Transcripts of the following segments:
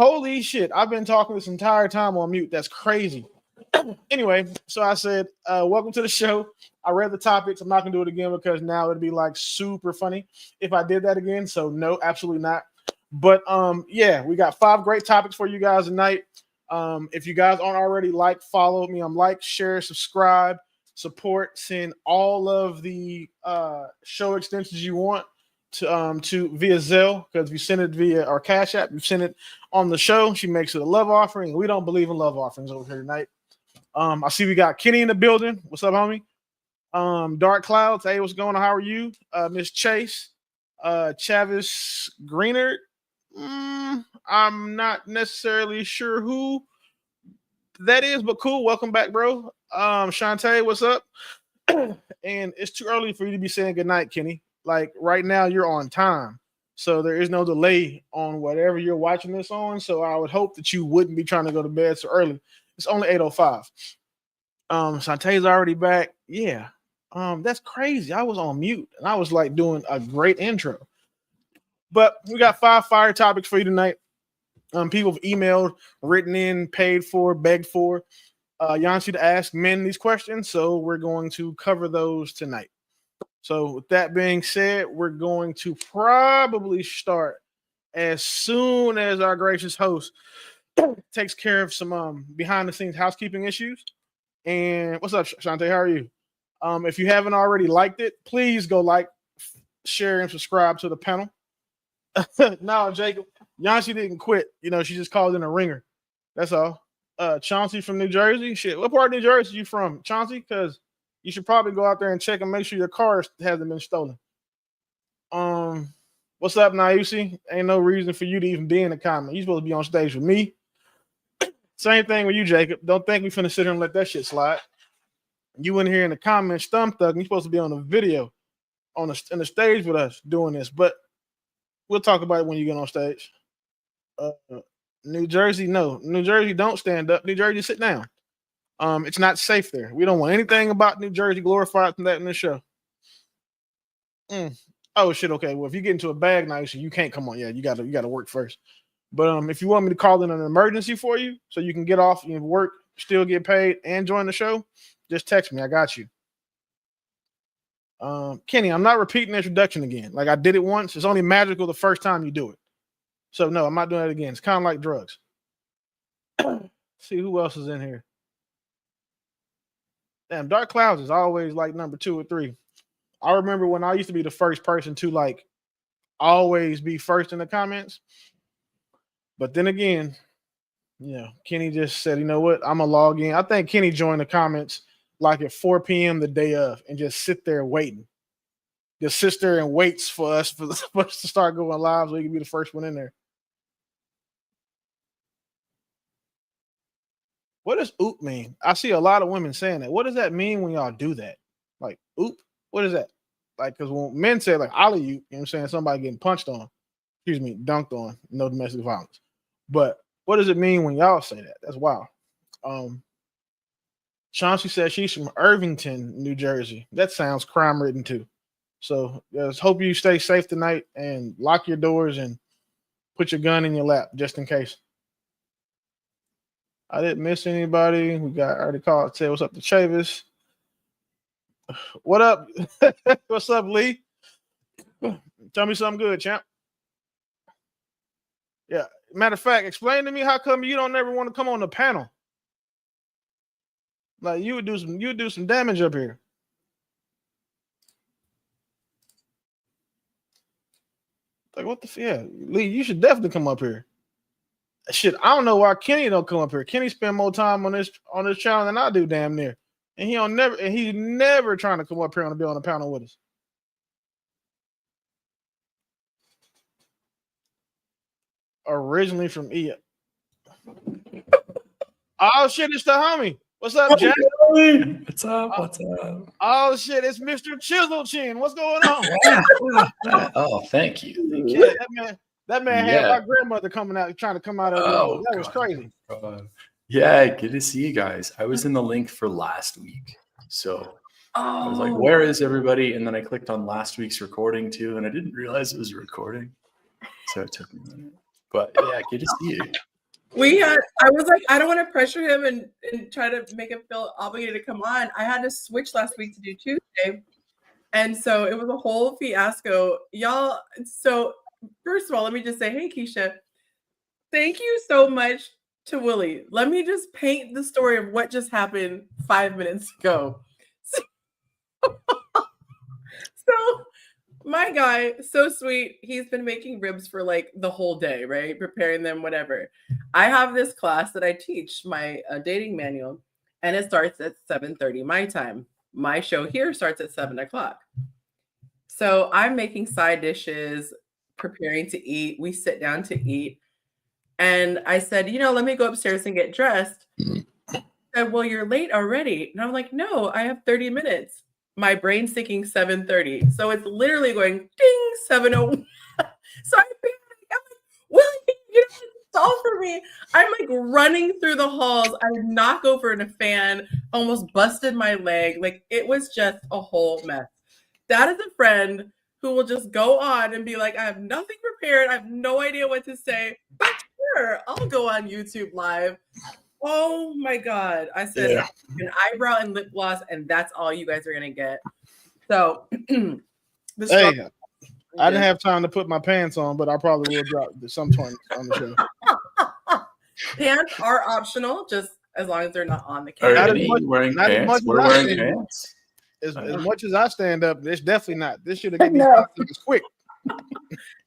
Holy shit. I've been talking this entire time on mute. That's crazy. Anyway, so I said, welcome to the show. I read the topics. I'm not going to do it again because now it'd be like super funny if I did that again. So no, absolutely not. But yeah, we got 5 great topics for you guys tonight. If you guys aren't already, follow me. I'm share, subscribe, support, send all of the show extensions you want to via Zelle, because if you send it via our Cash App, you send it on the show. She makes it a love offering. We don't believe in love offerings over here tonight. I see we got Kenny in the building. What's up, homie? Dark Clouds. Hey, what's going on? How are you? Miss Chase, Chavis Greenard. I'm not necessarily sure who that is, but cool. Welcome back, bro. Shantae, what's up? And it's too early for you to be saying goodnight, Kenny. Like right now, you're on time, so there is no delay on whatever you're watching this on. So I would hope that you wouldn't be trying to go to bed so early. It's only 8:05. Shantae's already back. Yeah. That's crazy. I was on mute and I was like doing a great intro. But we got 5 fire topics for you tonight. People have emailed, written in, paid for, begged for Yonci to ask men these questions. So we're going to cover those tonight. So with that being said, we're going to probably start as soon as our gracious host takes care of some behind the scenes housekeeping issues. And what's up, Shantae? How are you? If you haven't already liked it, please go like, share, and subscribe to the panel. No, Jacob, Yonci didn't quit. You know, she just called in a ringer. That's all. Chauncey from New Jersey. Shit, what part of New Jersey are you from, Chauncey? Because you should probably go out there and check and make sure your car hasn't been stolen. What's up, Nayusi? Ain't no reason for you to even be in the comment. You're supposed to be on stage with me. Same thing with you, Jacob. Don't think we finna sit here and let that shit slide. You in here in the comments, thumb thug, you're supposed to be on the video in the stage with us doing this, but we'll talk about it when you get on stage. New Jersey, no. New Jersey, don't stand up. New Jersey, sit down. It's not safe there. We don't want anything about New Jersey glorified from that in this show. Oh shit. Okay. Well, if you get into a bag now, you can't come on. Yeah, you gotta work first. But if you want me to call in an emergency for you, so you can get off and work, still get paid, and join the show, just text me. I got you. Kenny, I'm not repeating the introduction again. Like I did it once. It's only magical the first time you do it. So no, I'm not doing it again. It's kind of like drugs. See who else is in here. Damn, Dark Clouds is always like number 2 or 3. I remember when I used to be the first person to like always be first in the comments. But then again, Kenny just said, you know what? I'm gonna log in. I think Kenny joined the comments like at 4 p.m. the day of and just sit there waiting. Just sits there and waits for us to start going live so he can be the first one in there. What does oop mean? I see a lot of women saying that. What does that mean when y'all do that? Like oop? What is that? Like, because when men say like ollie you, you know what I'm saying, somebody getting punched on, dunked on, no domestic violence. But what does it mean when y'all say that? That's wild. Chauncey says she's from Irvington, New Jersey. That sounds crime ridden too. So just hope you stay safe tonight and lock your doors and put your gun in your lap just in case. I didn't miss anybody. We got already called. Say what's up to Chavis. What up? What's up, Lee? Tell me something good, champ. Yeah. Matter of fact, explain to me how come you don't ever want to come on the panel. Like you would do some damage up here. Like what the yeah, Lee, you should definitely come up here. Shit, I don't know why Kenny don't come up here. Kenny spend more time on this channel than I do, damn near. And he's never trying to come up here and be on the panel with us. Originally from E. Oh shit, it's the homie. What's up, Jack? What's up? What's up? Oh shit, it's Mr. Chisel Chin. What's going on? Oh, thank you. Yeah, that man had my grandmother trying to come out of the That was crazy. Yeah, good to see you guys. I was in the link for last week. So I was like, where is everybody? And then I clicked on last week's recording too, and I didn't realize it was a recording. So it took me a minute. But yeah, good to see you. I was like, I don't want to pressure him and try to make him feel obligated to come on. I had to switch last week to do Tuesday. And so it was a whole fiasco. Y'all, so first of all, let me just say, hey, Keisha, thank you so much to Willie. Let me just paint the story of what just happened 5 minutes ago. So my guy, so sweet. He's been making ribs for like the whole day, right? Preparing them, whatever. I have this class that I teach, my dating manual, and it starts at 7:30 my time. My show here starts at 7 o'clock. So I'm making side dishes, preparing to eat. We sit down to eat. And I said, let me go upstairs and get dressed. Said, well, you're late already. And I'm like, no, I have 30 minutes. My brain's thinking 7:30. So it's literally going ding, 7:01. So I'm like, Willie, you don't stall for me. I'm like running through the halls. I knock over in a fan, almost busted my leg. Like it was just a whole mess. That is a friend who will just go on and be like, I have nothing prepared. I have no idea what to say. But sure, I'll go on YouTube live. Oh my God. I said an eyebrow and lip gloss, and that's all you guys are going to get. So, hey, I didn't have time to put my pants on, but I probably will drop some point on the show. Pants are optional, just as long as they're not on the camera. Wearing pants? We're wearing pants. As much as I stand up, it's definitely not. This should have given me quick.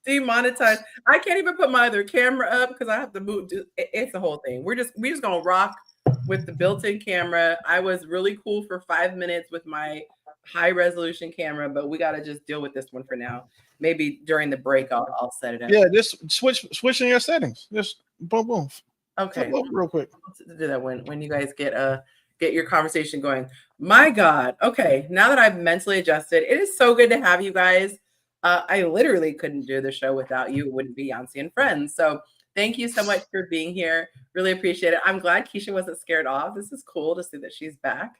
Demonetized. I can't even put my other camera up because I have to move. It's the whole thing. We're just gonna rock with the built-in camera. I was really cool for 5 minutes with my high resolution camera, but we gotta just deal with this one for now. Maybe during the break I'll set it up. Yeah, just switching your settings. Just boom boom. Okay, real quick. I'll do that when you guys get your conversation going. My God. Okay, now that I've mentally adjusted, it is so good to have you guys. I literally couldn't do the show without you. It wouldn't be Yonci and Friends. So thank you so much for being here. Really appreciate it. I'm glad Keisha wasn't scared off. This is cool to see that she's back.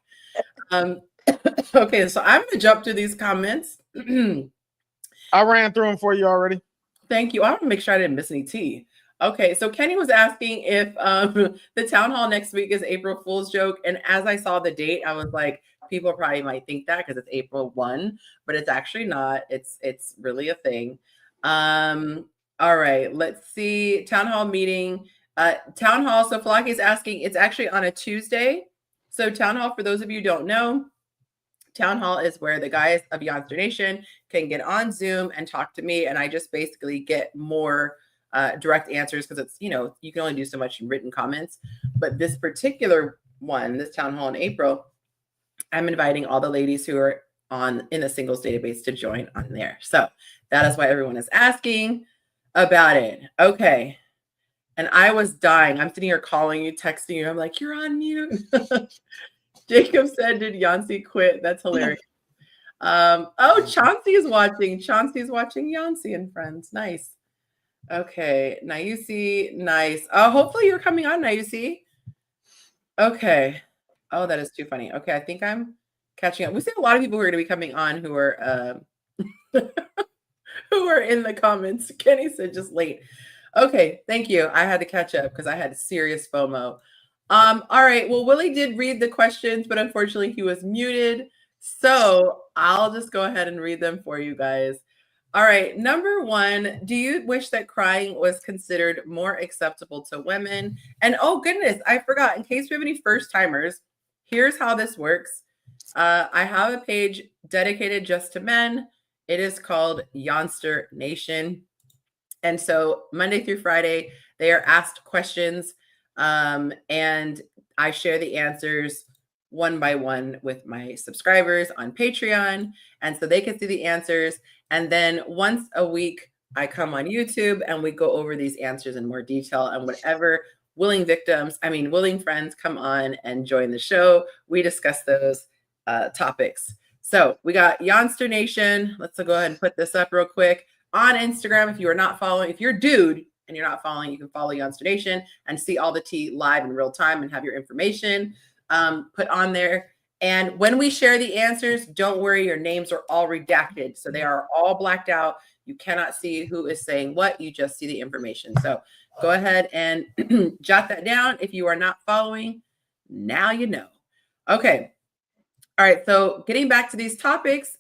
Okay, so I'm going to jump to these comments. I ran through them for you already. Thank you. I want to make sure I didn't miss any tea. Okay, so Kenny was asking if the town hall next week is April Fool's joke. And as I saw the date, I was like, people probably might think that because it's April 1, but it's actually not. It's really a thing. All right, let's see. Town hall meeting. Town hall. So Falaki is asking, it's actually on a Tuesday. So town hall, for those of you who don't know, town hall is where the guys of Yonci Nation can get on Zoom and talk to me. And I just basically get more direct answers because it's, you can only do so much in written comments. But this particular one, this town hall in April, I'm inviting all the ladies who are in the singles database to join on there. So that is why everyone is asking about it. Okay. And I was dying. I'm sitting here calling you, texting you. I'm like, you're on mute. Jacob said, did Yonci quit? That's hilarious. Oh, Chauncey is watching. Chauncey is watching Yonci and Friends. Nice. Okay. Nayusi, nice. Hopefully you're coming on, Nayusi. Okay. Oh, that is too funny. Okay, I think I'm catching up. We see a lot of people who are going to be coming on who are who are in the comments. Kenny said just late. Okay, thank you. I had to catch up because I had serious FOMO. All right. Well, Willie did read the questions, but unfortunately he was muted. So I'll just go ahead and read them for you guys. All right. Number 1, do you wish that crying was considered more acceptable to women? And oh goodness, I forgot. In case we have any first timers, here's how this works. I have a page dedicated just to men. It is called Yonci Nation. And so Monday through Friday, they are asked questions. And I share the answers one by one with my subscribers on Patreon. And so they can see the answers. And then once a week, I come on YouTube and we go over these answers in more detail, and whatever willing friends come on and join the show, we discuss those topics. So we got Yonci Nation. Let's go ahead and put this up real quick on Instagram. If you are not following, if you're a dude and you're not following, you can follow Yonci Nation and see all the tea live in real time and have your information put on there. And when we share the answers, don't worry, your names are all redacted. So they are all blacked out. You cannot see who is saying what. You just see the information. So go ahead and jot that down. If you are not following, now you know. Okay. All right. So getting back to these topics,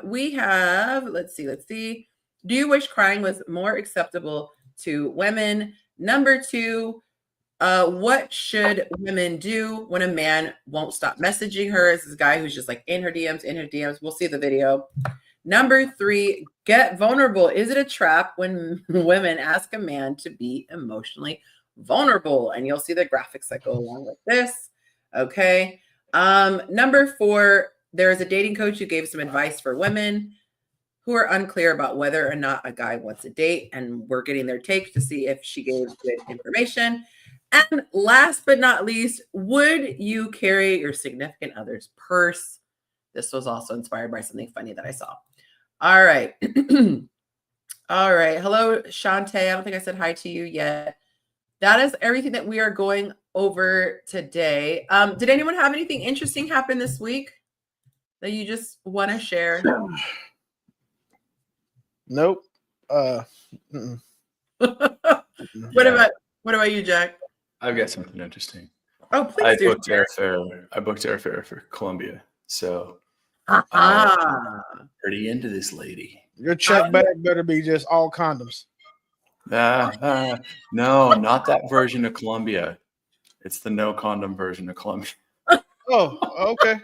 we have, let's see. Do you wish crying was more acceptable to women? Number 2, what should women do when a man won't stop messaging her? This is a guy who's just like in her DMs. We'll see the video. Number 3, get vulnerable. Is it a trap when women ask a man to be emotionally vulnerable? And you'll see the graphics that go along with this. Okay. Number 4, there is a dating coach who gave some advice for women who are unclear about whether or not a guy wants a date. And we're getting their take to see if she gave good information. And last but not least, would you carry your significant other's purse? This was also inspired by something funny that I saw. All right. All right. Hello, Shantae. I don't think I said hi to you yet. That is everything that we are going over today. Did anyone have anything interesting happen this week that you just want to share? Nope. What about you, Jack? I've got something interesting. Oh, please do. I booked airfare for Colombia, so Ah. pretty into this lady. Your check bag better be just all condoms. No, not that version of Colombia. It's the no condom version of Colombia. Oh, okay.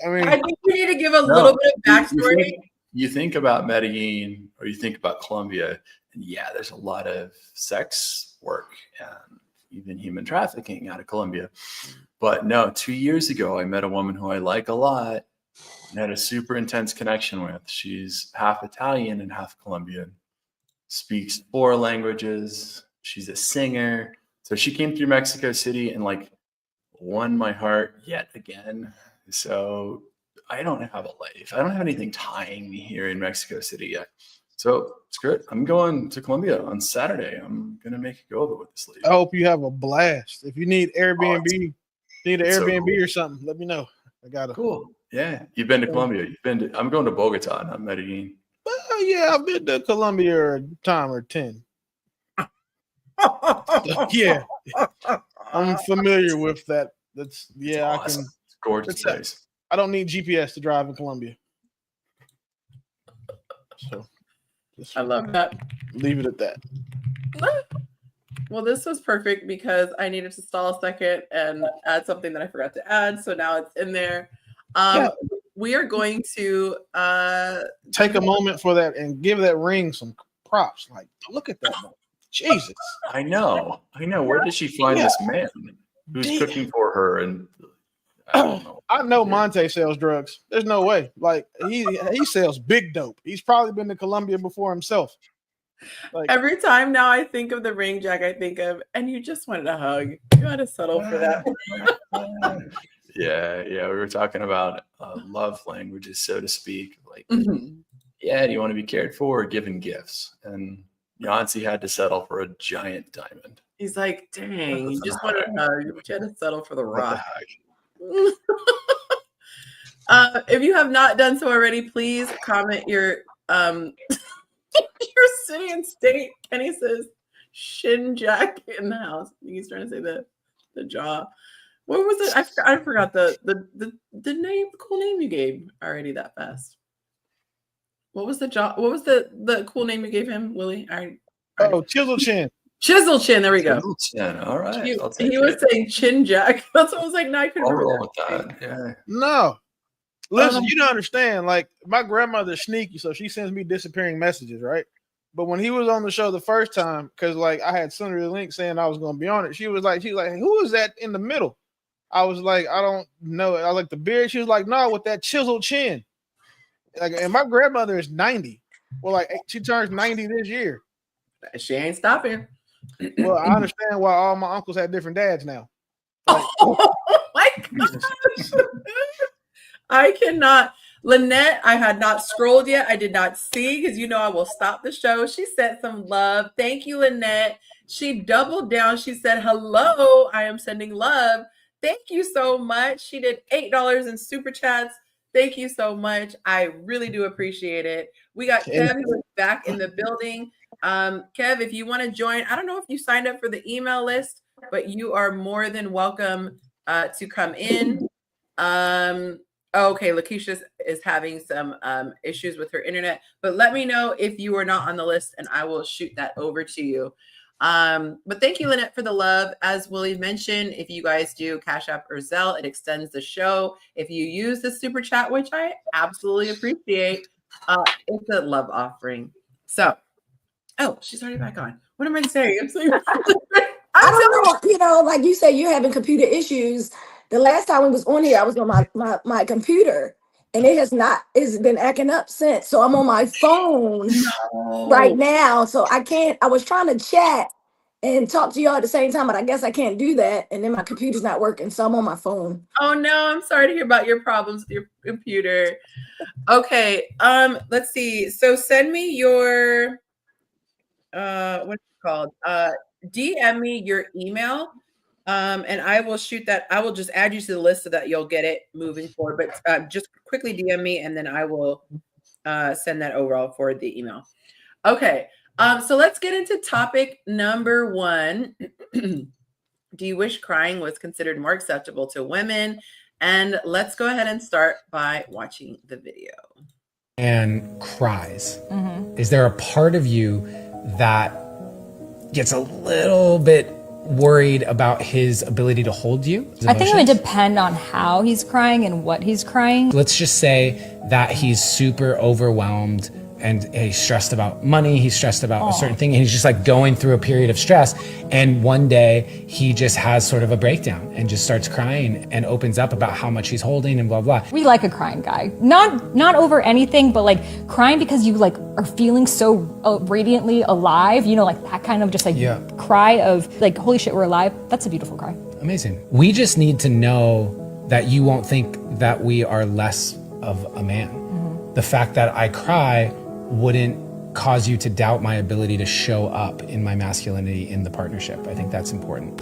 I mean, I think we need to give a little bit of backstory. You think about Medellin or you think about Colombia, and yeah, there's a lot of sex work and even human trafficking out of Colombia. But no, 2 years ago, I met a woman who I like a lot and had a super intense connection with. She's half Italian and half Colombian, speaks 4 languages. She's a singer. So she came through Mexico City and like won my heart yet again. So I don't have a life. I don't have anything tying me here in Mexico City yet. So screw it. I'm going to Colombia on Saturday. I'm going to make a go of it with this lady. I hope you have a blast. If you need Airbnb, so cool. or something, let me know. I got it. Cool. Yeah. You've been to Colombia. I'm going to Bogota, not Medellin. Yeah, I've been to Colombia a time or 10. Yeah. I'm familiar with that. That's awesome. I can. It's a gorgeous place. I don't need GPS to drive in Colombia. So I love that. Leave it at that. Well, this was perfect because I needed to stall a second and add something that I forgot to add. So now it's in there. We are going to take a moment for that and give that ring some props. Like, look at that. Jesus. I know. Where did she find this man who's cooking for her? And I don't know. I know Monte sells drugs. There's no way. Like he sells big dope. He's probably been to Colombia before himself. Like, every time now I think of the ring, Jack, I think of, and you just wanted a hug. You had to settle for that. Yeah. We were talking about love languages, so to speak. Like, do you want to be cared for or given gifts? And Yonci had to settle for a giant diamond. He's like, dang, you just wanted a hug, but you had to settle for the rock. If you have not done so already, please comment your your city and state. Kenny says Shin Jack in the house. I think he's trying to say the jaw. What was it? I forgot the name, the cool name you gave already that fast. What was the jaw? What was the cool name you gave him, Willie? Chisel Chin. Chisel Chin. There we go. Chisel Chin. All right. He was saying Chin Jack. That's what I was like. No, I couldn't remember that. Yeah. No. Listen, you don't understand. Like, my grandmother's sneaky, so she sends me disappearing messages, right? But when he was on the show the first time, because like I had sent her the link saying I was going to be on it, she was like, who is that in the middle? I was like, I don't know. I like the beard. She was like, no, with that chiseled chin. Like, and my grandmother is 90. Well, like she turns 90 this year. She ain't stopping. Well, I understand why all my uncles have different dads now. Like, oh my gosh. I cannot. Lynette, I had not scrolled yet. I did not see because I will stop the show. She sent some love. Thank you, Lynette. She doubled down. She said, hello, I am sending love Thank you so much. She did $8 in super chats. Thank you so much. I really do appreciate it. We got Kev who is back in the building. Kev, if you want to join, I don't know if you signed up for the email list, but you are more than welcome to come in. Okay, Lakeisha is having some issues with her internet, but let me know if you are not on the list and I will shoot that over to you. But thank you, Lynette, for the love. As Willie mentioned, if you guys do Cash App or Zelle, it extends the show. If you use the super chat, which I absolutely appreciate, it's a love offering. So, oh, she's already back on. What am I saying? I'm saying I don't know. You know, like you say, you're having computer issues. The last time we was on here, I was on my computer, and it's been acting up since. So I'm on my phone right now. So I can't. I was trying to chat and talk to y'all at the same time, but I guess I can't do that. And then my computer's not working, so I'm on my phone. Oh no, I'm sorry to hear about your problems with your computer. Okay, let's see. So send me your what's it called? DM me your email. And I will shoot that. I will just add you to the list so that you'll get it moving forward. But just quickly DM me, and then I will send that overall for the email. Okay. So let's get into topic number 1. Do you wish crying was considered more acceptable to women? And let's go ahead and start by watching the video. And cries. Is there a part of you that gets a little bit worried about his ability to hold you? I think it would depend on how he's crying and what he's crying. Let's just say that he's super overwhelmed and he's stressed about money, he's stressed about a certain thing, and he's just like going through a period of stress. And one day he just has sort of a breakdown and just starts crying and opens up about how much he's holding and blah, blah. We like a crying guy. Not over anything, but like crying because you like are feeling so radiantly alive, you know, like that kind of just like cry of like, holy shit, we're alive. That's a beautiful cry. Amazing. We just need to know that you won't think that we are less of a man. The fact that I cry wouldn't cause you to doubt my ability to show up in my masculinity in the partnership. I think that's important.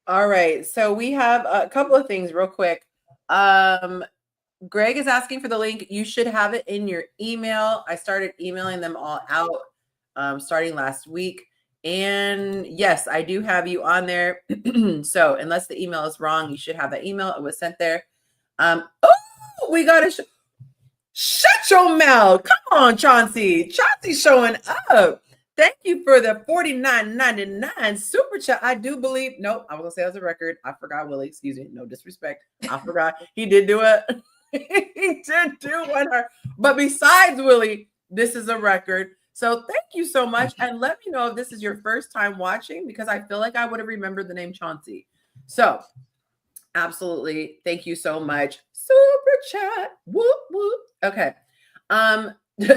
All right. So we have a couple of things real quick. Greg is asking for the link. You should have it in your email. I started emailing them all out starting last week. And yes, I do have you on there. So unless the email is wrong, you should have that email. It was sent there. We got to shut your mouth. Come on, Chauncey. Chauncey's showing up. Thank you for the $49.99 super chat. I do believe. Nope, I was gonna say as a record. I forgot, Willie. Excuse me. No disrespect. I forgot. He did do it. He did do one. But besides Willie, this is a record. So thank you so much. And let me know if this is your first time watching, because I feel like I would have remembered the name Chauncey. So absolutely. Thank you so much. Super chat. Whoop, whoop. Okay.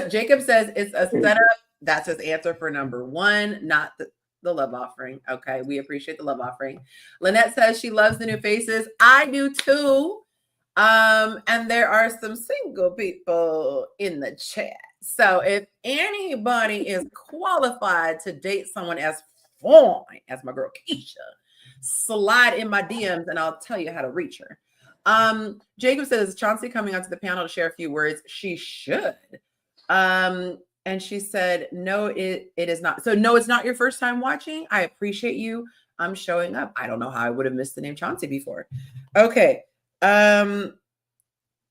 Jacob says it's a setup. That's his answer for number 1, not the love offering. Okay. We appreciate the love offering. Lynette says she loves the new faces. I do too. And there are some single people in the chat. So if anybody is qualified to date someone as fine as my girl Keisha, slide in my DMs and I'll tell you how to reach her. Jacob says, Chauncey coming onto the panel to share a few words. She should. And she said, no, it is not. So no, it's not your first time watching. I appreciate you. I'm showing up. I don't know how I would have missed the name Chauncey before. Okay.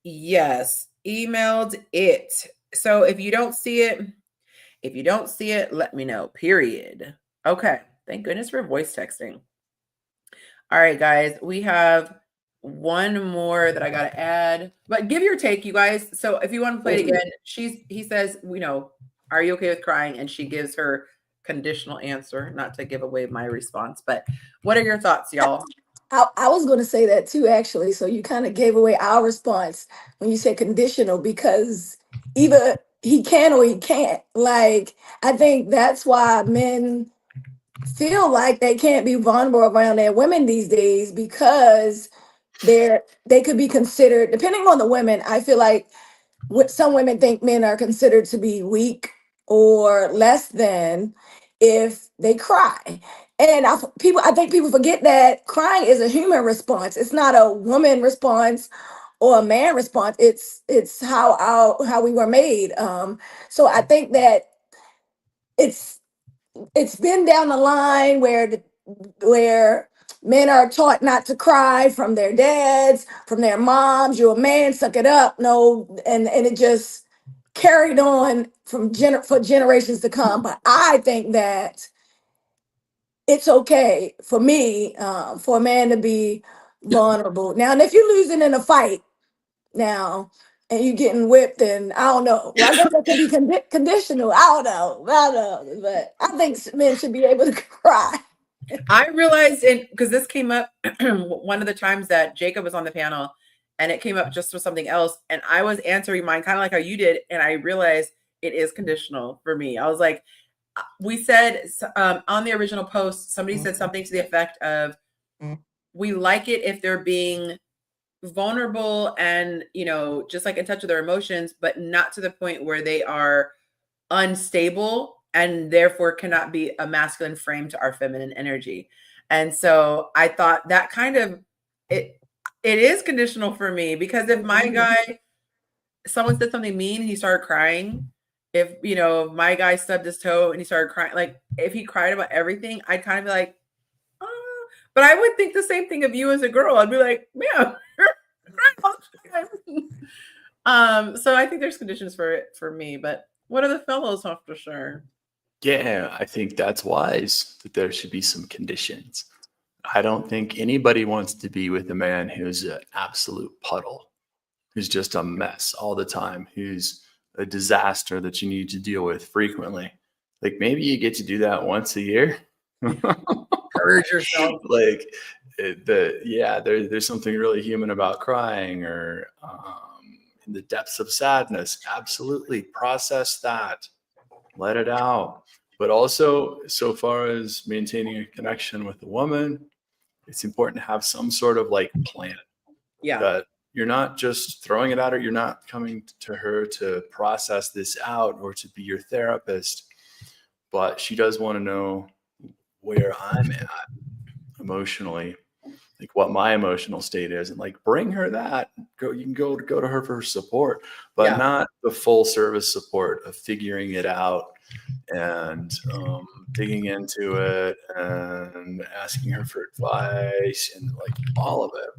Yes. Emailed it. So if you don't see it, let me know, period. Okay. Thank goodness for voice texting. All right, guys, we have one more that I got to add, but give your take, you guys. So if you want to play it again, he says, you know, are you okay with crying? And she gives her conditional answer, not to give away my response, but what are your thoughts, y'all? I was going to say that too, actually. So you kind of gave away our response when you said conditional, because either he can or he can't. Like, I think that's why men feel like they can't be vulnerable around their women these days, because they could be considered, depending on the women. I feel like some women think men are considered to be weak or less than if they cry. And I think people forget that crying is a human response. It's not a woman response or a man response. It's how we were made. So I think that it's it's been down the line where men are taught not to cry from their dads, from their moms. You're a man, suck it up. No, and it just carried on for generations to come. But I think that it's okay for me, for a man to be vulnerable. Now, and if you're losing in a fight now and you're getting whipped, and I don't know, well, I guess that could be conditional. I don't know, but I think men should be able to cry. I realized, because this came up one of the times that Jacob was on the panel, and it came up just for something else, and I was answering mine kind of like how you did, and I realized it is conditional for me. I was like, we said on the original post, somebody said something to the effect of, we like it if they're being vulnerable and, just like in touch with their emotions, but not to the point where they are unstable and therefore cannot be a masculine frame to our feminine energy. And so I thought that kind of, it is conditional for me, because if my guy, someone said something mean and he started crying, if my guy stubbed his toe and he started crying, like if he cried about everything, I'd kind of be like, oh. But I would think the same thing of you as a girl. I'd be like, man, so I think there's conditions for it for me. But what do the fellows have to share? Yeah, I think that's wise, that there should be some conditions. I don't think anybody wants to be with a man who's an absolute puddle, who's just a mess all the time, who's a disaster that you need to deal with frequently. Like, maybe you get to do that once a year. Purge yourself. Like, there's something really human about crying, or in the depths of sadness. Absolutely process that, let it out. But also, so far as maintaining a connection with a woman, it's important to have some sort of like plan. Yeah. That you're not just throwing it at her. You're not coming to her to process this out or to be your therapist, but she does want to know where I'm at emotionally, like what my emotional state is, and like bring her that. You can go to her for support, but not the full service support of figuring it out and digging into it and asking her for advice and like all of it.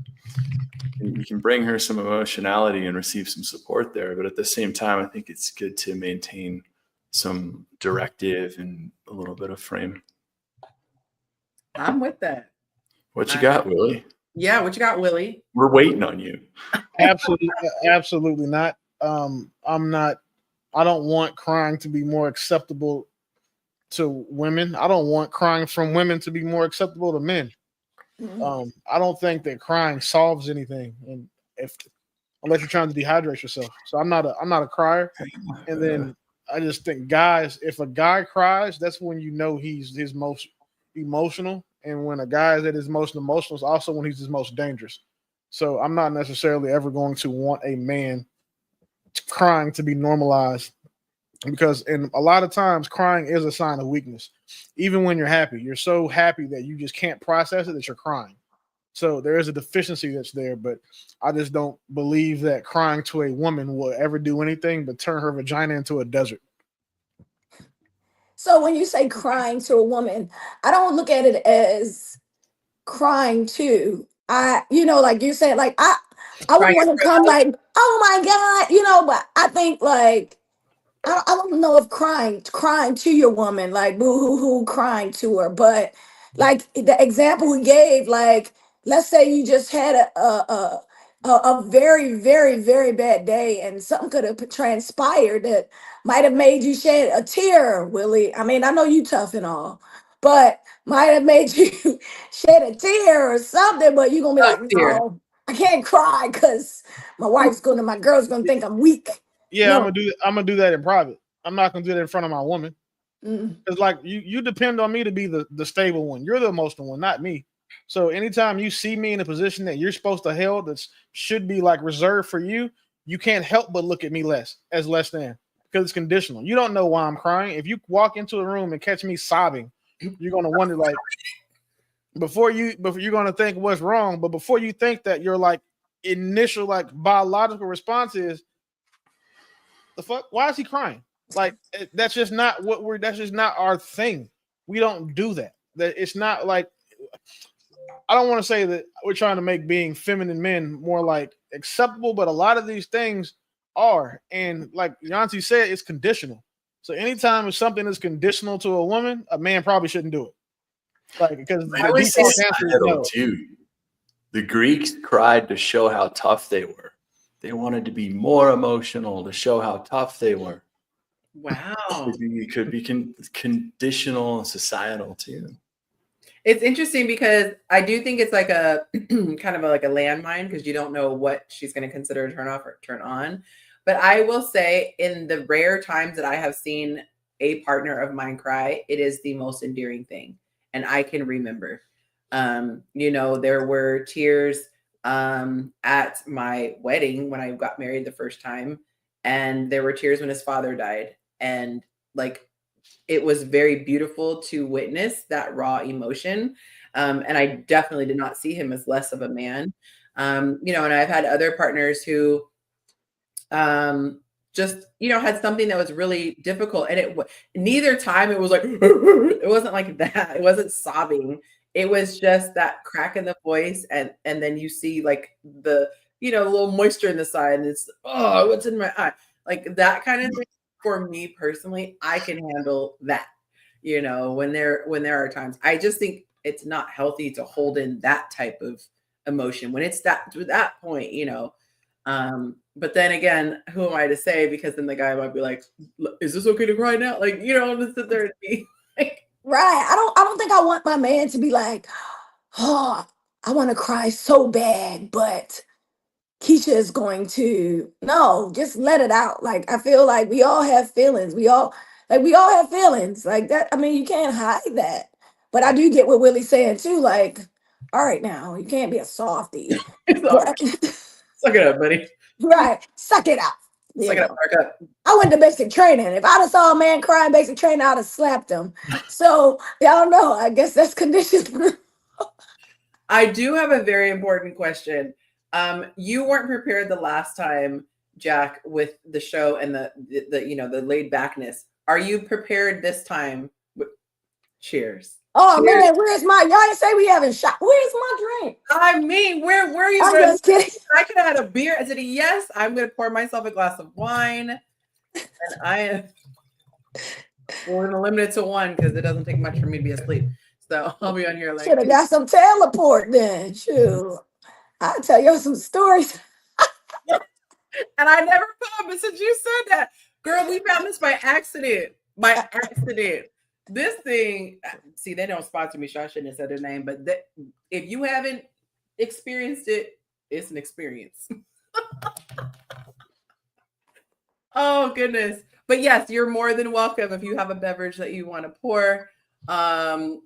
And you can bring her some emotionality and receive some support there, but at the same time, I think it's good to maintain some directive and a little bit of frame. I'm with that. What you got, Willie? Yeah, what you got, Willie? We're waiting on you. Absolutely not. I don't want crying to be more acceptable to women. I don't want crying from women to be more acceptable to men. I don't think that crying solves anything, and unless you're trying to dehydrate yourself. So I'm not a crier. And then I just think guys, if a guy cries, that's when you know he's his most emotional. And when a guy is at his most emotional is also when he's his most dangerous. So I'm not necessarily ever going to want a man crying to be normalized, because in a lot of times crying is a sign of weakness. Even when you're happy, you're so happy that you just can't process it that you're crying. So there is a deficiency that's there, but I just don't believe that crying to a woman will ever do anything but turn her vagina into a desert. So when you say crying to a woman, I don't look at it as crying to. Like you said, like I would want to come like, oh my God, but I think like I don't know if crying to your woman, like boo hoo hoo crying to her, but like the example we gave, like let's say you just had a very, very, very bad day and something could have transpired that might have made you shed a tear, Willie. I mean, I know you tough and all, but might have made you shed a tear or something, but you're gonna be like, no, I can't cry because my girl's gonna think I'm weak. Yeah, No. I'm gonna do that in private. I'm not gonna do that in front of my woman. It's like you depend on me to be the stable one. You're the emotional one, not me. So anytime you see me in a position that you're supposed to hold that should be like reserved for you, you can't help but look at me less than, because it's conditional. You don't know why I'm crying. If you walk into a room and catch me sobbing, you're gonna wonder like before you're gonna think what's wrong, but before you think that, your like initial like biological response is the fuck. Why is he crying? Like that's just not what we're. That's just not our thing. We don't do that. That it's not like. I don't want to say that we're trying to make being feminine men more like acceptable, but a lot of these things are. And like Yonci said, it's conditional. So anytime if something is conditional to a woman, a man probably shouldn't do it. Like because I the would say default answer is no. too. The Greeks cried to show how tough they were. They wanted to be more emotional to show how tough they were. Wow. It could be conditional and societal too. It's interesting because I do think it's like a kind of like a landmine because you don't know what she's going to consider a turn off or turn on. But I will say in the rare times that I have seen a partner of mine cry, it is the most endearing thing. And I can remember, there were tears at my wedding when I got married the first time. And there were tears when his father died. And like, it was very beautiful to witness that raw emotion. And I definitely did not see him as less of a man. And I've had other partners who just, had something that was really difficult. And neither time it was like, it wasn't like that. It wasn't sobbing. It was just that crack in the voice. And then you see like the, a little moisture in the side and it's, oh, what's in my eye? Like that kind of thing. For me personally, I can handle that, when there are times. I just think it's not healthy to hold in that type of emotion when it's to that point, but then again, who am I to say? Because then the guy might be like, is this okay to cry now? Like, to sit there and be like, Right. I don't think I want my man to be like, oh, I want to cry so bad, but Keisha is going to just let it out. Like I feel like we all have feelings. We all have feelings like that. I mean, you can't hide that. But I do get what Willie's saying too. Like, all right, now you can't be a softie. Suck it up, buddy. Right, suck it up. Suck it up, mark up. I went to basic training. If I'd have saw a man crying basic training, I'd have slapped him. So y'all know. I guess that's conditioned. I do have a very important question. You weren't prepared the last time, Jack, with the show and the laid backness. Are you prepared this time? Cheers. Oh Cheers. man, where's my? Y'all didn't say we haven't shot. Where's my drink? I mean, where are you? I'm just kidding. I could have had a beer. I said yes. I'm going to pour myself a glass of wine, and I am. We're going to limit it to one because it doesn't take much for me to be asleep. So I'll be on here like. Should have got some teleport then. Shoot. I'll tell you some stories. And I never thought, but since you said that, girl, we found this by accident. This thing, see, they don't sponsor me, so I shouldn't have said their name. But if you haven't experienced it, it's an experience. Oh, goodness. But yes, you're more than welcome if you have a beverage that you want to pour. Are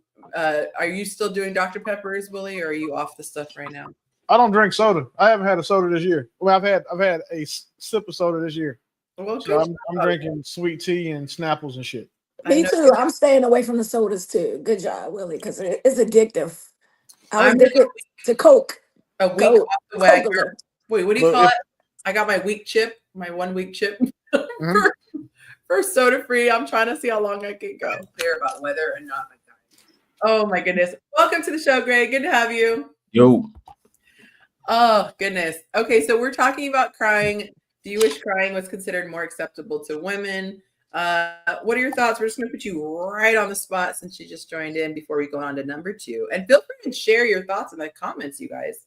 you still doing Dr. Peppers, Willie, or are you off the stuff right now? I don't drink soda. I haven't had a soda this year. Well, I've had a sip of soda this year. Well, so I'm drinking sweet tea and Snapples and shit. Me too. I'm staying away from the sodas too. Good job, Willie, because it's addictive. I'm addicted to Coke. A week off the wagon. Wait, what do you call it? I got my 1 week chip for soda free. I'm trying to see how long I can go. Clear about whether or not I die. Oh my goodness. Welcome to the show, Greg. Good to have you. Yo. Oh goodness. Okay, so we're talking about crying. Do you wish crying was considered more acceptable to women? What are your thoughts? We're just going to put you right on the spot since you just joined in before we go on to number 2. And feel free to share your thoughts in the comments, you guys.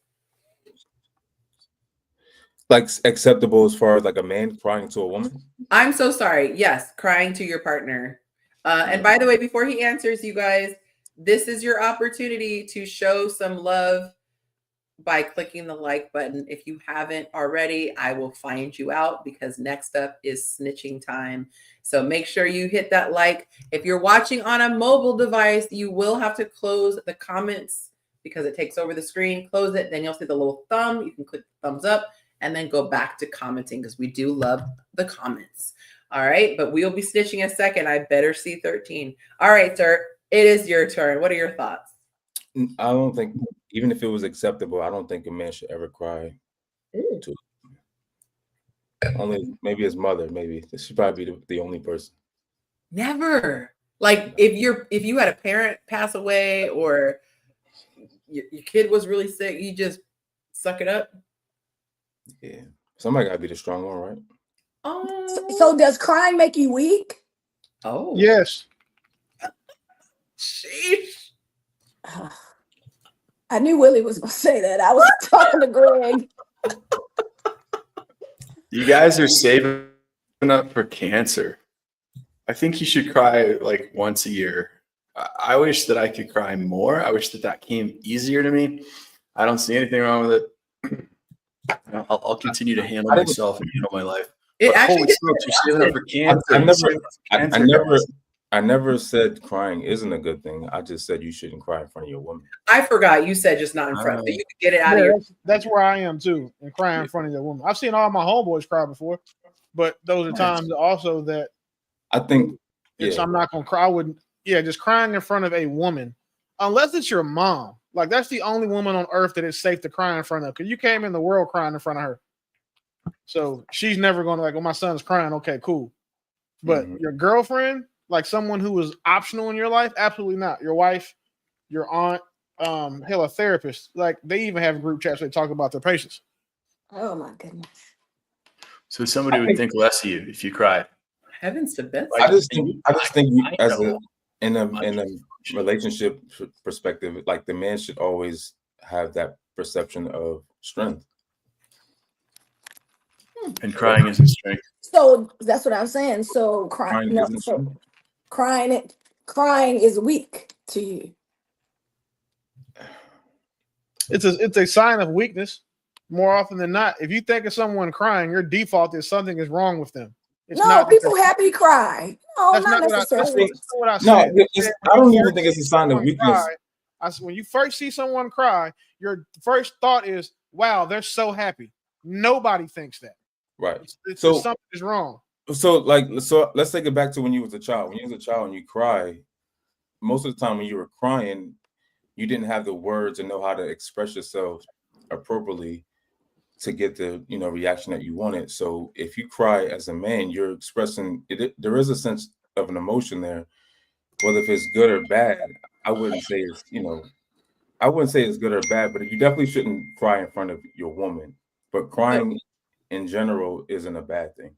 Like acceptable as far as like a man crying to a woman? I'm so sorry. Yes, crying to your partner. And by the way, before he answers, you guys, this is your opportunity to show some love by clicking the like button. If you haven't already, I will find you out because next up is snitching time. So make sure you hit that like. If you're watching on a mobile device, you will have to close the comments because it takes over the screen. Close it, then you'll see the little thumb. You can click the thumbs up and then go back to commenting because we do love the comments. All right, but we'll be snitching a second. I better see 13. All right, sir. It is your turn. What are your thoughts? I don't think, even if it was acceptable, I don't think a man should ever cry. To only maybe his mother. Maybe this should probably be the only person. Never. Like if you had a parent pass away or your kid was really sick, you just suck it up. Yeah, somebody gotta be the strong one, right? Oh, So does crying make you weak? oh, Yes. sheesh. I knew Willie was going to say that. I was talking to Greg. You guys are saving up for cancer. I think you should cry like once a year. I wish that I could cry more. I wish that came easier to me. I don't see anything wrong with it. I'll continue to handle myself and handle my life. It But actually holy smokes, you're saving up for cancer. I never said crying isn't a good thing. I just said you shouldn't cry in front of your woman. I forgot you said just not in front, so you could get it out of your. That's where I am too, and crying in front of your woman. I've seen all my homeboys cry before, but those are times also that I think I'm not gonna cry. I wouldn't. Yeah, just crying in front of a woman, unless it's your mom. Like that's the only woman on earth that it's safe to cry in front of, because you came in the world crying in front of her. So she's never going to like, oh, my son's crying. Okay, cool. But your girlfriend, like someone who was optional in your life, absolutely not. Your wife, your aunt, hell, a therapist. Like they even have group chats where they talk about their patients. Oh my goodness. So somebody would think less of you if you cried. Heavens to bits. I just think you, as in a relationship perspective, like the man should always have that perception of strength. And crying isn't strength. So that's what I'm saying. So crying is weak to you. It's a sign of weakness more often than not. If you think of someone crying, your default is something is wrong with them. It's no, people happy cry. No, that's not necessarily. That's what I said. No, I don't even think it's a sign of weakness. When you first see someone cry, your first thought is, wow, they're so happy. Nobody thinks that. Right. So something is wrong. So let's take it back to when you was a child. When you was a child and you cry, most of the time when you were crying, you didn't have the words and know how to express yourself appropriately to get the reaction that you wanted. So if you cry as a man, you're expressing it. There is a sense of an emotion there, whether if it's good or bad. I wouldn't say it's good or bad, but you definitely shouldn't cry in front of your woman. But crying in general isn't a bad thing.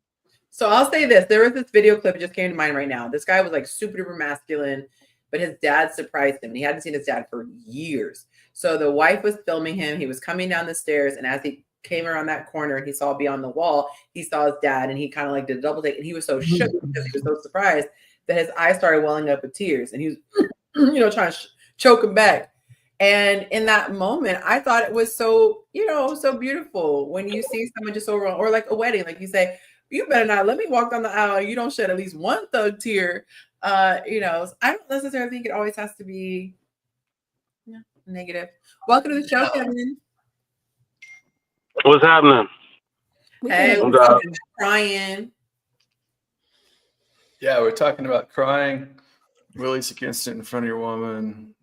So I'll say this. There was this video clip that just came to mind right now. This guy was like super duper masculine, but his dad surprised him. He hadn't seen his dad for years. So the wife was filming him. He was coming down the stairs, and as he came around that corner and he saw beyond the wall, he saw his dad, and he kind of like did a double take, and he was so shook because he was so surprised that his eyes started welling up with tears, and he was trying to choke him back. And in that moment, I thought it was so, so beautiful when you see someone just so wrong, or like a wedding, like you say, you better not let me walk down the aisle. You don't shed at least one thug tear. I don't necessarily think it always has to be negative. Welcome to the show, Kevin. What's happening? Hey, we're crying. Yeah, we're talking about crying. Willie's against it in front of your woman.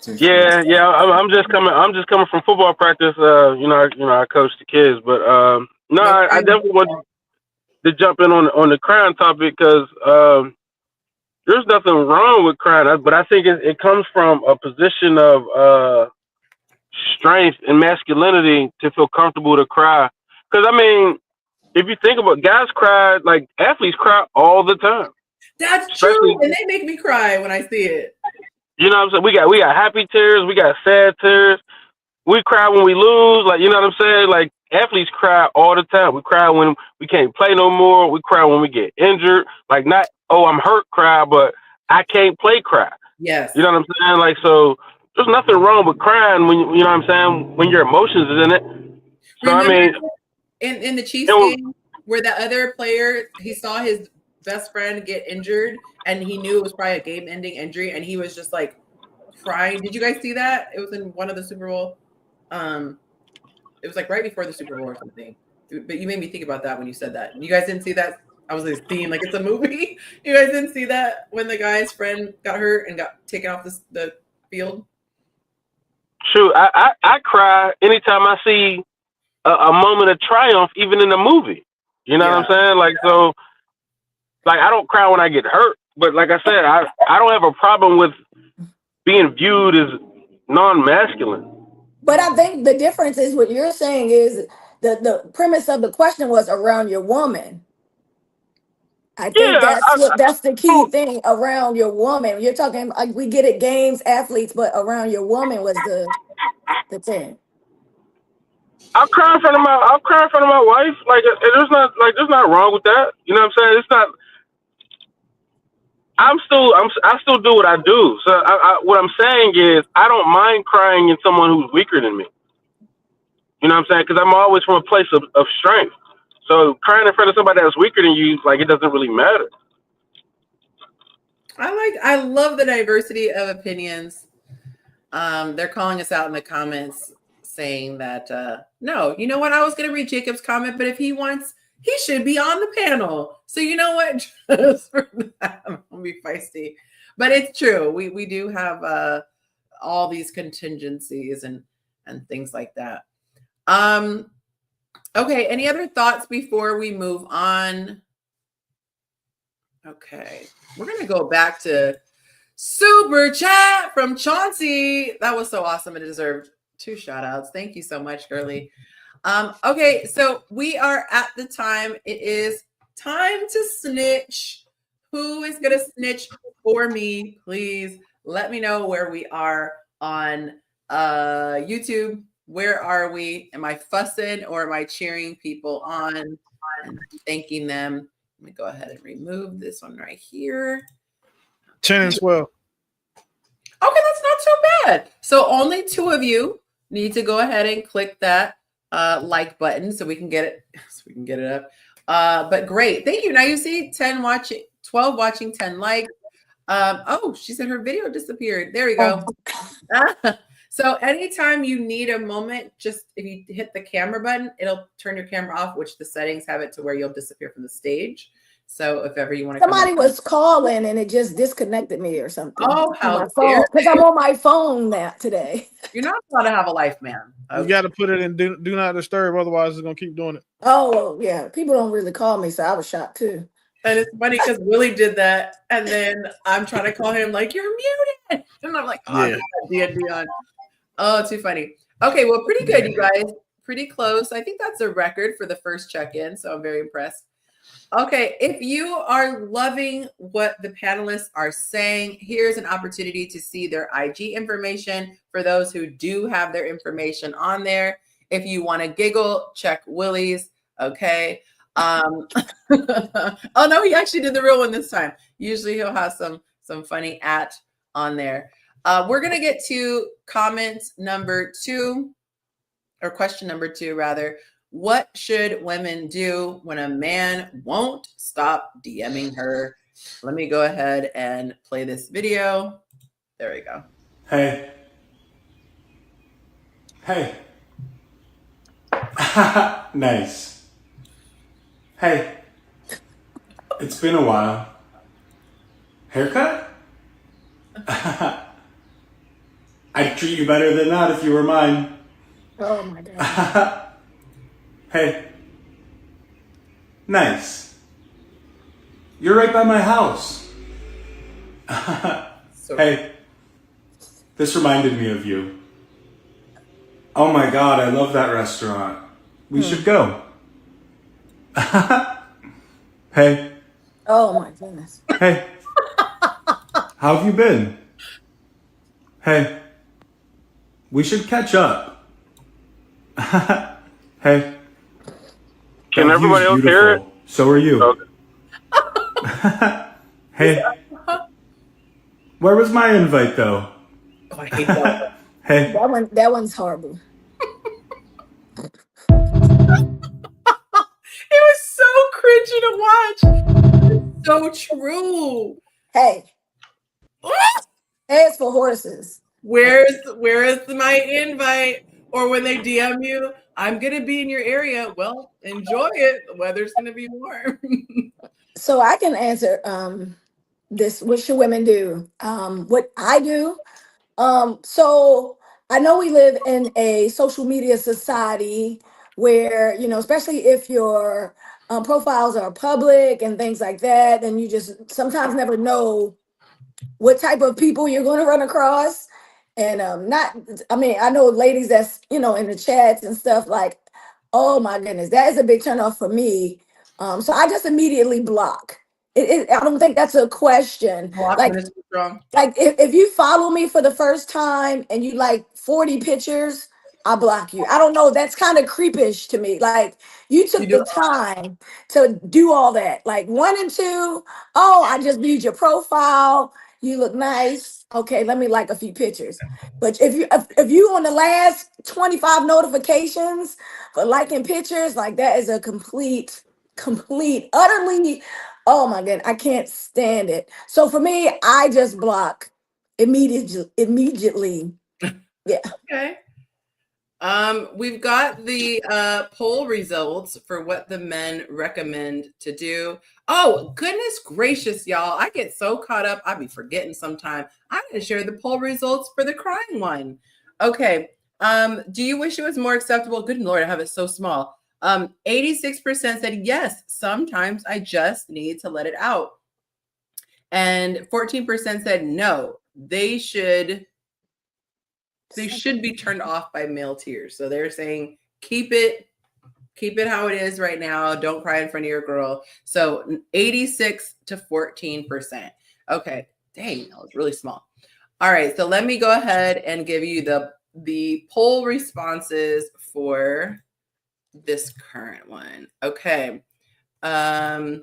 Yeah. I'm just coming from football practice. I coach the kids, but I definitely want to jump in on the crying topic because there's nothing wrong with crying, but I think it comes from a position of strength and masculinity to feel comfortable to cry. Because if you think about guys cry, like athletes cry all the time. That's true, and they make me cry when I see it. You know what I'm saying? We got happy tears, we got sad tears. We cry when we lose, like, you know what I'm saying? Like athletes cry all the time. We cry when we can't play no more. We cry when we get injured. Like not, oh, I'm hurt cry, but I can't play cry. Yes. You know what I'm saying? Like, so there's nothing wrong with crying when you know what I'm saying, when your emotions is in it. So remember, in the Chiefs game where the other player, he saw his best friend get injured and he knew it was probably a game-ending injury and he was just like crying. Did you guys see that? It was in one of the Super Bowl. It was like right before the Super Bowl or something. But you made me think about that when you said that. You guys didn't see that I was like seeing like it's a movie. You guys didn't see that when the guy's friend got hurt and got taken off the field? Shoot, I cry anytime I see a moment of triumph, even in a movie. You know what I'm saying? Like, so, like, I don't cry when I get hurt, but like I said, I don't have a problem with being viewed as non-masculine. But I think the difference is what you're saying is the premise of the question was around your woman. I think that's the key thing around your woman. You're talking like we get it, games, athletes, but around your woman was the thing. I'll cry in front of my wife. Like, there's not wrong with that. You know what I'm saying? It's not. I still do what I do. So what I'm saying is I don't mind crying in someone who's weaker than me. You know what I'm saying? Because I'm always from a place of strength. So crying in front of somebody that's weaker than you, like, it doesn't really matter. I love the diversity of opinions. They're calling us out in the comments saying that no, you know what? I was going to read Jacob's comment, but if he wants, he should be on the panel. So you know what? Just for that, I'm gonna be feisty, but it's true. We do have all these contingencies and things like that. Okay. Any other thoughts before we move on? Okay, we're gonna go back to super chat from Chauncey. That was so awesome. It deserved 2 shout outs. Thank you so much, girly. Okay, so we are at the time. It is time to snitch. Who is gonna snitch for me? Please let me know where we are on YouTube. Where are we? Am I fussing or am I cheering people on and thanking them? Let me go ahead and remove this one right here. 10 and 12. Okay, that's not too bad. So only 2 of you need to go ahead and click that like button so we can get it up. But great. Thank you. Now you see 10 watching, 12 watching, 10 likes. Oh, she said her video disappeared. There we go. So anytime you need a moment, just if you hit the camera button, it'll turn your camera off, which the settings have it to where you'll disappear from the stage. So if ever you want to, somebody was calling and it just disconnected me or something. Oh, how because I'm on my phone now today. You're not allowed to have a life, man. Okay. You got to put it in do not disturb, otherwise it's gonna keep doing it. Oh yeah, people don't really call me, so I was shocked too. And it's funny because Willie did that, and then I'm trying to call him like you're muted, and I'm like, oh, yeah. Dion. Oh, too funny. Okay, well, pretty good, you guys. Pretty close. I think that's a record for the first check-in, so I'm very impressed. Okay, if you are loving what the panelists are saying, here's an opportunity to see their IG information for those who do have their information on there. If you want to giggle, check Willie's. Okay. Oh no, he actually did the real one this time. Usually he'll have some funny on there. We're gonna get to comment number 2, or question number 2 rather. What should women do when a man won't stop DMing her? Let me go ahead and play this video. There we go. Hey. Nice. Hey. It's been a while. Haircut? I'd treat you better than that if you were mine. Oh my God. Hey. Nice. You're right by my house. Hey. This reminded me of you. Oh my God, I love that restaurant. We should go. Hey. Oh my goodness. Hey. How have you been? Hey. We should catch up. Hey. Can everybody else hear it? So are you. Okay. Hey. Where was my invite though? Oh, I hate that. Hey. That one's horrible. It was so cringy to watch. It's so true. Hey. Hey, it's for horses. Where is my invite? Or when they DM you, I'm going to be in your area. Well, enjoy it. The weather's going to be warm. So I can answer this. What should women do? What I do. So I know we live in a social media society where, especially if your profiles are public and things like that, then you just sometimes never know what type of people you're going to run across. And not, I mean, I know ladies that's, in the chats and stuff like, oh my goodness, that is a big turn off for me. So I just immediately block. I don't think that's a question. Block Like, when it's strong. if you follow me for the first time and you like 40 pictures, I'll block you. I don't know. That's kind of creepish to me. Like you You took do the time to do all that. Like 1 and 2, oh, I just viewed your profile. You look nice. Okay, let me like a few pictures. But if you on the last 25 notifications for liking pictures, like that is a complete, utterly. Oh my god, I can't stand it. So for me, I just block immediately. Yeah. Okay. We've got the poll results for what the men recommend to do. Oh, goodness gracious, y'all. I get so caught up. I be forgetting sometime. I'm going to share the poll results for the crying one. Okay. Do you wish it was more acceptable? Good Lord, I have it so small. 86% said yes, sometimes I just need to let it out. And 14% said no, they should be turned off by male tears. So they're saying keep it how it is right now. Don't cry in front of your girl. So 86 to 14%. Okay. Dang, that was really small. All right. So let me go ahead and give you the poll responses for this current one. Okay. Sorry,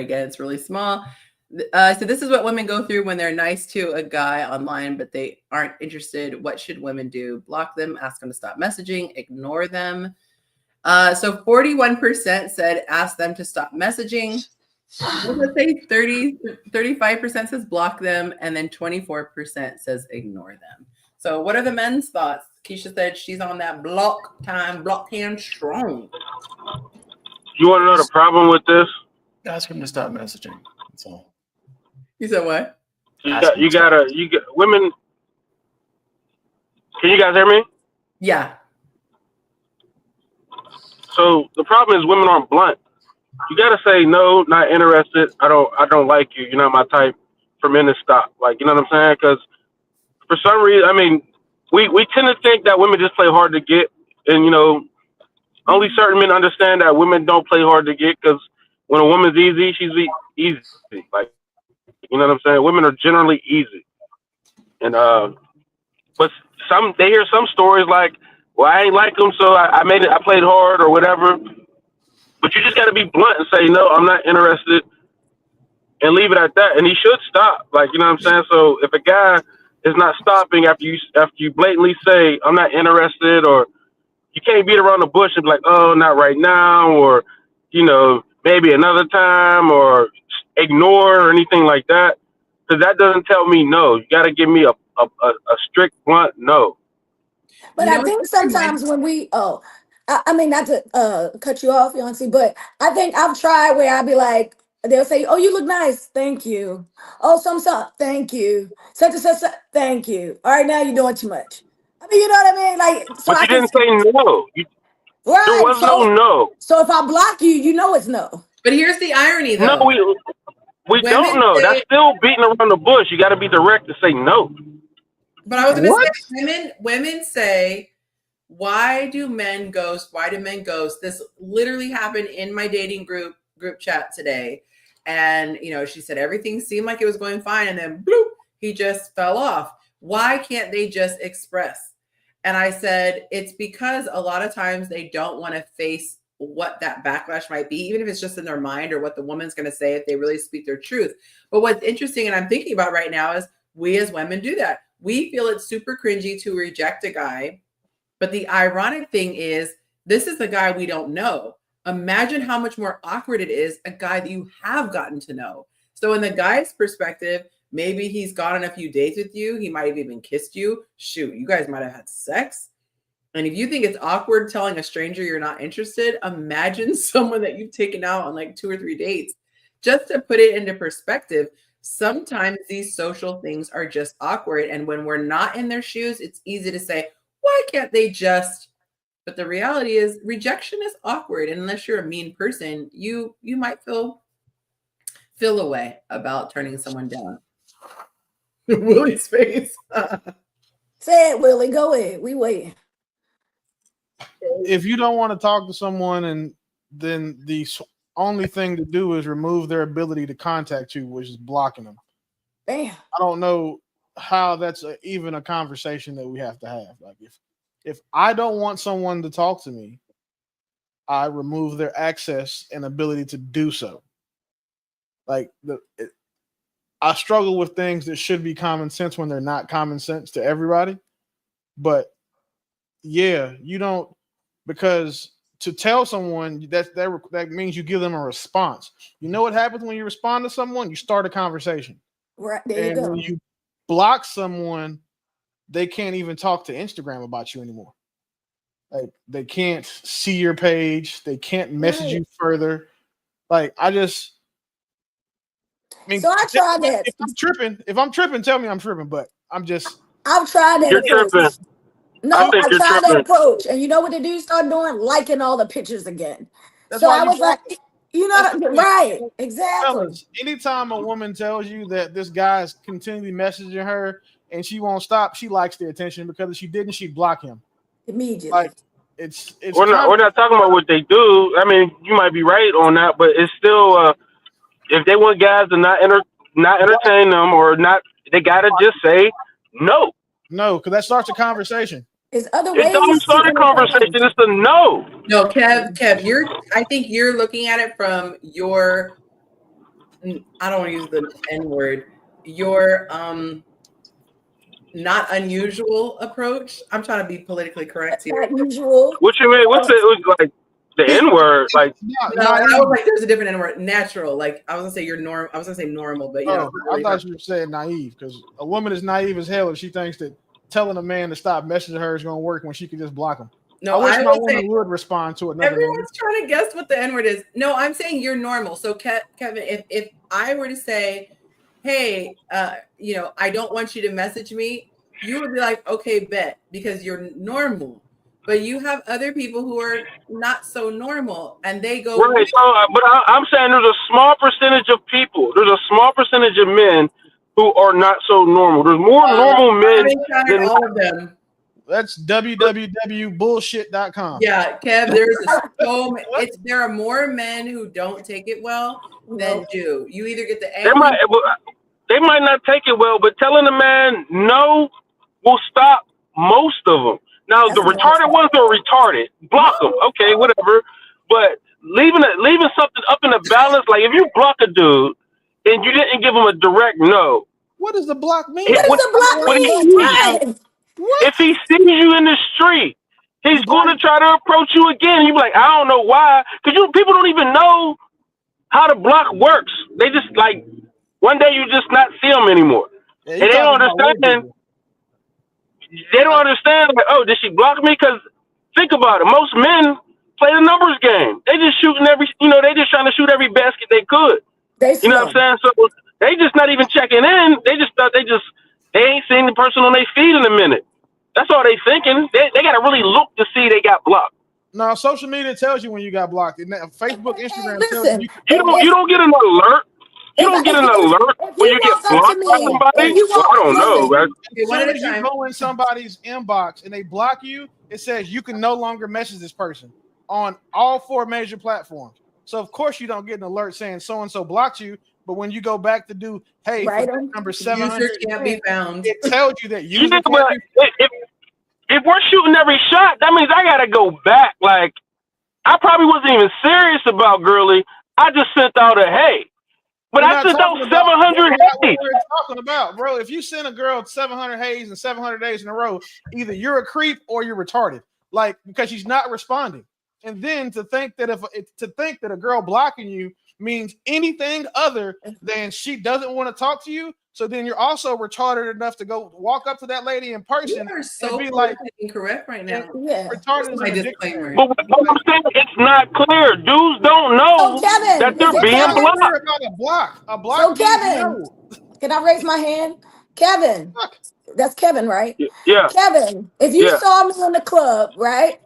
again, it's really small. So this is what women go through when they're nice to a guy online, but they aren't interested. What should women do? Block them, ask them to stop messaging, ignore them. So 41% said ask them to stop messaging. Let's say 35% says block them, and then 24% says ignore them. So what are the men's thoughts? Keisha said she's on that block hand strong. You want to know the problem with this? Ask him to stop messaging. That's all. You said what? You got women. Can you guys hear me? Yeah. So the problem is women aren't blunt. You got to say no, not interested. I don't like you. You're not my type. For men to stop, like, you know what I'm saying? Because for some reason, I mean, we tend to think that women just play hard to get, and only certain men understand that women don't play hard to get, because when a woman's easy, she's easy. Like, you know what I'm saying? Women are generally easy, and but they hear some stories like, well, I ain't like them, so I played hard or whatever. But you just got to be blunt and say, no, I'm not interested, and leave it at that. And he should stop. Like, you know what I'm saying? So if a guy is not stopping after you blatantly say, I'm not interested, or you can't beat around the bush and be like, oh, not right now, or, maybe another time, or ignore or anything like that. Because that doesn't tell me no. You got to give me a strict, blunt no. But I think sometimes when I mean, not to cut you off, Yonci, but I think I've tried where I'll be like, they'll say, oh, you look nice. Thank you. Oh, some, thank you. Such and such, thank you. All right, now you're doing too much. I mean, you know what I mean? Like, so But I you can didn't say no. There right. was no no. So if I block you, you know it's no. But here's the irony, though. No, we don't know. That's still beating around the bush. You got to be direct to say no. But I was going to say, women say, why do men ghost? Why do men ghost? This literally happened in my dating group chat today. And, she said everything seemed like it was going fine. And then bloop, he just fell off. Why can't they just express? And I said, it's because a lot of times they don't want to face what that backlash might be, even if it's just in their mind or what the woman's going to say if they really speak their truth. But what's interesting and I'm thinking about right now is we as women do that. We feel it's super cringy to reject a guy. But the ironic thing is, this is the guy we don't know. Imagine how much more awkward it is, a guy that you have gotten to know. So in the guy's perspective, maybe he's gone on a few dates with you. He might have even kissed you. Shoot, you guys might have had sex. And if you think it's awkward telling a stranger you're not interested, imagine someone that you've taken out on like 2 or 3 dates. Just to put it into perspective, sometimes these social things are just awkward. And when we're not in their shoes, it's easy to say, why can't they just? But the reality is rejection is awkward. And unless you're a mean person, you might feel a way about turning someone down. Willie's face. Say it, Willie. Go ahead. We wait. If you don't want to talk to someone, and then the only thing to do is remove their ability to contact you, which is blocking them. Damn. I don't know how that's even a conversation that we have to have. Like if I don't want someone to talk to me, I remove their access and ability to do so. Like I struggle with things that should be common sense when they're not common sense to everybody. But yeah, you don't, because to tell someone that means you give them a response. You know what happens when you respond to someone? You start a conversation. Right there, you And go. when you block someone, they can't even talk to Instagram about you anymore. Like they can't see your page, they can't message you further. Like I mean, So I tried that. If I'm tripping, tell me I'm tripping. But I've tried that You're approach. tripping. No, I think I you're tried that tripping. approach, and you know what the dude started doing? Liking all the pictures again. That's So why I you was like, block. you know, That's the thing. right? Exactly. Fellas, anytime a woman tells you that this guy is continually messaging her and she won't stop, she likes the attention, because if she didn't, she'd block him Immediately. Like it's We're not talking about what they do. I mean, you might be right on that, but it's still if they want guys to not entertain them or not, they gotta just say no. No, because that starts a conversation. There's other It don't ways to start a conversation. It's a no. No, Kev, I think you're looking at it from your, I don't want to use the N word, your not unusual approach. I'm trying to be politically correct here. Not usual. What you mean? What's like the N word? Like No, I was like, there's a different N word. Natural. Like I was gonna say I was gonna say normal, but I thought you were saying naive, because a woman is naive as hell if she thinks that telling a man to stop messaging her is going to work when she can just block him. No, I wish my woman would respond to another. Everyone's trying to guess what the N word is. No, I'm saying you're normal. So Kevin, if I were to say, hey, I don't want you to message me, you would be like, okay, bet, because you're normal. But you have other people who are not so normal, and they go right. So, but I'm saying there's a small percentage of people. There's a small percentage of men who are not so normal. There's more normal men than all of them. That's www.bullshit.com. Yeah, Kev, there are more men who don't take it well than do. You either get the they might not take it well, but telling a man no will stop most of them. Now, the retarded ones are retarded. Block them. Okay, whatever. But leaving something up in the balance, like if you block a dude and you didn't give him a direct no. What does the block mean? What does the block mean? If he sees you in the street, he's going to try to approach you again. You be like, I don't know why, because people don't even know how the block works. They just like one day you just not see them anymore, and they don't understand. They don't understand. Like, oh, did she block me? Because think about it. Most men play the numbers game. They just shooting they just trying to shoot every basket they could. You know what I'm saying? So they just not even checking in. They just thought they ain't seen the person on their feed in a minute. That's all they thinking. They got to really look to see they got blocked. No, social media tells you when you got blocked. Facebook, Instagram tells you. You don't get an alert. You don't get an alert when you get blocked by somebody. Well, I don't know, man. As soon as you go in somebody's inbox and they block you, it says you can no longer message this person on all 4 major platforms. So of course you don't get an alert saying so and so blocked you. But when you go back to do, hey, number 700 user can't be found, it tells you that user can't be found. If we're shooting every shot, that means I gotta go back. Like I probably wasn't even serious about girly. I just sent out a hey. But I sent out 700 What we're talking about, bro. If you send a girl 700 hays and 700 days in a row, either you're a creep or you're retarded. Like, because she's not responding. And then to think that a girl blocking you means anything other than she doesn't want to talk to you. So then you're also retarded enough to go walk up to that lady in person You are so and be like, incorrect right now. Yeah. retarded is My in a disclaimer. But what I'm saying, it's not clear. Dudes don't know So Kevin, that they're is it being It's Kevin? blocked. about a block. A block So means Kevin, no. can I raise my hand? Kevin, Fuck. that's Kevin, right? Yeah, Kevin, if you yeah. saw me in the club, right,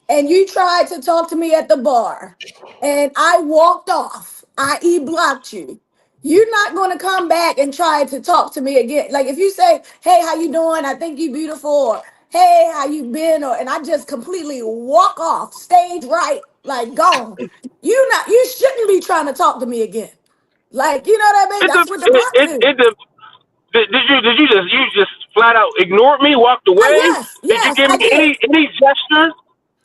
and you tried to talk to me at the bar, and I walked off, i.e., blocked you, you're not going to come back and try to talk to me again. Like if you say, "Hey, how you doing? I think you beautiful," or "Hey, how you been?" or and I just completely walk off, stage right, like gone. You shouldn't be trying to talk to me again. Like you know what I mean? It, That's what the block do. did you just flat out ignored me, walked away? Did you Yes, give I me did. any gesture?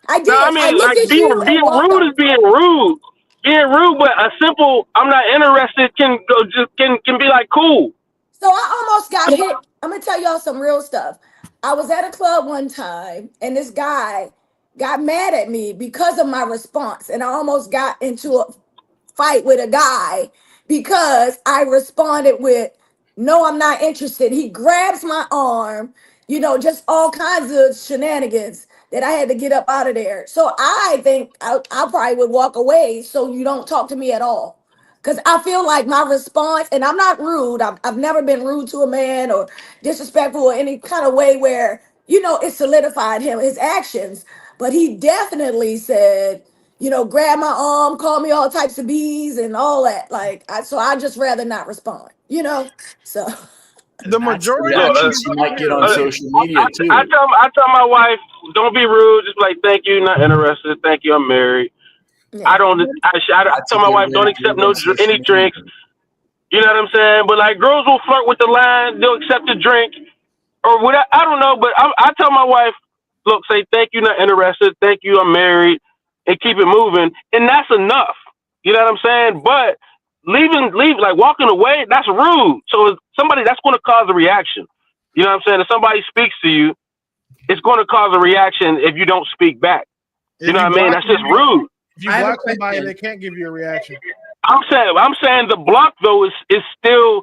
I No, I did. I mean, looked like at being you and walked rude off. is being rude. Being rude, but a simple "I'm not interested" can be like cool. So I almost got hit. I'm gonna tell y'all some real stuff. I was at a club one time, and this guy got mad at me because of my response, and I almost got into a fight with a guy because I responded with, "No, I'm not interested." He grabs my arm, just all kinds of shenanigans that I had to get up out of there. So I think I probably would walk away so you don't talk to me at all. Because I feel like my response, and I'm not rude, I've never been rude to a man or disrespectful or any kind of way where, it solidified his actions. But he definitely said, grab my arm, call me all types of bees and all that. So I just rather not respond. So The And that's the majority of Look, reactions you might get on social media too. I tell my wife, don't be rude. Just like, thank you, not interested. Thank you, I'm married. I yeah. don't. I That's a tell my good wife, way don't to do accept it on any social drinks. media. You know what I'm saying? But like, girls will flirt with the line. They'll accept a drink or whatever. I don't know. But I tell my wife, look, say thank you, not interested. Thank you, I'm married, and keep it moving. And that's enough. You know what I'm saying? But like walking away, that's rude. So it's somebody that's going to cause a reaction. You know what I'm saying? If somebody speaks to you, it's going to cause a reaction if you don't speak back. You if know you what I mean? block That's just rude. if you I have a block somebody, question. they can't give you a reaction. I'm saying the block though is still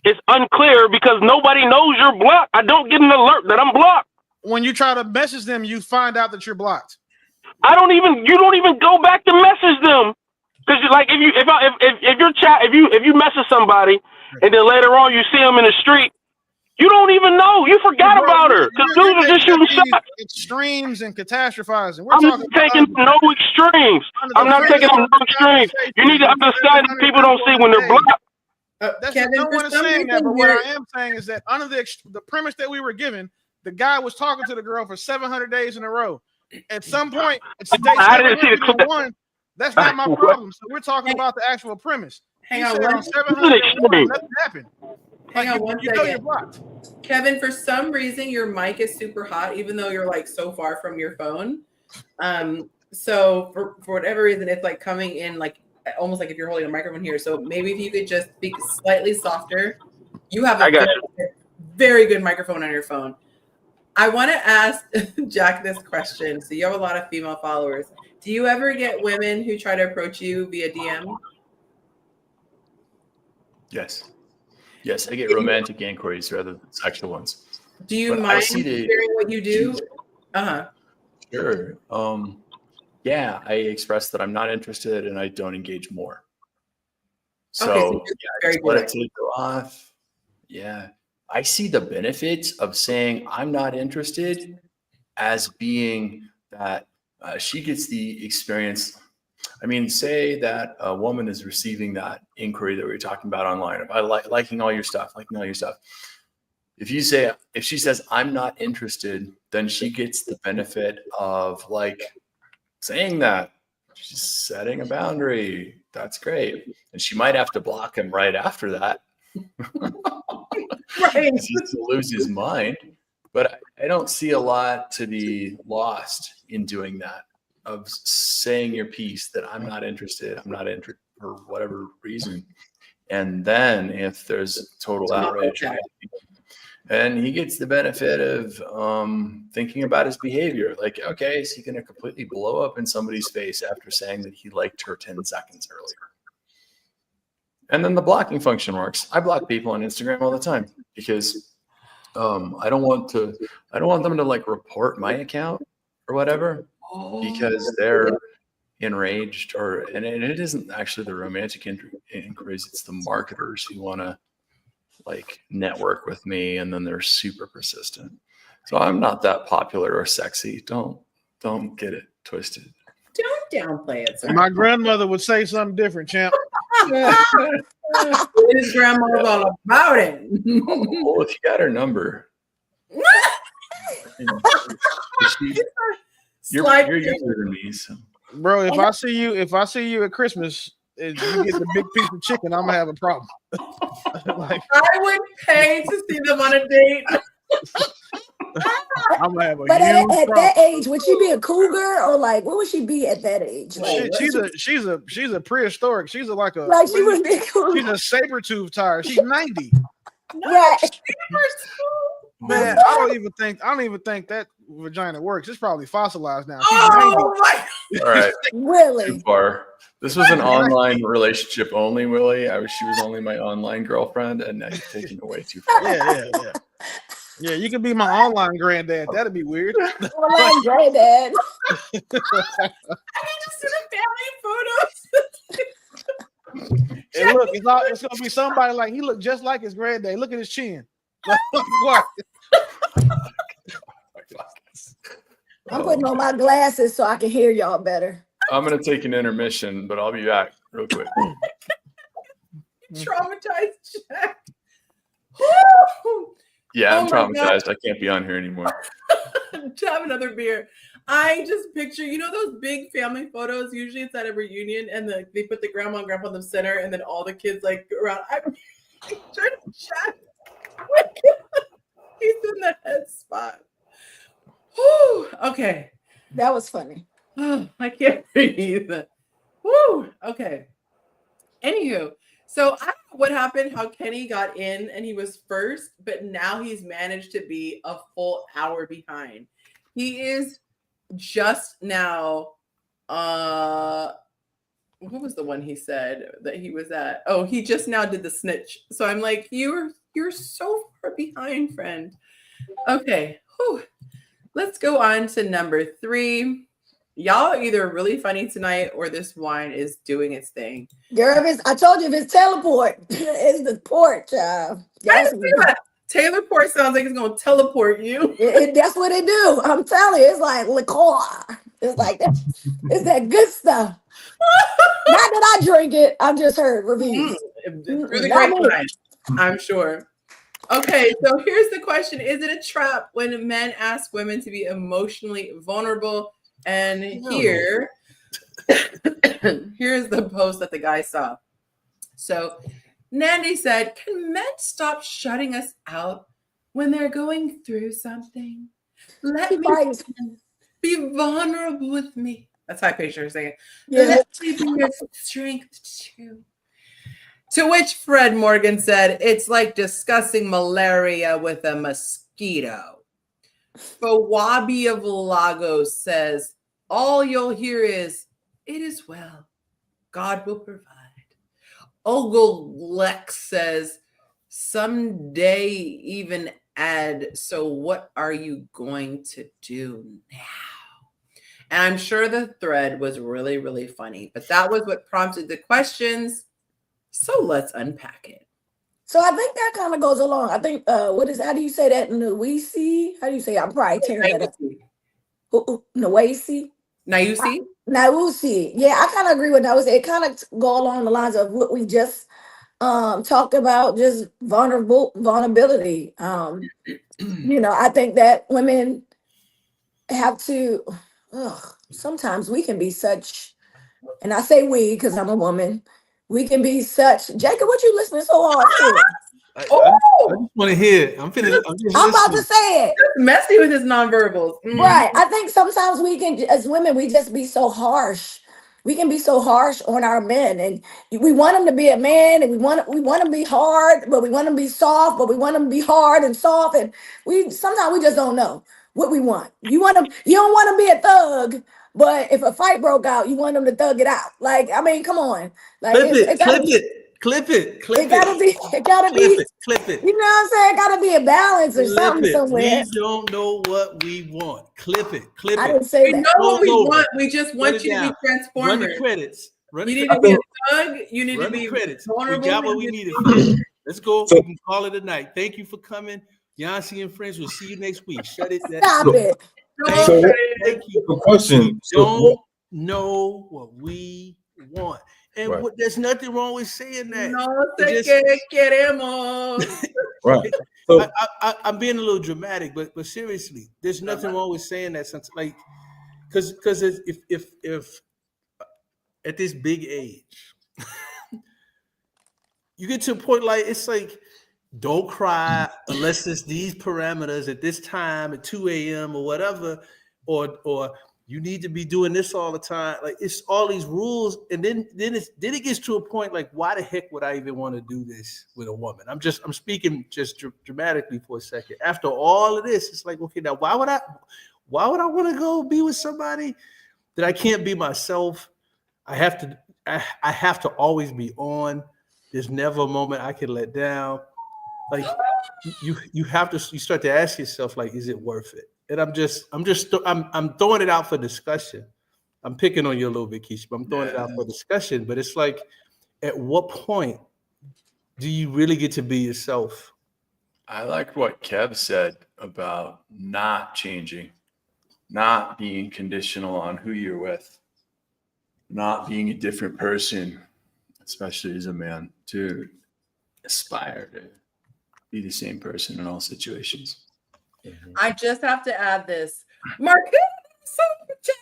it's unclear because nobody knows you're blocked. I don't get an alert that I'm blocked. When you try to message them, you find out that you're blocked. You don't even go back to message them because like if you message somebody and then later on you see them in the street, you don't even know. You But forgot bro, about her because you're dudes are just making up shooting these shots. extremes and catastrophizing. We're I'm not talking about taking no extremes. under I'm the not premise taking no of the extremes. You need to conversation is understand that 700 people don't see people when in a they're day. blocked. That's Kevin, no for one is some saying that, reason, but what I am saying is that under the premise that we were given, the guy was talking to the girl for 700 days in a row. At some point, it's day I didn't see the clip. 701. That's not my What? problem. So we're talking about the actual premise. Hang He on said one- on This is 701, extreme. nothing happened. Hang on one you know second. you're blocked. Kevin, for some reason, your mic is super hot, even though you're like so far from your phone. So for whatever reason, it's like coming in like almost like if you're holding a microphone here. So maybe if you could just speak slightly softer. You have a I got very good microphone on your phone. I want to ask Jack this question. So you have a lot of female followers. Do you ever get women who try to approach you via DM? Yes. Yes, I get romantic inquiries rather than sexual ones. Do you But I mind see the sharing what you do? Sure. Yeah, I express that I'm not interested and I don't engage more. So, Okay, so yeah, very just let direct. it take off. Yeah. I see the benefits of saying I'm not interested as being that she gets the experience. I mean, say that a woman is receiving that inquiry that we were talking about online about liking all your stuff. If she says I'm not interested, then she gets the benefit of like saying that. She's setting a boundary. That's great. And she might have to block him right after that. Right. He's to lose his mind. But I don't see a lot to be lost in doing that, of saying your piece that I'm not interested for whatever reason. And then if there's total outrage, And he gets the benefit of thinking about his behavior. Like, okay, is he going to completely blow up in somebody's face after saying that he liked her 10 seconds earlier? And then the blocking function works. I block people on Instagram all the time because I don't want them to like report my account or whatever because they're enraged and it isn't actually the romantic inquiries, it's the marketers who want to like network with me, and then they're super persistent. So I'm not that popular or sexy. Don't get it twisted. Don't downplay it, sir. My grandmother would say something different, champ. His grandma's all about it. Well, if you got her number, you're younger than me, so. Bro, if I see you at Christmas and you get the big piece of chicken, I'm gonna have a problem. Like, I would pay to see them on a date. I'm gonna have a But huge at problem. that age, would she be a cougar or like what would she be at that age? Like, She's a prehistoric. She's she would be a cougar. She's a saber-tooth tire. She's 90. Right. Man, I don't even think that vagina works. It's probably fossilized now. She's 90. My. All right. Really? Too far. This was an online relationship only, Willie. She was only my online girlfriend, and now you're taking it way too far. Yeah. Yeah, you can be my online granddad. That'd be weird. Online granddad. I can just see the family photos. And look, it's gonna be somebody like he looked just like his granddad. Look at his chin. What? I'm putting on my glasses so I can hear y'all better. I'm gonna take an intermission, but I'll be back real quick. Traumatized Jack. Yeah, I'm Oh my traumatized. I can't be on here anymore. To have another beer. I just picture, those big family photos. Usually it's at a reunion, and they put the grandma and grandpa in the center, and then all the kids like go around. I'm trying to chat. He's in the head spot. Whew. Okay. That was funny. I can't breathe. Woo. Okay. Anywho, so I don't know what happened, how Kenny got in and he was first, but now he's managed to be a full hour behind. He is just now, what was the one he said that he was at? Oh, he just now did the snitch. So I'm like, you're so far behind, friend. Okay. Whew. Let's go on to number 3. Y'all are either really funny tonight or this wine is doing its thing. Girl, I told you if it's teleport, it's the port, child. Taylor Port sounds like it's gonna teleport you. That's what it do. I'm telling you, it's like liqueur. It's like that. It's that good stuff. Not that I drink it. I've just heard reviews. Through the grapevine, I'm sure. Okay, so here's the question: is it a trap when men ask women to be emotionally vulnerable? And here's the post that the guy saw. So Nandy said, "Can men stop shutting us out when they're going through something? Let me be vulnerable with me." That's how I picture her saying. Yeah. Let me be your strength too. To which Fred Morgan said, "It's like discussing malaria with a mosquito." Fawabi of Lagos says, "All you'll hear is, 'It is well. God will provide.'" Ogle Lex says, "Someday even add, 'So what are you going to do now?'" And I'm sure the thread was really, really funny, but that was what prompted the questions. So let's unpack it. So I think that kind of goes along. I think, how do you say that? Nwisi? How do you say? I'm probably tearing that up. Nwisi? Nausi. Yeah, I kind of agree with that. It kind of go along the lines of what we just talked about, just vulnerability. I think that women have to, sometimes we can be such, and I say we because I'm a woman, we can be such. Jacob, what you listening so hard to? I just want to hear it. I'm about to say it. Just messy with his nonverbals. Right. I think sometimes we can, as women, we just be so harsh we can be so harsh on our men, and we want them to be a man, and we want to be hard, but we want them to be soft, but we want them to be hard and soft, and we sometimes we just don't know what we want. You don't want to be a thug, but if a fight broke out, you want them to thug it out. Like, I mean, come on, like Clip it, it gotta, clip it. it gotta be, it gotta Clip be. it, clip it. You know what I'm saying? It gotta be a balance or Clip something it. somewhere. We don't know what we want. Clip it, clip I it. didn't say We know that. what we Over. want. We just Run want it you to down. be Run the transformers. credits. You need to be a thug. You need to Run the be credits. vulnerable. We got what we you needed. need to be- Let's go. So- We can call it a night. Thank you for coming. Yonci and friends, we'll see you next week. Shut it down. Stop it. So Thank you. the question. Don't know what we want. And Right. there's nothing wrong with saying that. No It sé just- qué queremos. Right. So I'm being a little dramatic, but seriously, there's nothing wrong with saying that. Since like, because if at this big age, you get to a point like it's like, don't cry unless it's these parameters at this time at 2 a.m. or whatever, or you need to be doing this all the time. Like it's all these rules, and then it gets to a point like, why the heck would I even want to do this with a woman? I'm speaking just dramatically for a second. After all of this, it's like, okay, now why would I want to go be with somebody that I can't be myself? I have to always be on. There's never a moment I can let down. Like you start to ask yourself, like, is it worth it? And I'm throwing it out for discussion. I'm picking on you a little bit, Keisha, but I'm throwing it out for discussion. But it's like, at what point do you really get to be yourself? I like what Kev said about not changing, not being conditional on who you're with, not being a different person, especially as a man, to aspire to be the same person in all situations. I just have to add this. Marcus, super chat.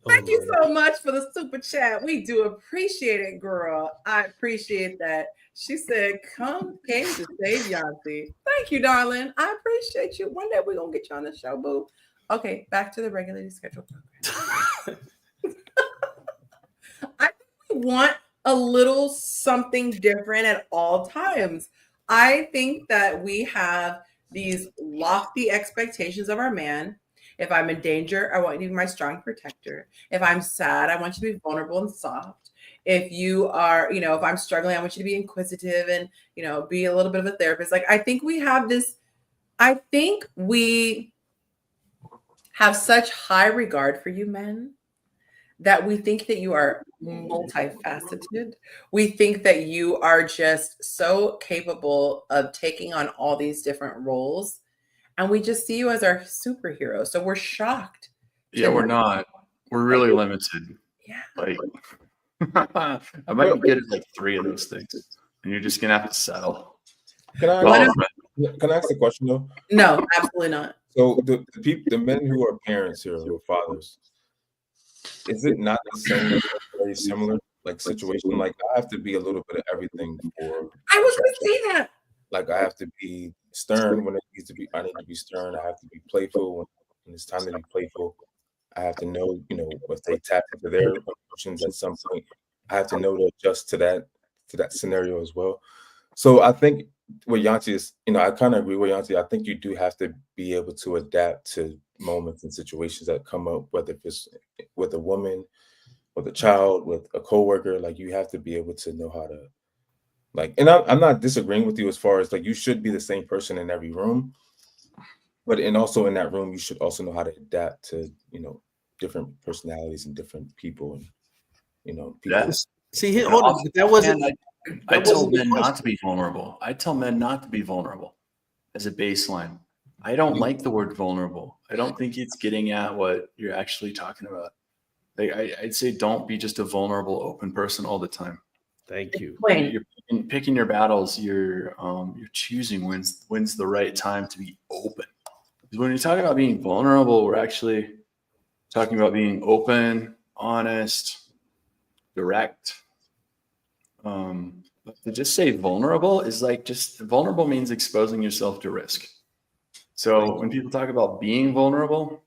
Thank you so much for the super chat. We do appreciate it, girl. I appreciate that. She said, came to save Yonci. Thank you, darling. I appreciate you. One day we're going to get you on the show, boo. Okay, back to the regularly scheduled program. I think we want a little something different at all times. I think that we have these lofty expectations of our man. If I'm in danger, I want you to be my strong protector. If I'm sad, I want you to be vulnerable and soft. If you are, if I'm struggling, I want you to be inquisitive and, be a little bit of a therapist. Like, I think we have such high regard for you men that we think that you are multifaceted. We think that you are just so capable of taking on all these different roles. And we just see you as our superhero. So we're shocked. Yeah, we're not. We're really limited. Yeah. Like, I might be good at like 3 of those things. And you're just going to have to settle. Can I ask a question though? No, absolutely not. So the men who are parents here, who are fathers, is it not necessarily very similar like situation? Like, I have to be a little bit of everything for. I was going to say that. Like, I have to be stern when it needs to be. I need to be stern. I have to be playful when it's time to be playful. I have to know, if they tap into their emotions at some point, I have to know to adjust to that scenario as well. So I think what Yonci is, I kind of agree with Yonci. I think you do have to be able to adapt to moments and situations that come up, whether it's with a woman, with a child, with a coworker. Like, you have to be able to know how to, like, and I'm not disagreeing with you as far as like you should be the same person in every room, but also in that room you should also know how to adapt to different personalities and different people and people. Yes. See, hold on, but that wasn't. I tell men not to be vulnerable. I tell men not to be vulnerable as a baseline. I don't like the word vulnerable. I don't think it's getting at what you're actually talking about. Like, I'd say don't be just a vulnerable, open person all the time. Thank you. You're picking your battles. You're choosing when's the right time to be open. Because when you're talking about being vulnerable, we're actually talking about being open, honest, direct. But to just say vulnerable is like, just vulnerable means exposing yourself to risk. So when people talk about being vulnerable,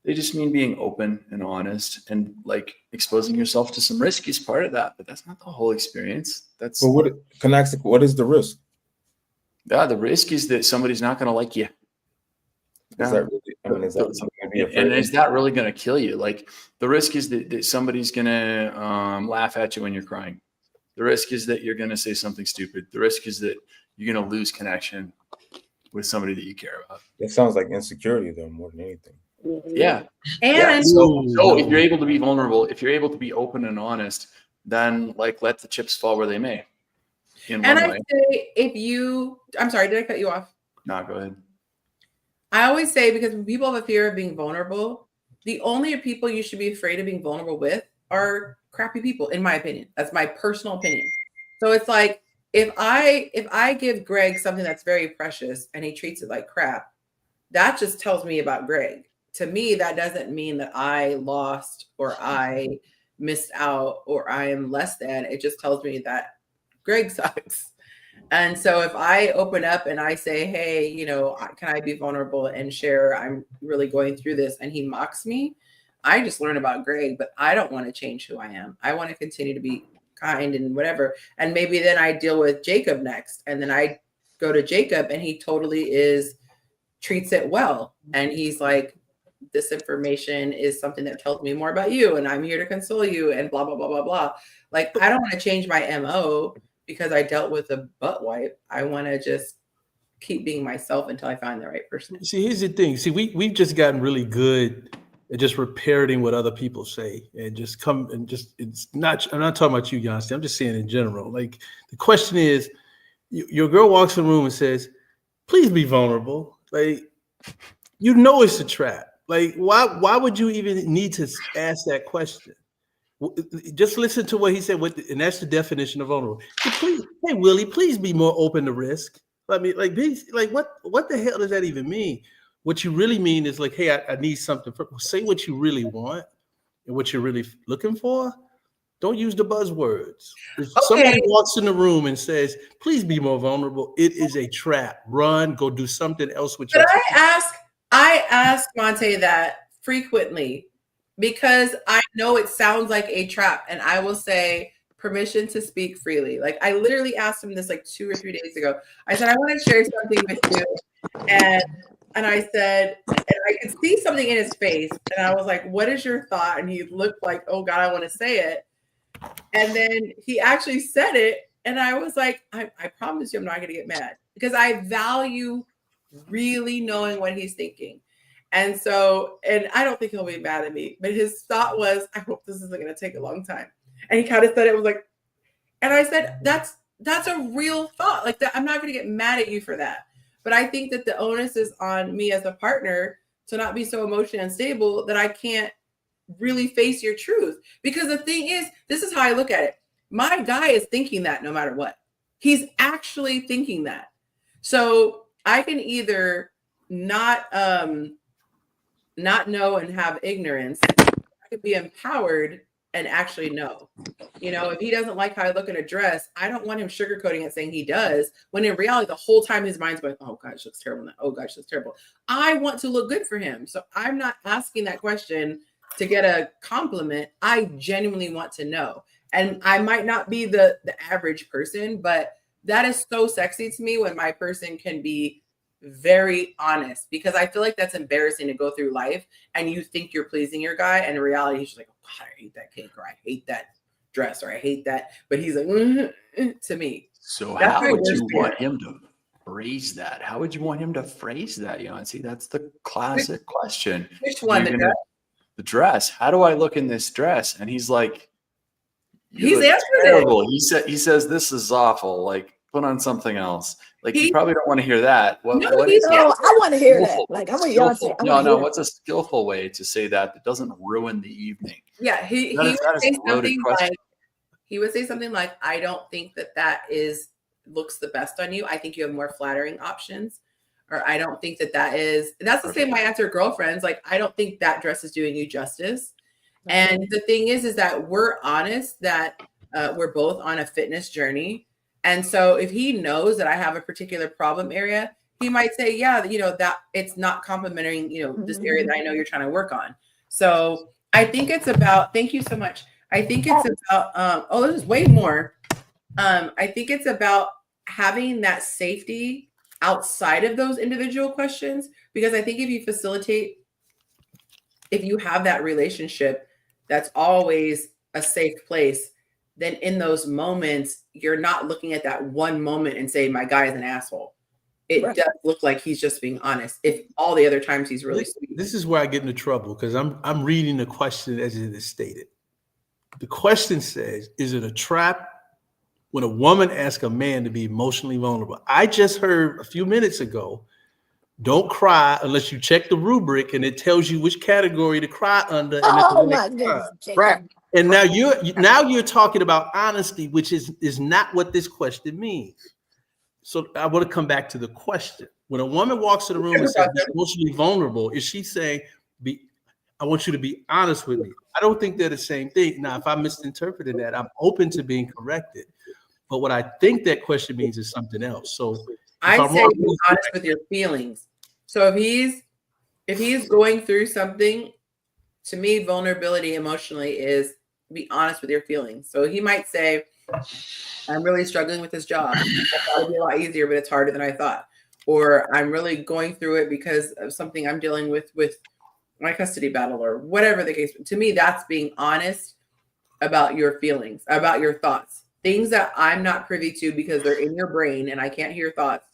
They just mean being open and honest, and like exposing yourself to some risk is part of that, but that's not the whole experience. That's Well, what is the risk? the risk is that somebody's not going to like you. Is that really, I mean, is that something to be afraid And of? is that really going to kill you? Like the risk is that somebody's going to laugh at you when you're crying. The risk is that you're going to say something stupid. The risk is that you're going to lose connection with somebody that you care about. It sounds like insecurity, though, more than anything. Yeah. And yeah. So if you're able to be vulnerable, if you're able to be open and honest, then like let the chips fall where they may. And I say I'm sorry, did I cut you off? No, go ahead. I always say, because when people have a fear of being vulnerable, the only people you should be afraid of being vulnerable with are crappy people, in my opinion. That's my personal opinion. So it's like, if I give Greg something that's very precious and he treats it like crap, that just tells me about Greg. To me, that doesn't mean that I lost or I missed out or I am less than. It just tells me that Greg sucks. And so if I open up and I say, hey, you know, can I be vulnerable and share, I'm really going through this, and he mocks me, I just learn about Greg, but I don't want to change who I am. I want to continue to be kind and whatever. And maybe then I deal with Jacob next. And then I go to Jacob and he totally treats it well. And he's like, this information is something that tells me more about you, and I'm here to console you, and blah, blah, blah, blah, blah. Like, I don't want to change my MO because I dealt with a butt wipe. I want to just keep being myself until I find the right person. See, here's the thing. See, we've just gotten really good at just reparroting what other people say, and just it's not, I'm not talking about you, Yonci. I'm just saying in general. Like, the question is, your girl walks in the room and says, please be vulnerable. Like, you know it's a trap. Like, why would you even need to ask that question? Just listen to what he said, and that's the definition of vulnerable. Hey, Willie, please be more open to risk. I mean, like what the hell does that even mean? What you really mean is like, hey, I need something. Say what you really want and what you're really looking for. Don't use the buzzwords. If somebody walks in the room and says, please be more vulnerable, it is a trap. Run, go do something else with your time. I ask Monte that frequently because I know it sounds like a trap, and I will say permission to speak freely. Like, I literally asked him this like 2 or 3 days ago. I said, I want to share something with you. And I said, and I could see something in his face. And I was like, what is your thought? And he looked like, oh God, I want to say it. And then he actually said it. And I was like, I promise you I'm not going to get mad, because I value really knowing what he's thinking. And so, and I don't think he'll be mad at me, but his thought was, I hope this isn't going to take a long time. And he kind of said, it was like, and I said, that's a real thought. Like, that, I'm not going to get mad at you for that. But I think that the onus is on me as a partner to not be so emotionally unstable that I can't really face your truth. Because the thing is, this is how I look at it. My guy is thinking that no matter what. He's actually thinking that. So I can either not know and have ignorance. I could be empowered and actually know. You know, if he doesn't like how I look in a dress, I don't want him sugarcoating it saying he does, when in reality, the whole time his mind's going, oh gosh, looks terrible. Oh gosh, looks terrible. I want to look good for him. So I'm not asking that question to get a compliment. I genuinely want to know. And I might not be the average person, but that is so sexy to me when my person can be very honest, because I feel like that's embarrassing to go through life and you think you're pleasing your guy, and in reality, he's just like, oh God, I hate that cake, or I hate that dress, or I hate that. But he's like, to me. So how would you want him to phrase that? How would you want him to phrase that, Yonci? That's the classic question. Which one? The dress. How do I look in this dress? And he's like, he's answered terrible. It. He says, this is awful. Like, put on something else. Like, you probably don't want to hear that. I want to hear that. Like, I want y'all to say, no. What's a skillful way to say that doesn't ruin the evening? Yeah, he would say something like, I don't think that looks the best on you. I think you have more flattering options. Or I don't think that is. That's the same way I answer girlfriends. Like, I don't think that dress is doing you justice. And the thing is that we're honest that we're both on a fitness journey. And so if he knows that I have a particular problem area, he might say, yeah, that it's not complimenting, this area that I know you're trying to work on. So I think it's about, thank you so much. I think it's about, there's way more. I think it's about having that safety outside of those individual questions, because I think if you have that relationship that's always a safe place, then in those moments, you're not looking at that one moment and say, my guy is an asshole. It does look like he's just being honest. If all the other times he's really sweet. This is where I get into trouble, because I'm reading the question as it is stated. The question says, is it a trap when a woman asks a man to be emotionally vulnerable? I just heard a few minutes ago, don't cry unless you check the rubric and it tells you which category to cry under. Oh my goodness, Jacob. And now you're talking about honesty, which is not what this question means. So I want to come back to the question. When a woman walks in the room and says emotionally vulnerable, is she saying, I want you to be honest with me? I don't think they're the same thing. Now, if I misinterpreted that, I'm open to being corrected. But what I think that question means is something else. So I say be honest with your feelings. So if he's going through something, to me, vulnerability emotionally is be honest with your feelings. So he might say, I'm really struggling with this job. I thought it'd be a lot easier, but it's harder than I thought. Or I'm really going through it because of something I'm dealing with my custody battle, or whatever the case. To me, that's being honest about your feelings, about your thoughts, things that I'm not privy to because they're in your brain and I can't hear thoughts.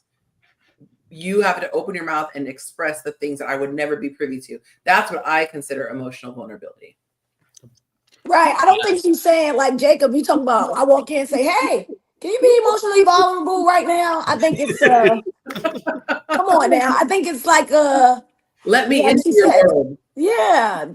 You have to open your mouth and express the things that I would never be privy to. That's what I consider emotional vulnerability. Right. I don't think she's saying, like, Jacob, you talking about, I walk in and say, hey, can you be emotionally vulnerable right now? I think it's come on now. I think it's like let me like into your world. Yeah,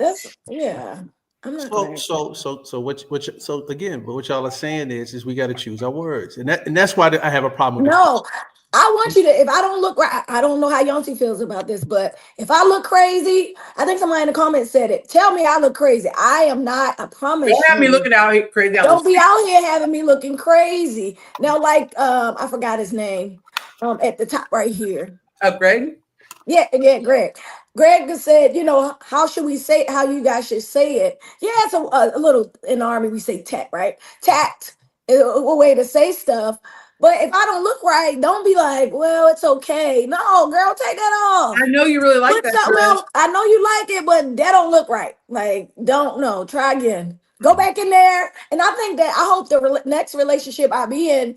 I'm not so again, but what y'all are saying is we got to choose our words, and that's why I have a problem with No, I want you to, if I don't look right, I don't know how Yonci feels about this, but if I look crazy, I think somebody in the comments said it. Tell me I look crazy. I am not, I promise you. Don't have me looking out here crazy. Don't be out here having me looking crazy. Now, like, I forgot his name at the top right here. Greg? Yeah, Greg. Greg said, how should we say it? How you guys should say it? Yeah, it's a little, in the Army, we say tact, right? Tact is a way to say stuff. But if I don't look right, don't be like, well, it's okay. No, girl, take that off. I know you really like that. Else. I know you like it, but that don't look right. Like, try again. Go back in there. And I think that I hope the next relationship I be in,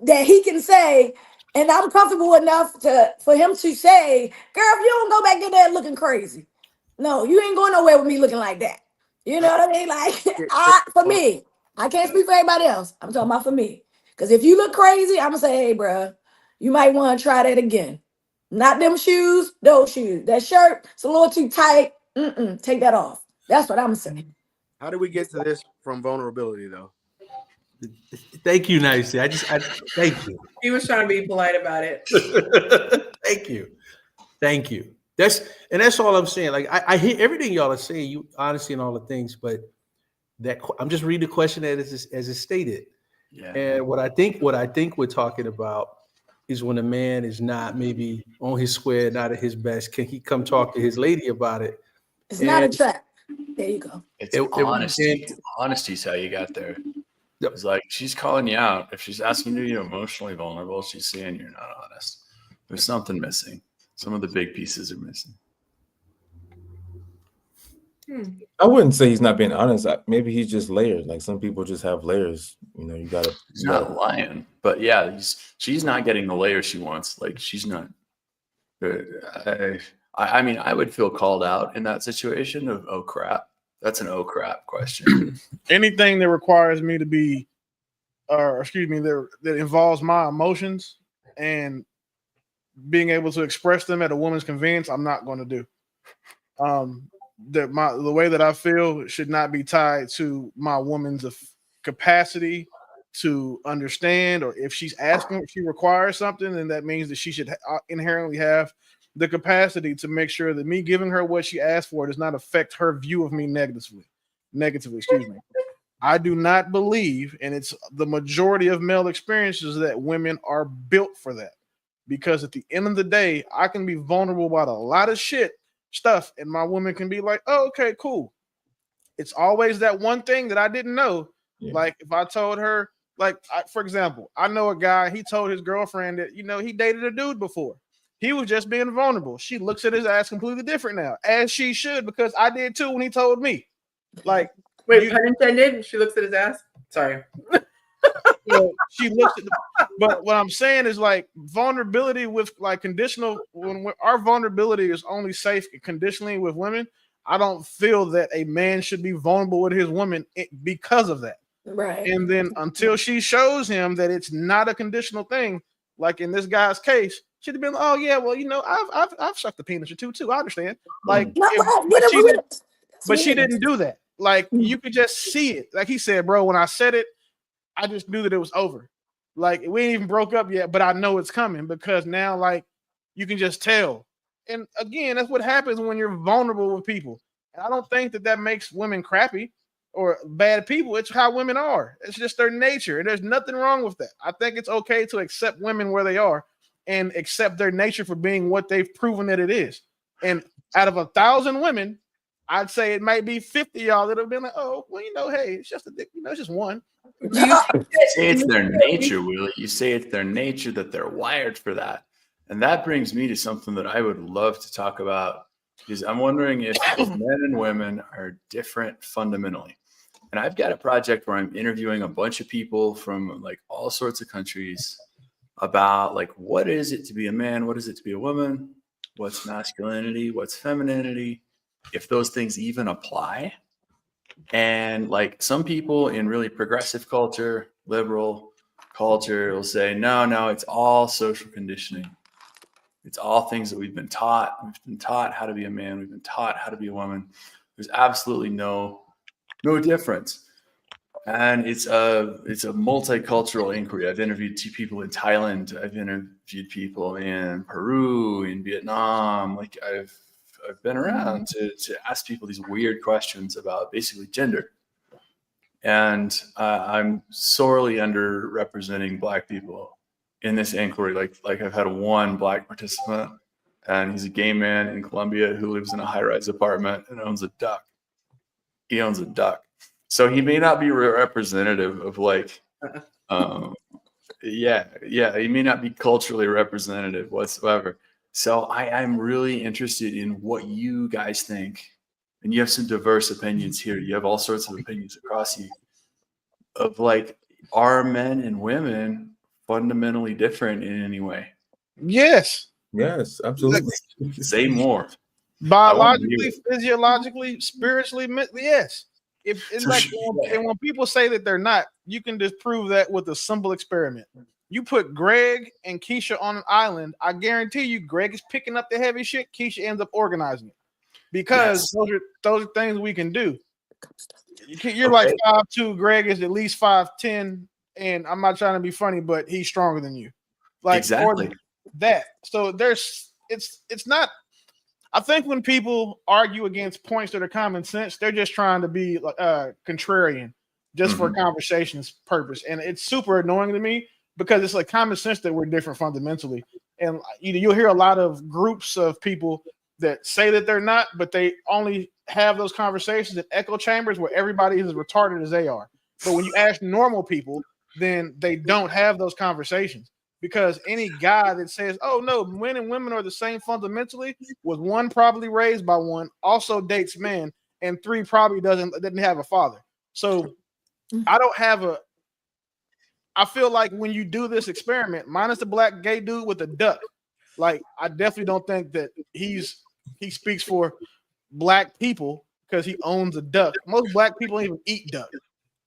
that he can say, and I'm comfortable enough for him to say, girl, if you don't go back in there looking crazy, no, you ain't going nowhere with me looking like that. You know what I mean? Like, for me, I can't speak for everybody else. I'm talking about for me. Because if you look crazy, I'm going to say, hey, bro, you might want to try that again. Not them shoes, those shoes. That shirt, it's a little too tight. Take that off. That's what I'm saying. How do we get to this from vulnerability, though? Thank you, Nicey. Thank you. He was trying to be polite about it. Thank you. That's all I'm saying. Like I hear everything y'all are saying, you honesty and all the things, but I'm just reading the question as it's stated. Yeah. And what I think we're talking about is when a man is not maybe on his square, not at his best, can he come talk to his lady about it? It's not a trap. There you go. It's honesty. Honesty is how you got there. It's like she's calling you out. If she's asking you to be emotionally vulnerable, she's saying you're not honest. There's something missing. Some of the big pieces are missing. I wouldn't say he's not being honest. Maybe he's just layered. Like some people just have layers. You gotta. He's not lying, but yeah, she's not getting the layer she wants. Like she's not. I mean, I would feel called out in that situation of oh crap. That's an oh crap question. Anything that requires me to be, that involves my emotions and being able to express them at a woman's convenience, I'm not going to do. The way that I feel should not be tied to my woman's capacity to understand, or if she's asking, if she requires something, then that means that she should inherently have the capacity to make sure that me giving her what she asked for does not affect her view of me negatively. Excuse me. I do not believe, and it's the majority of male experiences, that women are built for that. because at the end of the day, I can be vulnerable about a lot of stuff, and my woman can be like, "Oh, okay, cool." It's always that one thing that I didn't know. Yeah. Like if I told her, for example, I know a guy, he told his girlfriend that, he dated a dude before. He was just being vulnerable. She looks at his ass completely different now, as she should, because I did too when he told me. Like, wait, pun intended? She looks at his ass? Sorry. She looks at but what I'm saying is like vulnerability with like conditional, when our vulnerability is only safe conditionally with women. I don't feel that a man should be vulnerable with his woman because of that. Right. And then until she shows him that it's not a conditional thing, like in this guy's case, she'd have been, "Oh yeah, well, I've sucked the penis or two too. I understand." Like, but she didn't do that. Like, you could just see it. Like he said, "Bro, when I said it, I just knew that it was over. Like, we ain't even broke up yet, but I know it's coming because now, like, you can just tell." And again, that's what happens when you're vulnerable with people. And I don't think that makes women crappy or bad people. It's how women are. It's just their nature. And there's nothing wrong with that. I think it's okay to accept women where they are and accept their nature for being what they've proven that it is. And out of 1,000 women, I'd say it might be 50 y'all that have been like, "Oh, well, hey, it's just it's just one." You say it's their nature, Willie. You say it's their nature, that they're wired for that. And that brings me to something that I would love to talk about, because I'm wondering if men and women are different fundamentally. And I've got a project where I'm interviewing a bunch of people from like all sorts of countries about like, what is it to be a man? What is it to be a woman? What's masculinity? What's femininity? If those things even apply. And like some people in really progressive culture, liberal culture will say, no, it's all social conditioning. It's all things that we've been taught. We've been taught how to be a man. We've been taught how to be a woman. There's absolutely no difference. And it's a multicultural inquiry. I've interviewed 2 people in Thailand. I've interviewed people in Peru, in Vietnam. Like I've been around to ask people these weird questions about basically gender. And I'm sorely underrepresenting Black people in this inquiry. Like I've had one Black participant, and he's a gay man in Colombia who lives in a high-rise apartment and owns a duck. He owns a duck. So he may not be representative of like, he may not be culturally representative whatsoever. So I'm really interested in what you guys think. And you have some diverse opinions here. You have all sorts of opinions across you of like, are men and women fundamentally different in any way? Yes. Yes, absolutely. Say more. Biologically, physiologically, spiritually, yes. If it's like, and when people say that they're not, you can disprove that with a simple experiment. You put Greg and Keisha on an island, I guarantee you, Greg is picking up the heavy shit. Keisha ends up organizing it because those are things we can do. You're like 5'2", Greg is at least 5'10", and I'm not trying to be funny, but he's stronger than you. Like exactly that. So it's not. I think when people argue against points that are common sense, they're just trying to be contrarian, just for conversation's purpose, and it's super annoying to me because it's like common sense that we're different fundamentally. And you'll hear a lot of groups of people that say that they're not, but they only have those conversations in echo chambers where everybody is as retarded as they are. But when you ask normal people, then they don't have those conversations. Because any guy that says, "Oh no, men and women are the same fundamentally," was 1 probably raised by one, also dates men, and 3 probably didn't have a father. So I don't have a. I feel like when you do this experiment, minus the Black gay dude with the duck, like I definitely don't think that he speaks for Black people because he owns a duck. Most Black people don't even eat duck.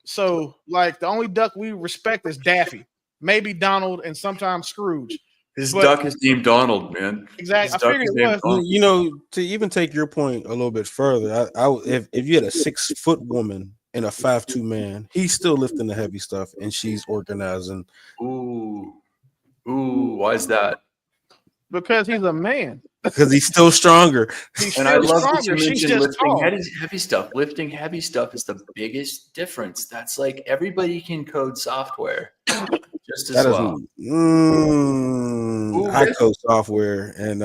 So like the only duck we respect is Daffy. Maybe Donald and sometimes Scrooge. His duck is named Donald, man. Exactly. I figured it was. To even take your point a little bit further, if you had a 6-foot woman and a 5'2" man, he's still lifting the heavy stuff and she's organizing. Ooh, why is that? Because he's a man. Because he's still stronger. I love that you mentioned lifting heavy stuff. Lifting heavy stuff is the biggest difference. That's like everybody can code software. Just That as is, well. I coach software, and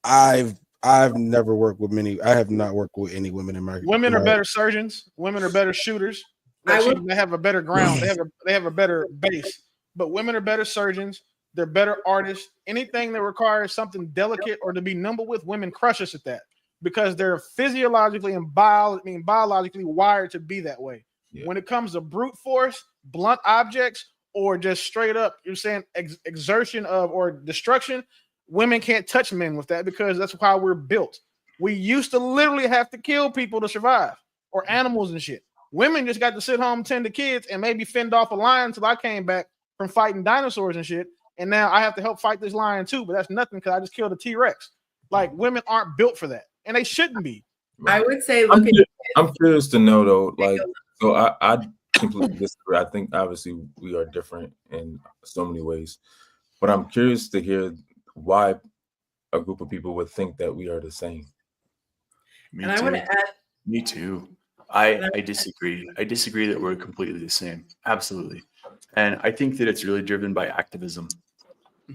I've never worked with many. I have not worked with any women in my. Women are better surgeons. Women are better shooters. They have a better ground. They have a better base. But women are better surgeons. They're better artists. Anything that requires something delicate or to be nimble with, women crush us at that because they're physiologically and biologically wired to be that way. Yeah. When it comes to brute force, blunt objects, or just straight up, you're saying exertion of or destruction, women can't touch men with that because that's how we're built. We used to literally have to kill people to survive, or animals and shit. Women just got to sit home, tend to kids, and maybe fend off a lion until I came back from fighting dinosaurs and shit. And now I have to help fight this lion too, but that's nothing because I just killed a T-Rex. Like, women aren't built for that, and they shouldn't be. I would say, I'm curious to know though, like, so I completely disagree. I think obviously we are different in so many ways, but I'm curious to hear why a group of people would think that we are the same. Me too. I disagree. I disagree that we're completely the same. Absolutely. And I think that it's really driven by activism.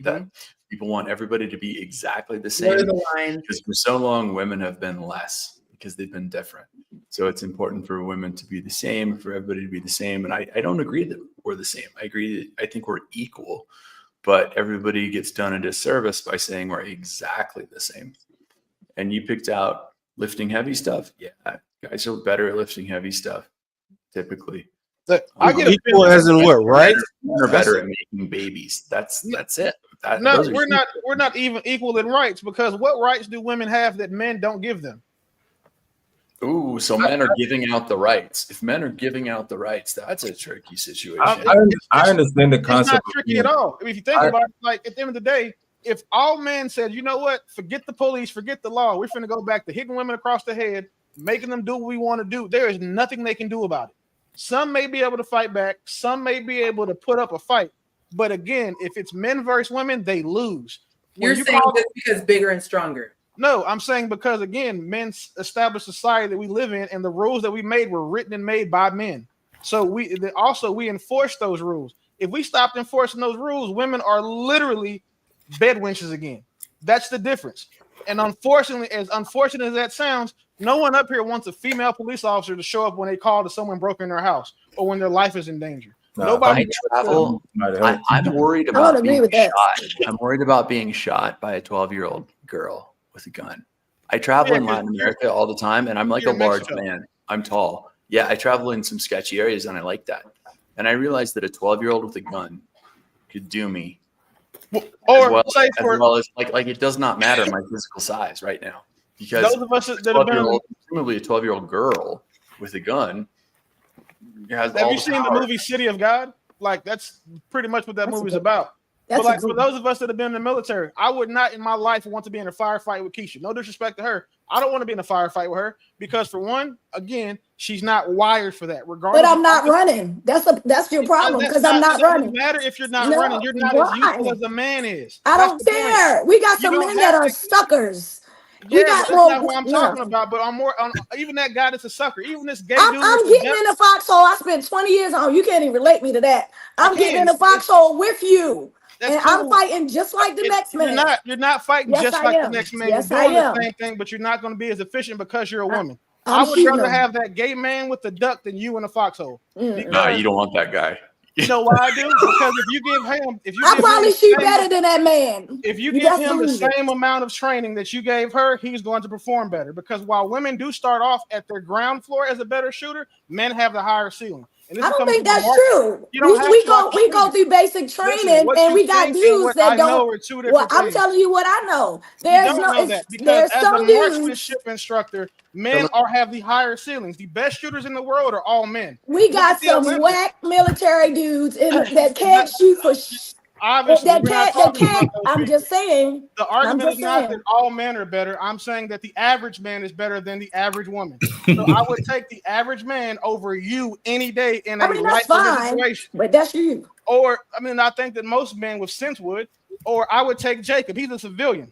That people want everybody to be exactly the same. Because for so long, women have been less because they've been different. So it's important for women to be the same, for everybody to be the same. And I don't agree that we're the same. I think we're equal, but everybody gets done a disservice by saying we're exactly the same. And you picked out lifting heavy stuff. Yeah, guys are better at lifting heavy stuff, typically. I get equal as in what, right? Men are better at making babies. That's it. We're not even equal in rights because what rights do women have that men don't give them? Ooh, so men are giving out the rights. If men are giving out the rights, that's a tricky situation. I understand the concept. It's not tricky at all. I mean, if you think about it, like at the end of the day, if all men said, you know what, forget the police, forget the law, we're finna go back to hitting women across the head, making them do what we want to do, there is nothing they can do about it. Some may be able to fight back, some may be able to put up a fight, but again, if it's men versus women, they lose. You're saying this because bigger and stronger. No, I'm saying because again, men established society that we live in, and the rules that we made were written and made by men. So we enforce those rules. If we stopped enforcing those rules, women are literally bed wenches again. That's the difference. And unfortunately, as unfortunate as that sounds, no one up here wants a female police officer to show up when they call to someone broke in their house or when their life is in danger. Nobody. I'm worried about being shot. I'm worried about being shot by a 12-year-old girl with a gun. I travel in Latin America all the time, and I'm like a large man. I'm tall. Yeah, I travel in some sketchy areas, and I like that. And I realized that a 12-year-old with a gun could do me. As well as it does not matter my physical size right now, because those of us that have been presumably a 12-year-old girl with a gun has. Have you seen the movie City of God? Like, that's pretty much what that movie's about. But like for those of us that have been in the military, I would not in my life want to be in a firefight with Keisha. No disrespect to her. I don't want to be in a firefight with her because, for one, again, she's not wired for that. Regardless, but I'm not running. That's your problem because I'm not running. It doesn't matter if you're not running. You're not as useful as a man is. I don't care. We got some men that are suckers. Yeah, that's not what I'm talking about. But I'm more on even that guy that's a sucker. Even this gay dude. I'm getting in the foxhole. I spent 20 years on. You can't even relate me to that. I'm getting in the foxhole with you. And I'm fighting just like the next man. You're not fighting just like the next man. You're doing the same thing, but you're not going to be as efficient because you're a woman. I would rather have that gay man with the duck than you in a foxhole. No, you don't want that guy. You know why I do? Because if you give him, I probably shoot better than that man. If you give him the same amount of training that you gave her, he's going to perform better. Because while women do start off at their ground floor as a better shooter, men have the higher ceiling. I don't think that's true. We go through basic training and we got views that don't. Well, I'm telling you what I know. There's some marksmanship instructor. Men have the higher ceilings. The best shooters in the world are all men. We got some whack military dudes that can't shoot for. Obviously, I'm just saying. The argument is not that all men are better. I'm saying that the average man is better than the average woman. So I would take the average man over you any day in a life situation. But that's you. Or I think that most men with sense would. Or I would take Jacob. He's a civilian,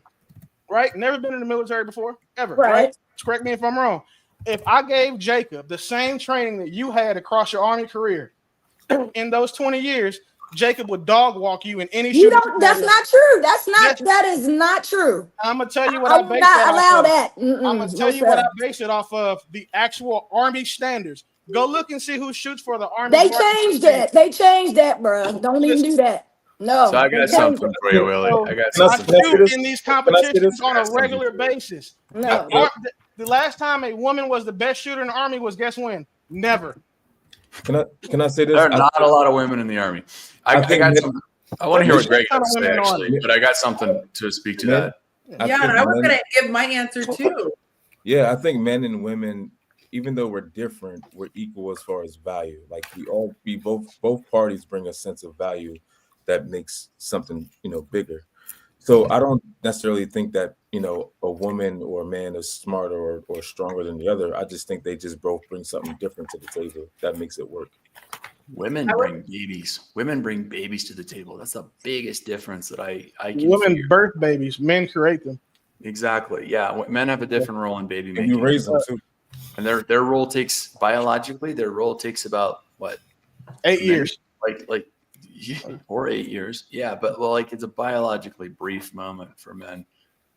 right? Never been in the military before, ever. Right? Correct me if I'm wrong. If I gave Jacob the same training that you had across your Army career, in those 20 years, Jacob would dog walk you in any You shooting. don't. That's not true. That is not true. I'm gonna tell you what I I will base not that allow off of. that. I'm gonna No, tell you what I sir. base it off of. The actual Army standards. Go look and see who shoots for the Army. They changed that. They changed that, bro. Don't even do that. So No, I they got changed something it. for you, Willie. So I got Can I I something for say shoot you. this? in these Can I say competitions this? on a regular basis. No. The last time a woman was the best shooter in the Army was guess when? Never. Can I say this? There are not a lot of women in the Army. I think got men- something. I want to hear what Greg There's has to women say, in the actually, Army. but I got something to speak to Men- that. Yeah, think and I was men- gonna give my answer too. Yeah, I think men and women, even though we're different, we're equal as far as value. Like both parties bring a sense of value that makes something, bigger. So I don't necessarily think that, a woman or a man is smarter or stronger than the other. I just think they just both bring something different to the table that makes it work. Women bring babies. Women bring babies to the table. That's the biggest difference that I can Women figure. birth babies, men create them. Exactly. Yeah. Men have a different role in baby And making. you raise them too. And their role takes biologically, their role takes about what? 8 years. Like or 8 years. Yeah, but it's a biologically brief moment for men.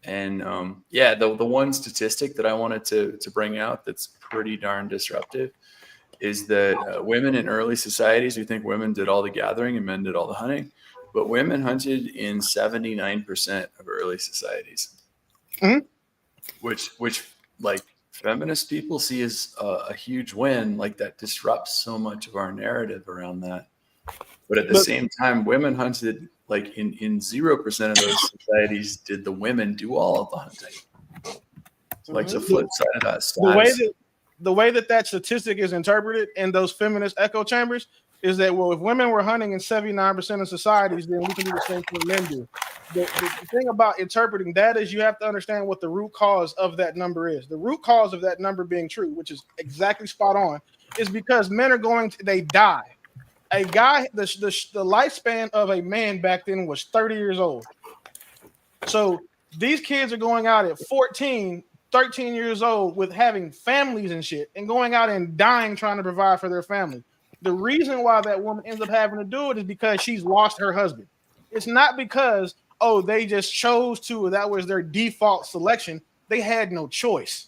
And the one statistic that I wanted to bring out that's pretty darn disruptive is that women in early societies, we think women did all the gathering and men did all the hunting, but women hunted in 79% of early societies, which like feminist people see as a huge win. Like that disrupts so much of our narrative around that. But at the same time, women hunted like in 0% of those societies did the women do all of the hunting. So like the flip side of that stat. The way that statistic is interpreted in those feminist echo chambers is that, well, if women were hunting in 79% of societies, then we can do the same thing men do. The thing about interpreting that is you have to understand what the root cause of that number is. The root cause of that number being true, which is exactly spot on, is because men are they die. A guy, the lifespan of a man back then was 30 years old. So these kids are going out at 14, 13 years old with having families and shit and going out and dying trying to provide for their family. The reason why that woman ends up having to do it is because she's lost her husband. It's not because, they just chose to, or that was their default selection. They had no choice.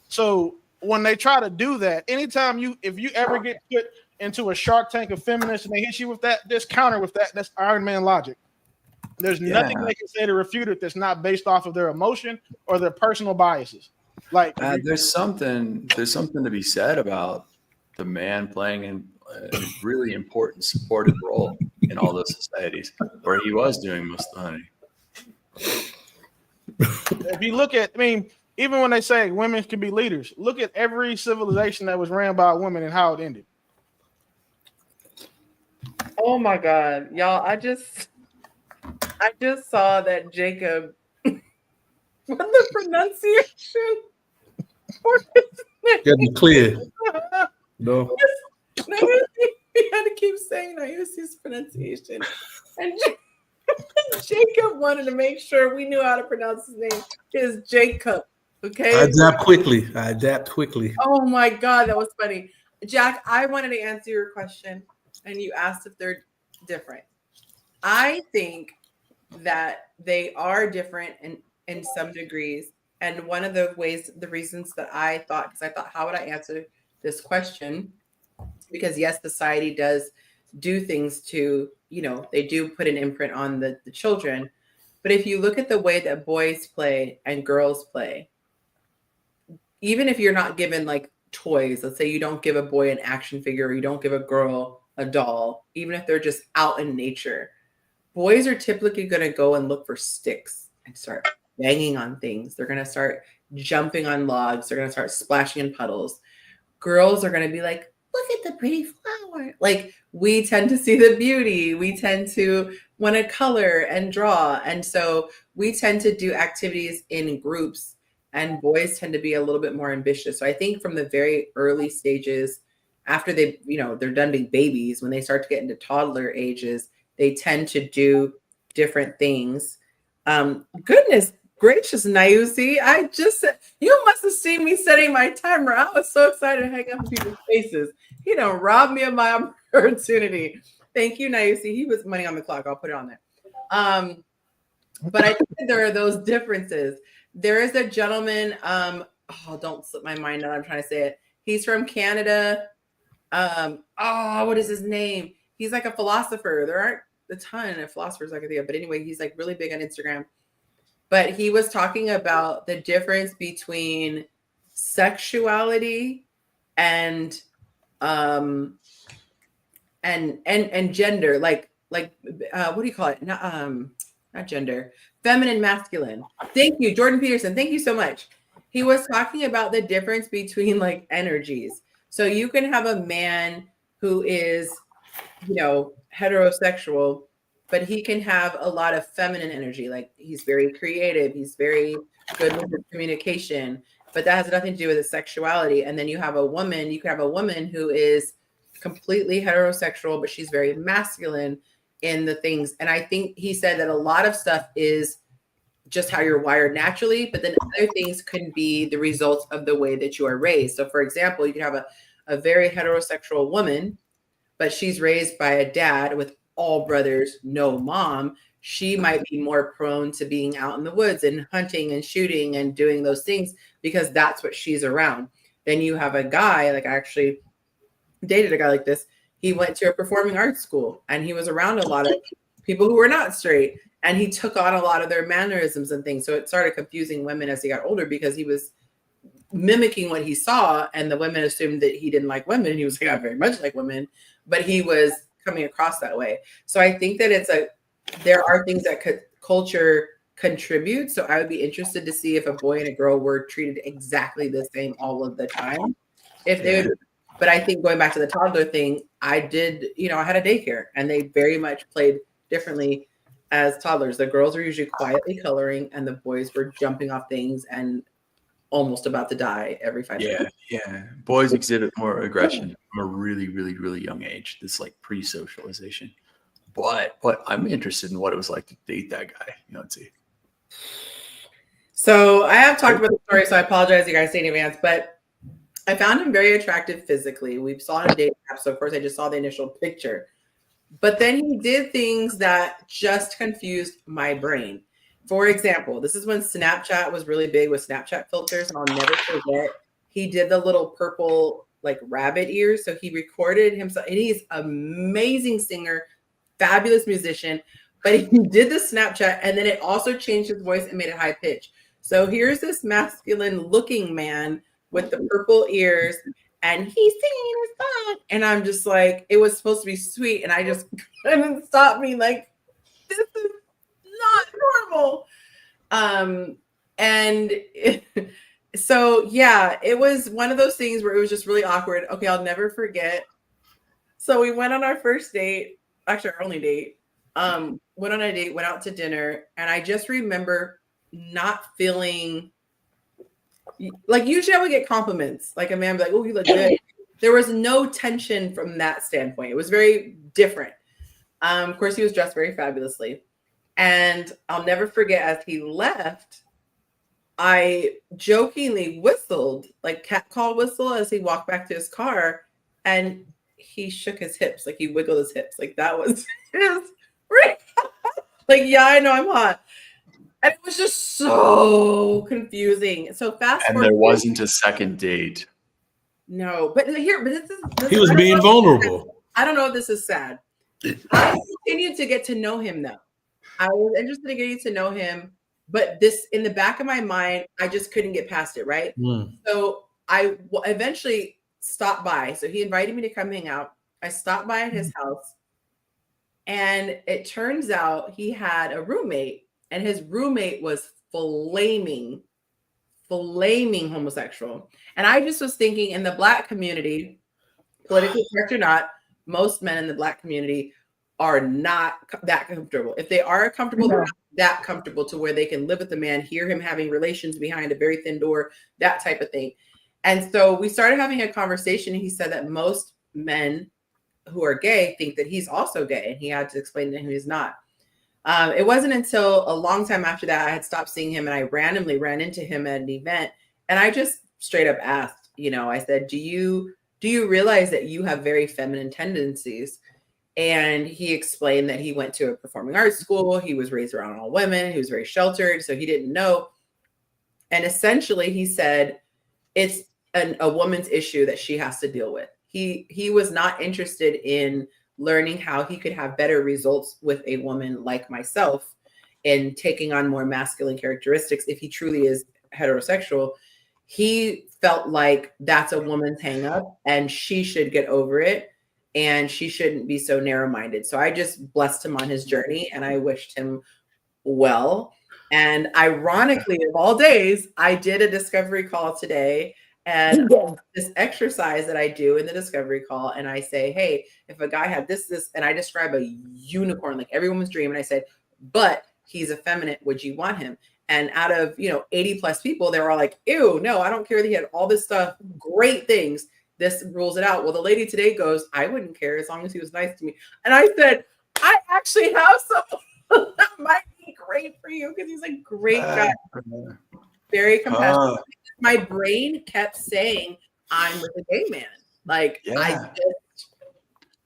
So when they try to do that, anytime if you ever get put into a Shark Tank of feminists and they hit you with that, just counter with that. That's Iron Man logic. There's nothing they can say to refute it that's not based off of their emotion or their personal biases. Like there's something to be said about the man playing a really important supportive role in all those societies where he was doing most of the hunting. If you look at, even when they say women can be leaders, look at every civilization that was ran by a woman and how it ended. Oh my God, y'all! I just saw that Jacob. What the pronunciation? Getting clear. No. He had to keep saying I use his pronunciation, and Jacob wanted to make sure we knew how to pronounce his name. Is Jacob? Okay. I adapt quickly. Oh my God, that was funny, Jack. I wanted to answer your question, and you asked if they're different. I think that they are different in some degrees. And one of the reasons that I thought, how would I answer this question? Because yes, society does do things to, they do put an imprint on the children. But if you look at the way that boys play and girls play, even if you're not given like toys, let's say you don't give a boy an action figure, or you don't give a girl a doll, even if they're just out in nature, boys are typically going to go and look for sticks and start banging on things. They're going to start jumping on logs. They're going to start splashing in puddles. Girls are going to be like, look at the pretty flower. Like, we tend to see the beauty. We tend to want to color and draw. And so we tend to do activities in groups, and boys tend to be a little bit more ambitious. So I think from the very early stages, after they're done being babies, when they start to get into toddler ages, they tend to do different things. Goodness gracious, Nayusi. You must have seen me setting my timer. I was so excited to hang up in people's faces. He done robbed me of my opportunity. Thank you, Nayusi. He was money on the clock. I'll put it on there. But I think that there are those differences. There is a gentleman, don't slip my mind now, I'm trying to say it. He's from Canada. What is his name? He's like a philosopher. There aren't a ton of philosophers I can think of, but anyway, he's like really big on Instagram. But he was talking about the difference between sexuality and gender, like what do you call it? Not gender, feminine, masculine. Thank you, Jordan Peterson. Thank you so much. He was talking about the difference between like energies. So you can have a man who is, heterosexual, but he can have a lot of feminine energy. Like he's very creative. He's very good with his communication, but that has nothing to do with his sexuality. And then you can have a woman who is completely heterosexual, but she's very masculine in the things. And I think he said that a lot of stuff is just how you're wired naturally, but then other things can be the results of the way that you are raised. So for example, you can have a very heterosexual woman, but she's raised by a dad with all brothers, no mom. She might be more prone to being out in the woods and hunting and shooting and doing those things because that's what she's around. Then you have a guy, like I actually dated a guy like this. He went to a performing arts school and he was around a lot of people who were not straight, and he took on a lot of their mannerisms and things. So it started confusing women as he got older because he was mimicking what he saw, and the women assumed that he didn't like women. He was like, I very much like women, but he was coming across that way. So I think that there are things that culture contribute. So I would be interested to see if a boy and a girl were treated exactly the same all of the time. But I think going back to the toddler thing, I had a daycare and they very much played differently as toddlers. The girls were usually quietly coloring and the boys were jumping off things and almost about to die every 5 minutes. Yeah. Boys exhibit more aggression from a really, really, really young age. This like pre-socialization. But I'm interested in what it was like to date that guy, Yonci. So I have talked about the story, so I apologize you guys in advance, but I found him very attractive physically. We saw on a dating app, so of course I just saw the initial picture. But then he did things that just confused my brain. For example, this is when Snapchat was really big with Snapchat filters, and I'll never forget, he did the little purple like rabbit ears. So he recorded himself, and he's an amazing singer, fabulous musician, but he did the Snapchat, and then it also changed his voice and made it high pitch. So here's this masculine looking man with the purple ears, and he's singing his song. And I'm just like, it was supposed to be sweet, and I just couldn't stop me like, this is not normal. So yeah, it was one of those things where it was just really awkward. Okay, I'll never forget. So we went on our first date, actually our only date. Went on a date, went out to dinner, and I just remember not feeling like, usually I would get compliments, like a man would be like, oh, you look good. There was no tension from that standpoint. It was very different. Of course, he was dressed very fabulously. And I'll never forget, as he left, I jokingly whistled, like catcall whistle, as he walked back to his car, and he shook his hips, like he wiggled his hips. Like that was his like, yeah, I know I'm hot. And it was just so confusing. So fast forward. And there wasn't a second date. No, but this is he was being vulnerable. I don't know if this is sad. I continued to get to know him though. I was interested in getting to know him, but this in the back of my mind, I just couldn't get past it, right? So I eventually stopped by. So he invited me to come hang out. I stopped by at his house, and it turns out he had a roommate, and his roommate was flaming homosexual. And I just was thinking, in the Black community, politically correct or not, most men in the Black community are not that comfortable. If they are comfortable, they're not that comfortable to where they can live with the man, hear him having relations behind a very thin door, that type of thing. And so we started having a conversation, and he said that most men who are gay think that he's also gay, and he had to explain to him he's not. It wasn't until a long time after that I had stopped seeing him, and I randomly ran into him at an event, and I just straight up asked, I said, do you do you realize that you have very feminine tendencies? And he explained that he went to a performing arts school. He was raised around all women. He was very sheltered, so he didn't know. And essentially, he said it's a woman's issue that she has to deal with. He was not interested in learning how he could have better results with a woman like myself and taking on more masculine characteristics if he truly is heterosexual. He felt like that's a woman's hang up and she should get over it and she shouldn't be so narrow-minded. So I just blessed him on his journey and I wished him well. And ironically, of all days, I did a discovery call today. And this exercise that I do in the discovery call, and I say, hey, if a guy had this, and I describe a unicorn, like every woman's dream, and I said, but he's effeminate, would you want him? And out of 80 plus people, they were all like, ew, no, I don't care that he had all this stuff, great things. This rules it out. Well, the lady today goes, I wouldn't care as long as he was nice to me. And I said, I actually have some that might be great for you because he's a great guy. Very compassionate. My brain kept saying, I'm with a gay man. Like,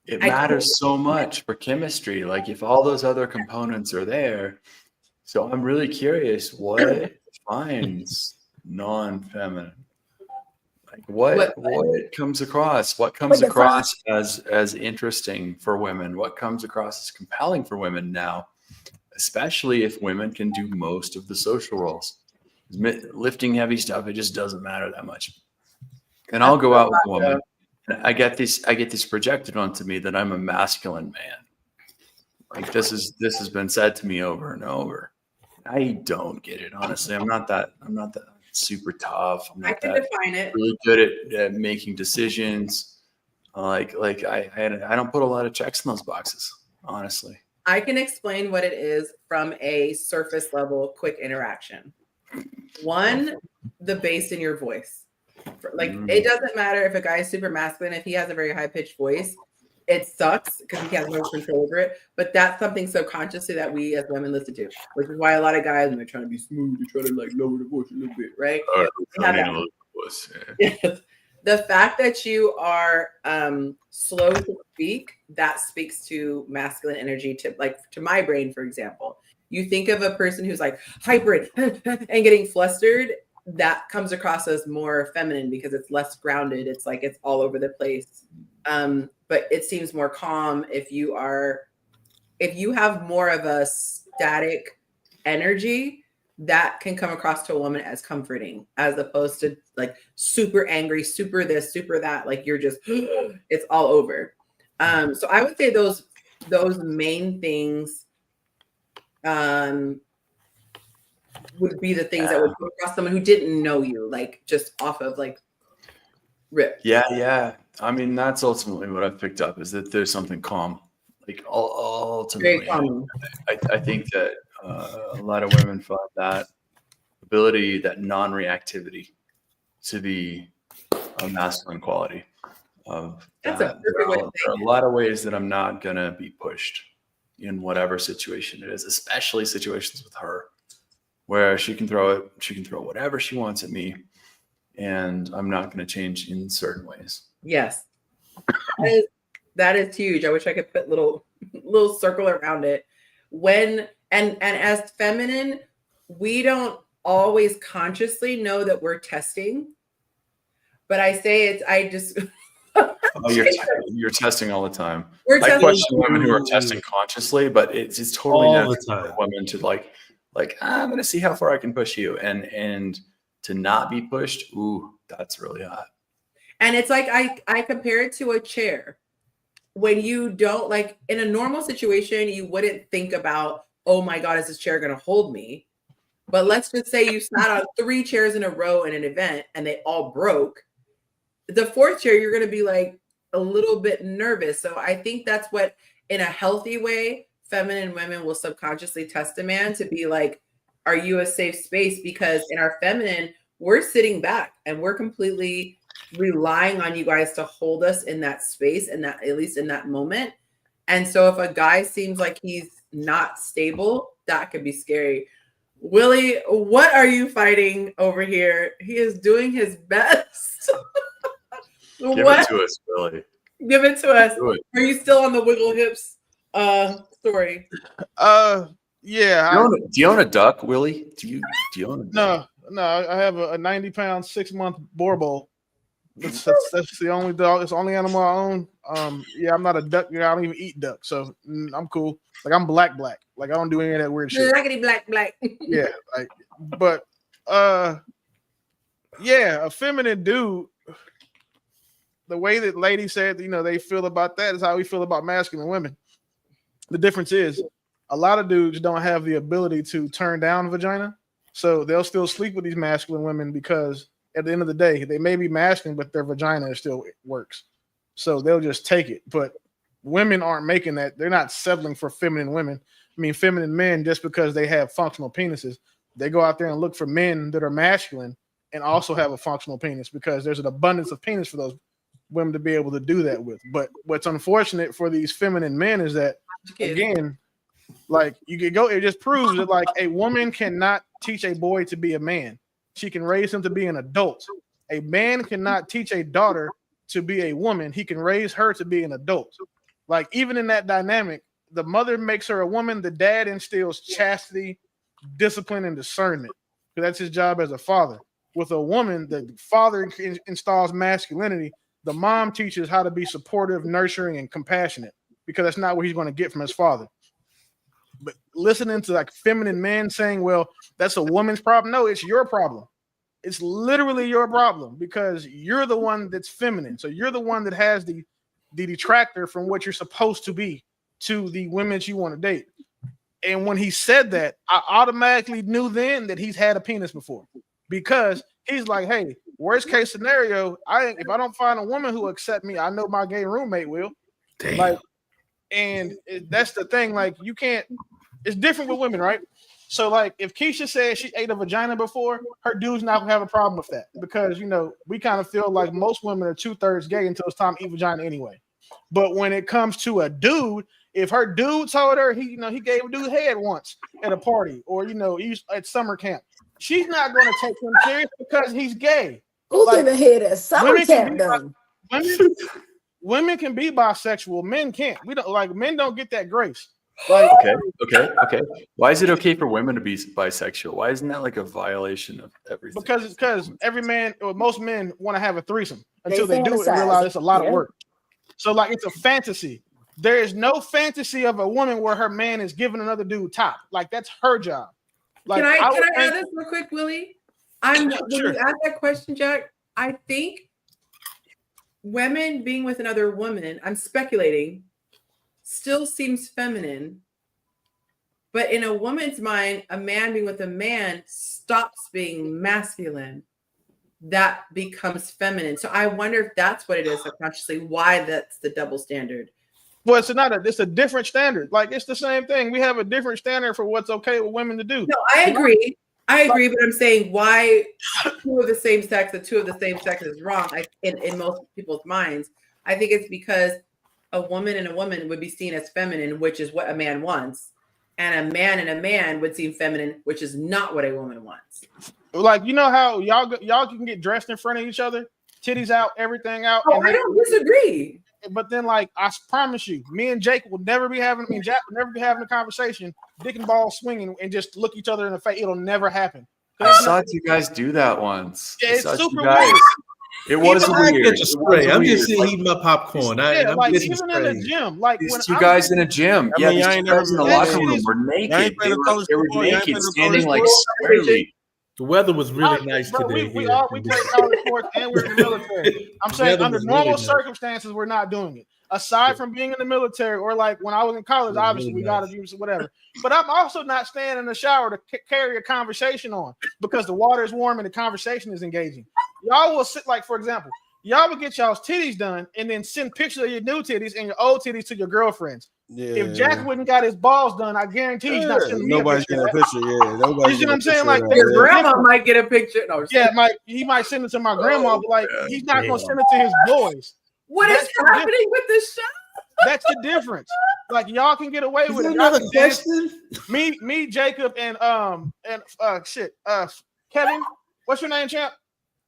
it matters so much for chemistry. Like, if all those other components are there. So I'm really curious what defines non-feminine. Like what comes across? What comes across as interesting for women? What comes across as compelling for women now, especially if women can do most of the social roles? Lifting heavy stuff, it just doesn't matter that much. And I'll go out with a woman. And I get this projected onto me that I'm a masculine man. Like this has been said to me over and over. I don't get it, honestly. I'm not that super tough. I'm not I can that define it. really good at making decisions. I don't put a lot of checks in those boxes, honestly. I can explain what it is from a surface level quick interaction. One, the bass in your voice. Like it doesn't matter if a guy is super masculine, if he has a very high pitched voice, it sucks because he has no control over it. But that's something subconsciously that we as women listen to, which is why a lot of guys, when they're trying to be smooth, they try to like lower the voice a little bit, right? Yes. The fact that you are slow to speak, that speaks to masculine energy. To my brain, for example, you think of a person who's like hyper and getting flustered. That comes across as more feminine because it's less grounded. It's like it's all over the place. But it seems more calm if you have more of a static energy, that can come across to a woman as comforting, as opposed to like super angry, super this, super that, like you're just it's all over. So I would say those main things would be the things that would come across someone who didn't know you, like just off of like rip. Yeah. I mean, that's ultimately what I've picked up, is that there's something calm. Like ultimately, I think that a lot of women find that ability, that non-reactivity, to be a masculine quality. There are a lot of ways that I'm not gonna be pushed in whatever situation it is, especially situations with her, where she can throw whatever she wants at me, and I'm not going to change in certain ways. Yes, that is huge. I wish I could put little circle around it. And as feminine, we don't always consciously know that we're testing. But I say you're testing all the time. I question women who are testing consciously, but it's totally all natural for women to like I'm going to see how far I can push you, and to not be pushed. Ooh, that's really hot. And it's like I compare it to a chair. When you don't, like in a normal situation, you wouldn't think about, oh my God, is this chair going to hold me? But let's just say you sat on 3 chairs in a row in an event and they all broke. The 4th chair, you're going to be like a little bit nervous. So I think that's what, in a healthy way, feminine women will subconsciously test a man to be like, are you a safe space? Because in our feminine, we're sitting back and we're completely relying on you guys to hold us in that space, and that at least in that moment. And so if a guy seems like he's not stable, that could be scary. Willie, what are you fighting over here? He is doing his best. Give What? it to us, Willie. Give it to us. Do it. Are you still on the wiggle hips story? Yeah. Do you own a duck, Willie? Do you own a duck? No. I have a 90-pound, 6-month boar bull. That's the only dog. It's the only animal I own. Yeah, I'm not a duck. I don't even eat duck, so I'm cool. Like I'm black. Like I don't do any of that weird shit. Blackity black. Yeah, like, but yeah, a feminine dude. The way that lady said, they feel about that is how we feel about masculine women. The difference is a lot of dudes don't have the ability to turn down vagina, so they'll still sleep with these masculine women because at the end of the day, they may be masculine, but their vagina still works. So they'll just take it. But women aren't making that. They're not settling for feminine women. I mean, feminine men, just because they have functional penises, they go out there and look for men that are masculine and also have a functional penis because there's an abundance of penis for those women to be able to do that with. But what's unfortunate for these feminine men is that, again, like you could go, it just proves that like a woman cannot teach a boy to be a man. She can raise him to be an adult. A man cannot teach a daughter to be a woman. He can raise her to be an adult. Like even in that dynamic, the mother makes her a woman. The dad instills chastity, discipline, and discernment. Because that's his job as a father. With a woman, the father installs masculinity. The mom teaches how to be supportive, nurturing, and compassionate. Because that's not what he's going to get from his father. But listening to like feminine men saying, well, that's a woman's problem. No, it's your problem. It's literally your problem because you're the one that's feminine. So you're the one that has the detractor from what you're supposed to be to the women that you want to date. And when he said that, I automatically knew then that he's had a penis before because he's like, hey, worst case scenario, if I don't find a woman who will accept me, I know my gay roommate will. Damn. Like, and that's the thing. Like, you can't. It's different with women, right? So, like, if Keisha says she ate a vagina before, her dude's not gonna have a problem with that because we kind of feel like most women are 2/3 gay until it's time to eat vagina anyway. But when it comes to a dude, if her dude told her he gave a dude head once at a party or he's at summer camp, she's not gonna take him serious because he's gay. Who's giving head at summer camp though? Women can be bisexual. Men can't. Men don't get that grace. Like, okay. Why is it okay for women to be bisexual? Why isn't that like a violation of everything? Because every man or most men want to have a threesome until they do it and realize it's a lot of work. So like it's a fantasy. There is no fantasy of a woman where her man is giving another dude top. Like that's her job. Like, can I add this real quick, Willie? When you ask that question, Jack, I think women being with another woman, I'm speculating, still seems feminine. But in a woman's mind, a man being with a man stops being masculine. That becomes feminine. So I wonder if that's what it is subconsciously, why that's the double standard. Well, it's a different standard. Like it's the same thing. We have a different standard for what's okay with women to do. No, I agree. But I'm saying why two of the same sex is wrong. In most people's minds, I think it's because a woman and a woman would be seen as feminine, which is what a man wants, and a man would seem feminine, which is not what a woman wants. Like how y'all can get dressed in front of each other, titties out, everything out. Oh, I don't disagree. But then, like I promise you, me and Jake will never be having. Jack will never be having a conversation, dick and ball swinging, and just look each other in the face. It'll never happen. I saw you guys do that once. Yeah, it's super weird. It was weird. I'm just sitting eating my popcorn. I'm like even in the gym, like these two guys in a gym. I mean, these two guys in the locker room were naked. They were naked, standing like squarely. The weather was really nice today. We play college sports and we're in the military. I'm saying under normal circumstances, we're not doing it. Aside from being in the military or like when I was in college, obviously we got to do whatever. But I'm also not standing in the shower to carry a conversation on because the water is warm and the conversation is engaging. Y'all will sit like, for example, y'all will get y'all's titties done and then send pictures of your new titties and your old titties to your girlfriends. Yeah. If Jack wouldn't got his balls done, I guarantee he's not sending me nobody's getting a picture. Yeah, nobody's. You know what I'm saying? Like your grandma might get a picture. No, he might send it to my grandma, but like he's not gonna send it to his boys. What is happening with this show? That's the difference. Like y'all can get away with it. Another question? Me, Jacob, and Kevin. What's your name, champ?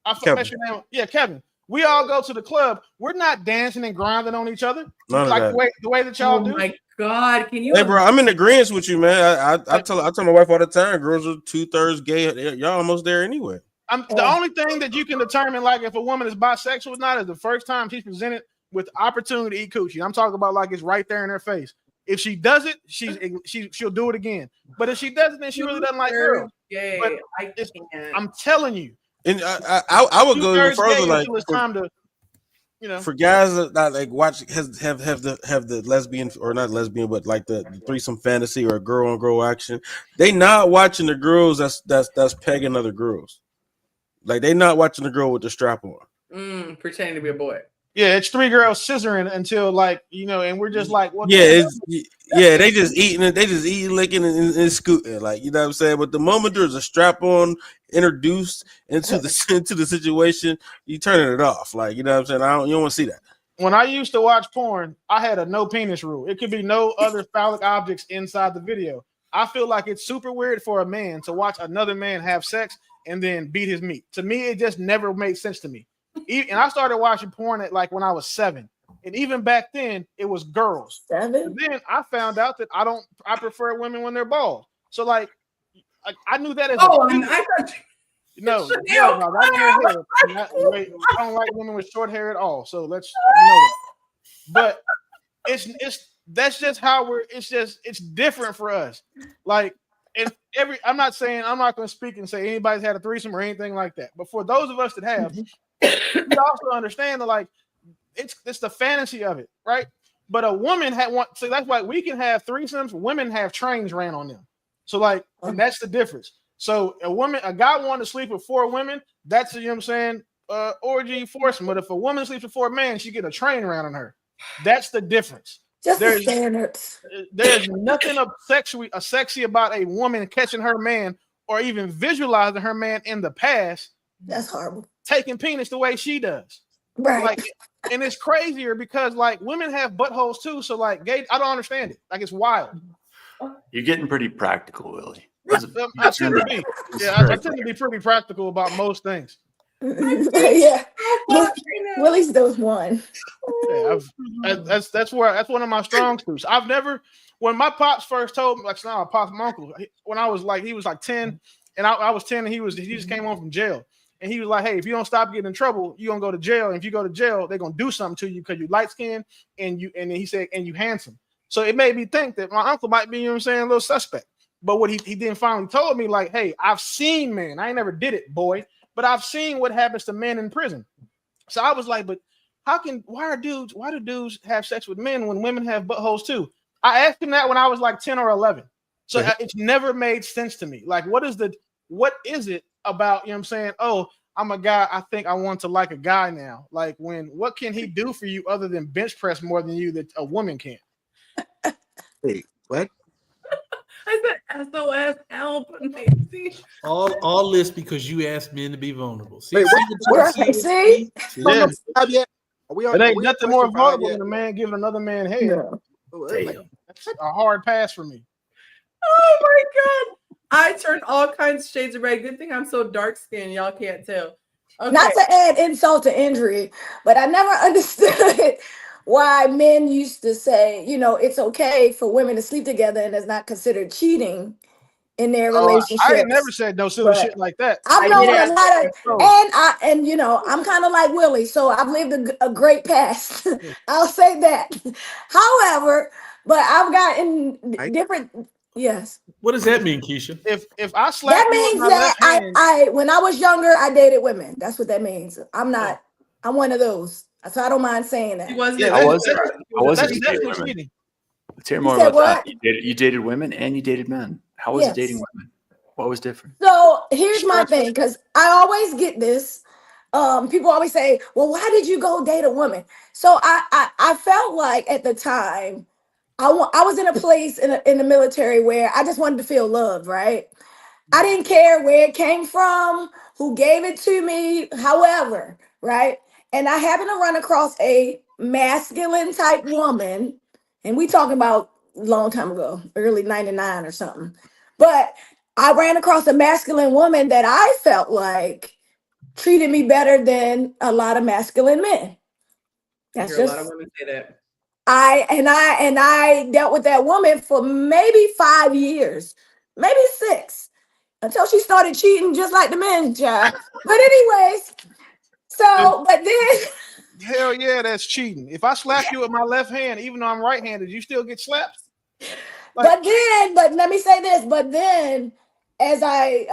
I forgot your name. Yeah, Kevin. We all go to the club. We're not dancing and grinding on each other None like of that. the way that y'all do. Oh my God, can you? Hey, bro, I'm in agreement with you, man. I tell my wife all the time, girls are 2/3 gay. Y'all almost there anyway. The only thing that you can determine, like if a woman is bisexual or not, is the first time she's presented with opportunity to eat coochie. I'm talking about like it's right there in her face. If she does it, she'll do it again. But if she doesn't, then she really doesn't like girls. Gay. But I'm telling you. And I would go even further, like it's time to, for guys that like watch have the lesbian, or not lesbian, but like the threesome fantasy or girl on girl action. They not watching the girls that's pegging other girls. Like they not watching the girl with the strap on. Pretending to be a boy. Yeah, it's 3 girls scissoring until like, and we're just like, what? Yeah, they just eating it. They just eating, licking, and scooting. Like, you know what I'm saying? But the moment there's a strap on introduced into the situation, you turning it off. Like, you know what I'm saying? You don't want to see that. When I used to watch porn, I had a no penis rule. It could be no other phallic objects inside the video. I feel like it's super weird for a man to watch another man have sex and then beat his meat. To me, it just never made sense to me. And I started watching porn at like when I was 7, and even back then it was girls. 7. And then I found out that I prefer women when they're bald. So like I knew that as I thought no, I don't like women with short hair at all. So let's but that's just how it's different for us. Like, and I'm not going to speak and say anybody's had a threesome or anything like that. But for those of us that have, we also understand that like it's the fantasy of it, right? But a woman had one, so that's why we can have threesomes. Women have trains ran on them. So like, and that's the difference. So a guy wanted to sleep with 4 women, that's, you know what I'm saying, orgy foursome. But if a woman sleeps with 4 men, she get a train ran on her. That's the difference. Just the standards. There's nothing sexy about a woman catching her man or even visualizing her man in the past. That's horrible. Taking penis the way she does. Right. Like, and it's crazier because like women have buttholes too. So like gay, I don't understand it. Like it's wild. You're getting pretty practical, Willie. I tend to be. Yeah, I tend to be pretty practical about most things. Yeah. Willie's those one. Yeah, that's one of my strong suits. I've never, when my pops first told me, like now my pops, my uncle, when I was like, he was like 10 and I was 10 and he just came home from jail. And he was like, hey, if you don't stop getting in trouble, you're gonna go to jail. And if you go to jail, they're gonna do something to you because you light skinned and then he said, and you handsome. So it made me think that my uncle might be, you know what I'm saying, a little suspect. But what he then finally told me, like, hey, I've seen men. I ain't never did it, boy, but I've seen what happens to men in prison. So I was like, but why do dudes have sex with men when women have buttholes too? I asked him that when I was like 10 or 11. So it's never made sense to me. Like, what is it about, you know what I'm saying? Oh, I'm a guy. I think I want to like a guy now. Like, what can he do for you other than bench press more than you that a woman can? Wait, what? I said SOS help. All this because you asked men to be vulnerable. See, Wait, see? Yeah. Are we it ain't nothing more vulnerable than a man giving another man head. No. That's a hard pass for me. Oh my God. I turned all kinds of shades of red. Good thing I'm so dark skinned. Y'all can't tell. Okay. Not to add insult to injury, but I never understood why men used to say, it's okay for women to sleep together and it's not considered cheating in their relationships. I ain't never said no silly shit like that. I've known a lot of, and I'm kind of like Willie, so I've lived a great past. I'll say that. However, but I've gotten different. Yes. What does that mean, Keisha? If I slap that means that I when I was younger, I dated women. That's what that means. I'm one of those. So I don't mind saying that. I wasn't dating women. Let's hear more about that. You dated women and you dated men. How was it dating women? What was different? So here's my thing, because I always get this. People always say, well, why did you go date a woman? So I felt like at the time, I was in a place in the military where I just wanted to feel loved, right? I didn't care where it came from, who gave it to me, however, right? And I happened to run across a masculine type woman, and we talking about a long time ago, early 99 or something. But I ran across a masculine woman that I felt like treated me better than a lot of masculine men. I That's hear a lot of just women say that. I dealt with that woman for maybe 5 years, maybe 6, until she started cheating just like the men, child. But anyways, And so but then hell yeah, that's cheating. If I slap you with my left hand, even though I'm right-handed, you still get slapped. Like, but let me say this. But then, as I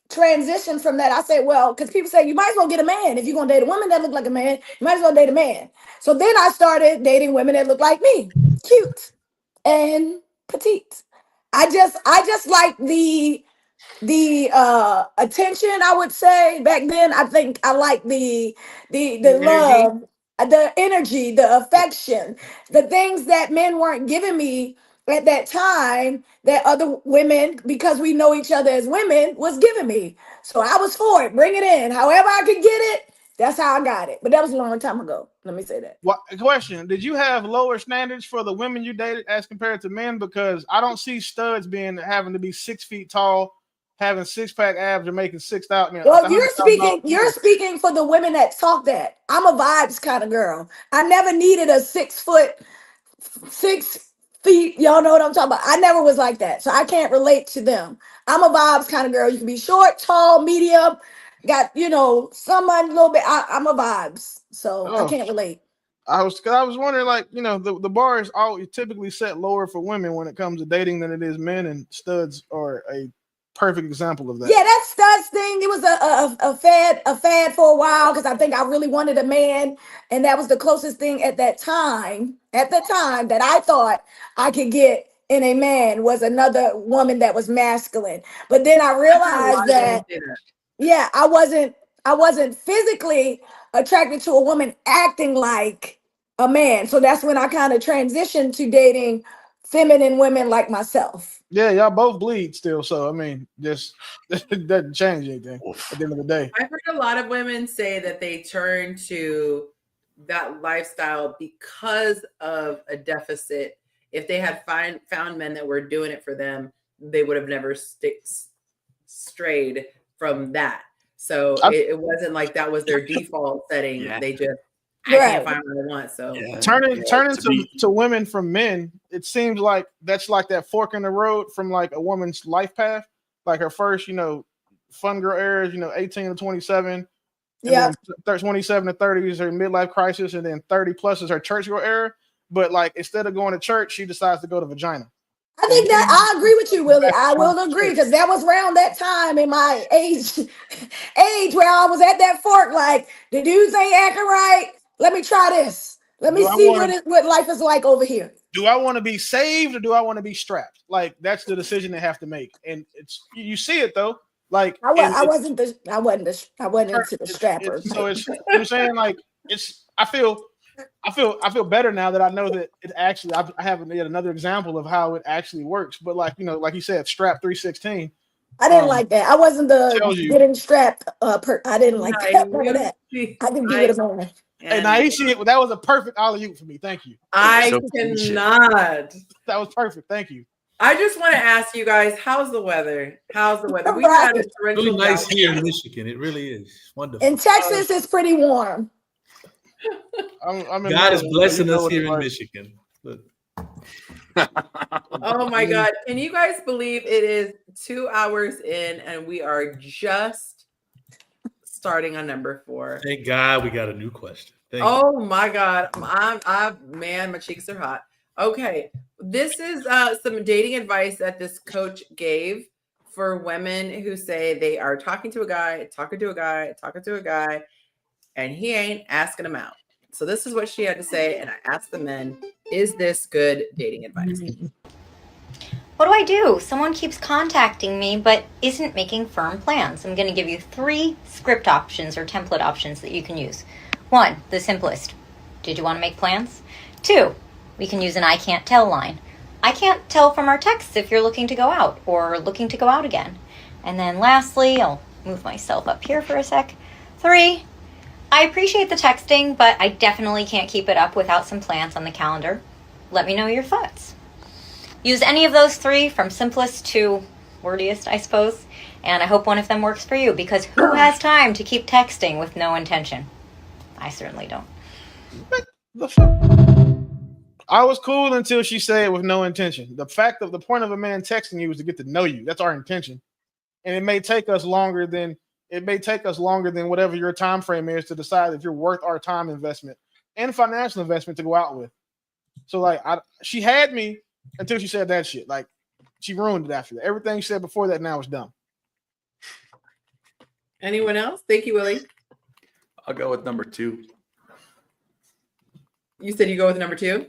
transitioned from that, I said, well, because people say you might as well get a man if you're gonna date a woman that look like a man. You might as well date a man. So then I started dating women that look like me, cute and petite. I just like the attention. I would say back then I think I like the energy. love, the energy, the affection, the things that men weren't giving me at that time that other women, because we know each other as women, was giving me. So I was for it. Bring it in however I could get it. That's how I got it. But that was a long time ago, let me say that. What question? Did you have lower standards for the women you dated as compared to men? Because I don't see studs having to be 6 feet tall, having 6-pack abs, or making 6,000. Well, you're speaking for the women that talk that. I'm a vibes kind of girl. I never needed a 6 feet. Y'all know what I'm talking about. I never was like that. So I can't relate to them. I'm a vibes kind of girl. You can be short, tall, medium, got, someone a little bit. I'm a vibes. So I Oh, can't relate. I was wondering, like, the bar is always typically set lower for women when it comes to dating than it is men, and studs are a perfect example of that. Yeah, that studs thing. It was a fad for a while because I think I really wanted a man, and that was the closest thing at that time. At the time that I thought I could get in a man was another woman that was masculine. But then I I heard a realized lot of women that say that. yeah, I wasn't physically attracted to a woman acting like a man. So that's when I kind of transitioned to dating feminine women like myself. Yeah, y'all both bleed still, so I mean, just it doesn't change anything at the end of the day. I've heard a lot of women say that they turn to that lifestyle because of a deficit. If they had found men that were doing it for them, they would have never strayed from that. So it wasn't like that was their default setting. Yeah. They just, I Right. can't find what I want. So Turning to women from men, it seems like that's like that fork in the road from like a woman's life path. Like her first, fun girl era is, 18 to 27. And Yeah. then 27 to 30 is her midlife crisis, and then 30 plus is her church girl era. But like instead of going to church, she decides to go to vagina. I think that I agree with you, Willie. I will agree because that was around that time in my age where I was at that fork. Like the dudes ain't acting right. Let me try this. Let me see what life is like over here. Do I want to be saved or do I want to be strapped? Like that's the decision they have to make, and it's you see it though. Like I wasn't into the strapper. So it's you know what I'm saying, like it's I feel better now that I know that it actually I have yet another example of how it actually works. But like like you said, strap 316. I didn't like that. I wasn't tells you. getting strapped. I didn't like that. None of that. I can be with a man. And Naisha, that was a perfect alley-oop for me. Thank you. I cannot. That was perfect. Thank you. I just want to ask you guys, how's the weather? How's the weather? We Right. had a torrential Really nice downpour. here in Michigan. It really is wonderful. In Texas, it's pretty warm. I'm in God is Maryland, blessing so you know us what here it's in like. Michigan. Look. Oh my God. Can you guys believe it is 2 hours in and we are just starting on number 4? Thank God we got a new question. Thank Oh my God. Man, my cheeks are hot. Okay. This is some dating advice that this coach gave for women who say they are talking to a guy, and he ain't asking them out. So this is what she had to say. And I asked the men, is this good dating advice? What do I do? Someone keeps contacting me but isn't making firm plans. I'm going to give you 3 script options or template options that you can use. 1, the simplest. Did you want to make plans? 2, we can use an I can't tell line. I can't tell from our texts if you're looking to go out or looking to go out again. And then lastly, I'll move myself up here for a sec. 3, I appreciate the texting, but I definitely can't keep it up without some plans on the calendar. Let me know your thoughts. Use any of those 3 from simplest to wordiest, I suppose, And I hope one of them works for you, because who has time to keep texting with no intention? I certainly don't. The fuck? I was cool until she said with no intention. The point of a man texting you is to get to know you. That's our intention. And it may take us longer than whatever your time frame is to decide if you're worth our time investment and financial investment to go out with. So like she had me until she said that shit. Like she ruined it after that. Everything she said before that now is dumb. Anyone else? Thank you, Willie. I'll go with number 2. You said you go with number 2?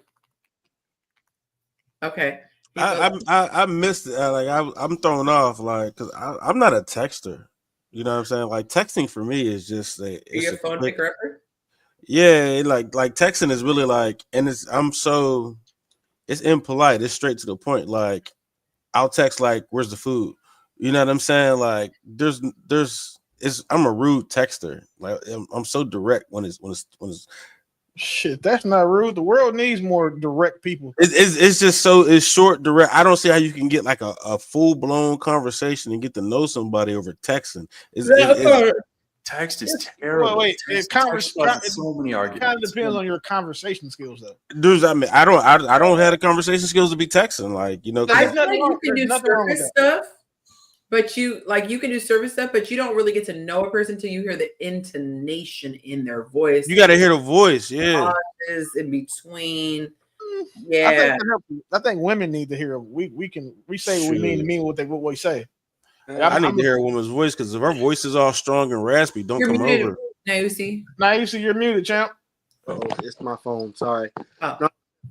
Okay. I missed it. I'm thrown off, like, because I'm not a texter. You know what I'm saying? Like, texting for me is just Are you a phone picker upper? Yeah, like texting is really like, and it's impolite. It's straight to the point. Like, I'll text like, "Where's the food?" You know what I'm saying? Like, I'm a rude texter. Like, I'm so direct when it's Shit, that's not rude. The world needs more direct people. It's just it's short, direct. I don't see how you can get like a full blown conversation and get to know somebody over texting. Text is terrible. Wait, text so many arguments. It kind of depends on your conversation skills, though. Dudes, I mean, I don't have the conversation skills to be texting. Like, you know, I feel like you can do surface stuff, but you can do surface stuff, but you don't really get to know a person until you hear the intonation in their voice. You got to hear the voice, yeah. Pauses in between. Yeah, I think women need to hear. We say what we mean what we say. I need to hear a woman's voice, because if our voice is all strong and raspy, don't come over. Yonci, you're muted, champ. Oh, it's my phone. Sorry. No, I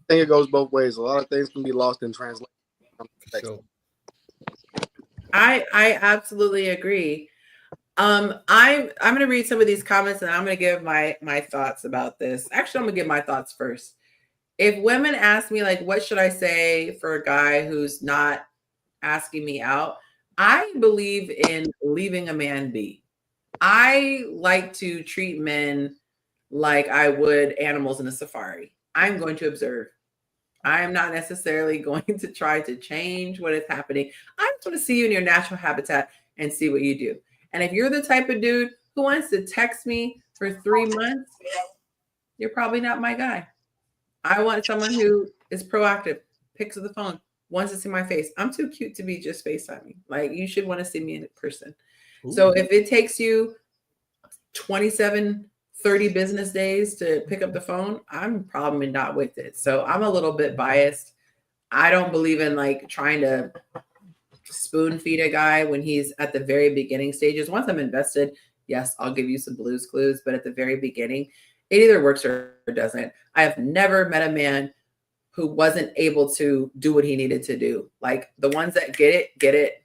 think it goes both ways. A lot of things can be lost in translation. I absolutely agree. I'm going to read some of these comments and I'm going to give my thoughts about this. Actually, I'm going to give my thoughts first. If women ask me, like, what should I say for a guy who's not asking me out? I believe in leaving a man be. I like to treat men like I would animals in a safari. I'm going to observe. I am not necessarily going to try to change what is happening. I just want to see you in your natural habitat and see what you do. And if you're the type of dude who wants to text me for 3 months, you're probably not my guy. I want someone who is proactive, picks up the phone, wants to see my face. I'm too cute to be just FaceTiming. Like, you should want to see me in person. Ooh. So if it takes you 27, 30 business days to pick up the phone, I'm probably not with it. So I'm a little bit biased. I don't believe in like trying to spoon feed a guy when he's at the very beginning stages. Once I'm invested, yes, I'll give you some Blue's Clues. But at the very beginning, it either works or doesn't. I have never met a man who wasn't able to do what he needed to do. Like, the ones that get it.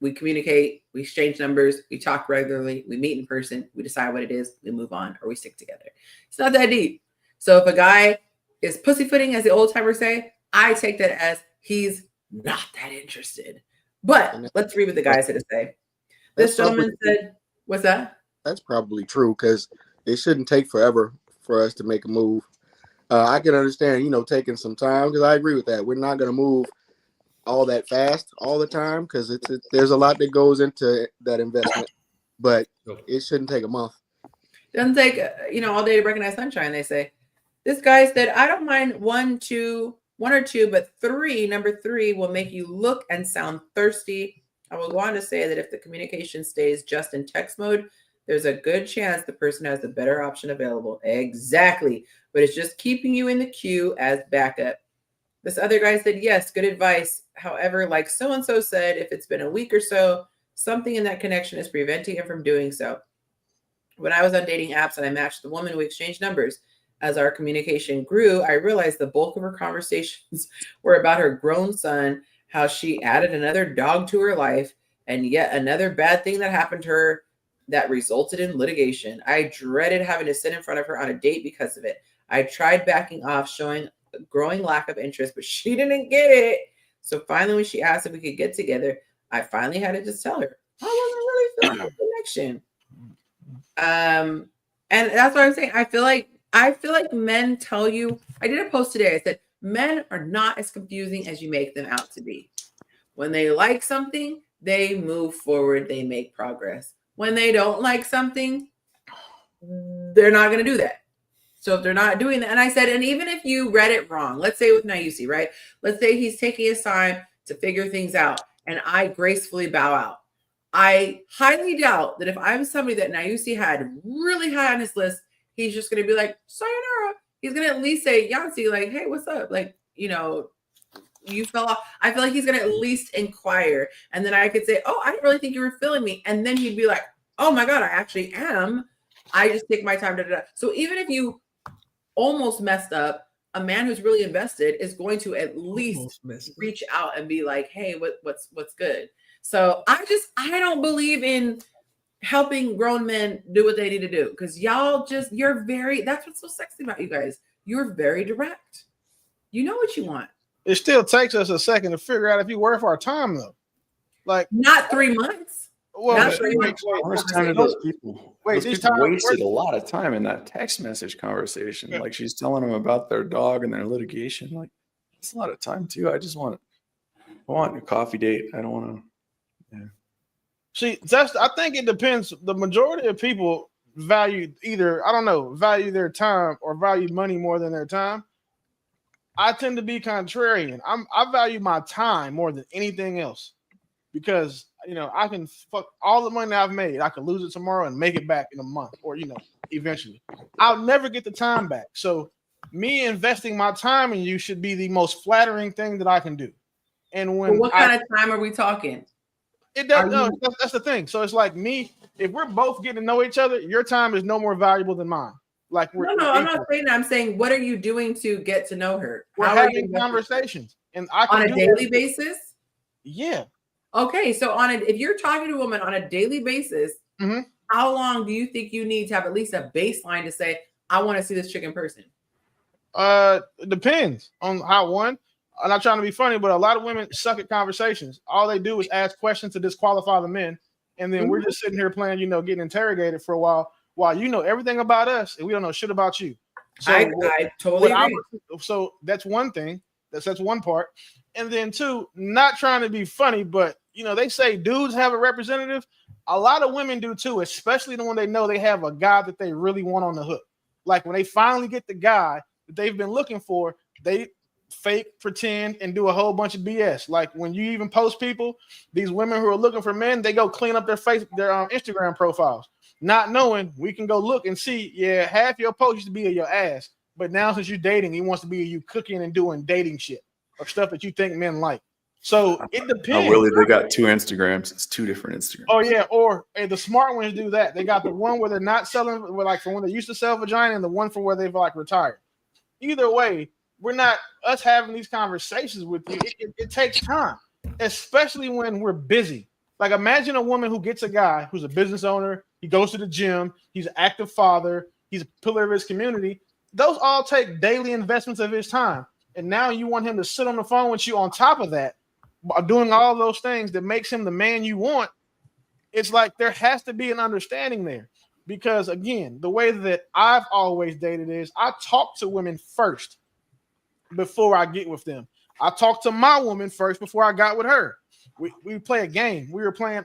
We communicate, we exchange numbers, we talk regularly, we meet in person, we decide what it is, we move on, or we stick together. It's not that deep. So if a guy is pussyfooting, as the old timers say, I take that as he's not that interested. But let's read what the guys had to say. This gentleman said, what's that? That's probably true, because it shouldn't take forever for us to make a move. I can understand, taking some time, because I agree with that. We're not going to move all that fast all the time, because there's a lot that goes into that investment, but it shouldn't take a month. Doesn't take all day to recognize sunshine, they say. This guy said, I don't mind one or two, but number three will make you look and sound thirsty. I will go on to say that if the communication stays just in text mode, there's a good chance the person has the better option available. Exactly. But it's just keeping you in the queue as backup. This other guy said, yes, good advice. However, like so-and-so said, if it's been a week or so, something in that connection is preventing him from doing so. When I was on dating apps and I matched the woman, we exchanged numbers. As our communication grew, I realized the bulk of her conversations were about her grown son, how she added another dog to her life, and yet another bad thing that happened to her that resulted in litigation. I dreaded having to sit in front of her on a date because of it. I tried backing off, showing a growing lack of interest, but she didn't get it. So finally, when she asked if we could get together, I finally had to just tell her I wasn't really feeling the connection. And that's what I'm saying. I feel like men tell you. I did a post today. I said men are not as confusing as you make them out to be. When they like something, they move forward, they make progress. When they don't like something, they're not going to do that. So if they're not doing that, and I said, and even if you read it wrong, let's say with Nyusi, right? Let's say he's taking his time to figure things out, and I gracefully bow out. I highly doubt that if I'm somebody that Nyusi had really high on his list, he's just going to be like, sayonara. He's going to at least say, Yonci, like, hey, what's up? Like, you fell off. I feel like he's going to at least inquire. And then I could say, oh, I didn't really think you were feeling me. And then he'd be like, oh my God, I actually am. I just take my time. So even if you almost messed up, a man who's really invested is going to at least reach out and be like, hey, what's good? So I don't believe in helping grown men do what they need to do, because that's what's so sexy about you guys. You're very direct. You know what you want. It still takes us a second to figure out if you're worth our time, though. Like, not 3 months. Well, how much time do those people? Those people wasted a lot of time in that text message conversation. Like, she's telling them about their dog and their litigation. Like, it's a lot of time too. I want a coffee date. I don't want to. Yeah. See, I think it depends. The majority of people value value their time or value money more than their time. I tend to be contrarian. I value my time more than anything else, because I can fuck all the money I've made. I could lose it tomorrow and make it back in a month, or eventually. I'll never get the time back. So me investing my time in you should be the most flattering thing that I can do. And what kind of time are we talking? That's the thing. So it's like me, if we're both getting to know each other, your time is no more valuable than mine. Like I'm not saying that. I'm saying, what are you doing to get to know her? We're having conversations, and on a daily basis. Yeah. Okay, so if you're talking to a woman on a daily basis, how long do you think you need to have at least a baseline to say, I want to see this chick in person? It depends on how one. I'm not trying to be funny, but a lot of women suck at conversations. All they do is ask questions to disqualify the men, and then we're just sitting here playing, getting interrogated for a while you know everything about us and we don't know shit about you. So I totally agree. So that's one thing. That's one part. And then two, not trying to be funny, but they say dudes have a representative. A lot of women do too, especially when they know they have a guy that they really want on the hook. Like when they finally get the guy that they've been looking for, they fake, pretend, and do a whole bunch of BS. Like when you even post people, these women who are looking for men, they go clean up their Instagram profiles, not knowing we can go look and see, half your post used to be of your ass, but now since you're dating, he wants to be you cooking and doing dating shit or stuff that you think men like. So it depends. Oh, really? They got 2 Instagrams. It's 2 different Instagrams. Oh yeah, or the smart ones do that. They got the one where they're not selling, like for when they used to sell vagina, and the one for where they've like retired. Either way, we're not us having these conversations with you. It takes time, especially when we're busy. Like imagine a woman who gets a guy who's a business owner. He goes to the gym. He's an active father. He's a pillar of his community. Those all take daily investments of his time. And now you want him to sit on the phone with you on top of that, doing all those things that makes him the man you want. It's like there has to be an understanding there. Because again, the way that I've always dated is I talk to women first before I get with them. I talk to my woman first before I got with her. We play a game. We were playing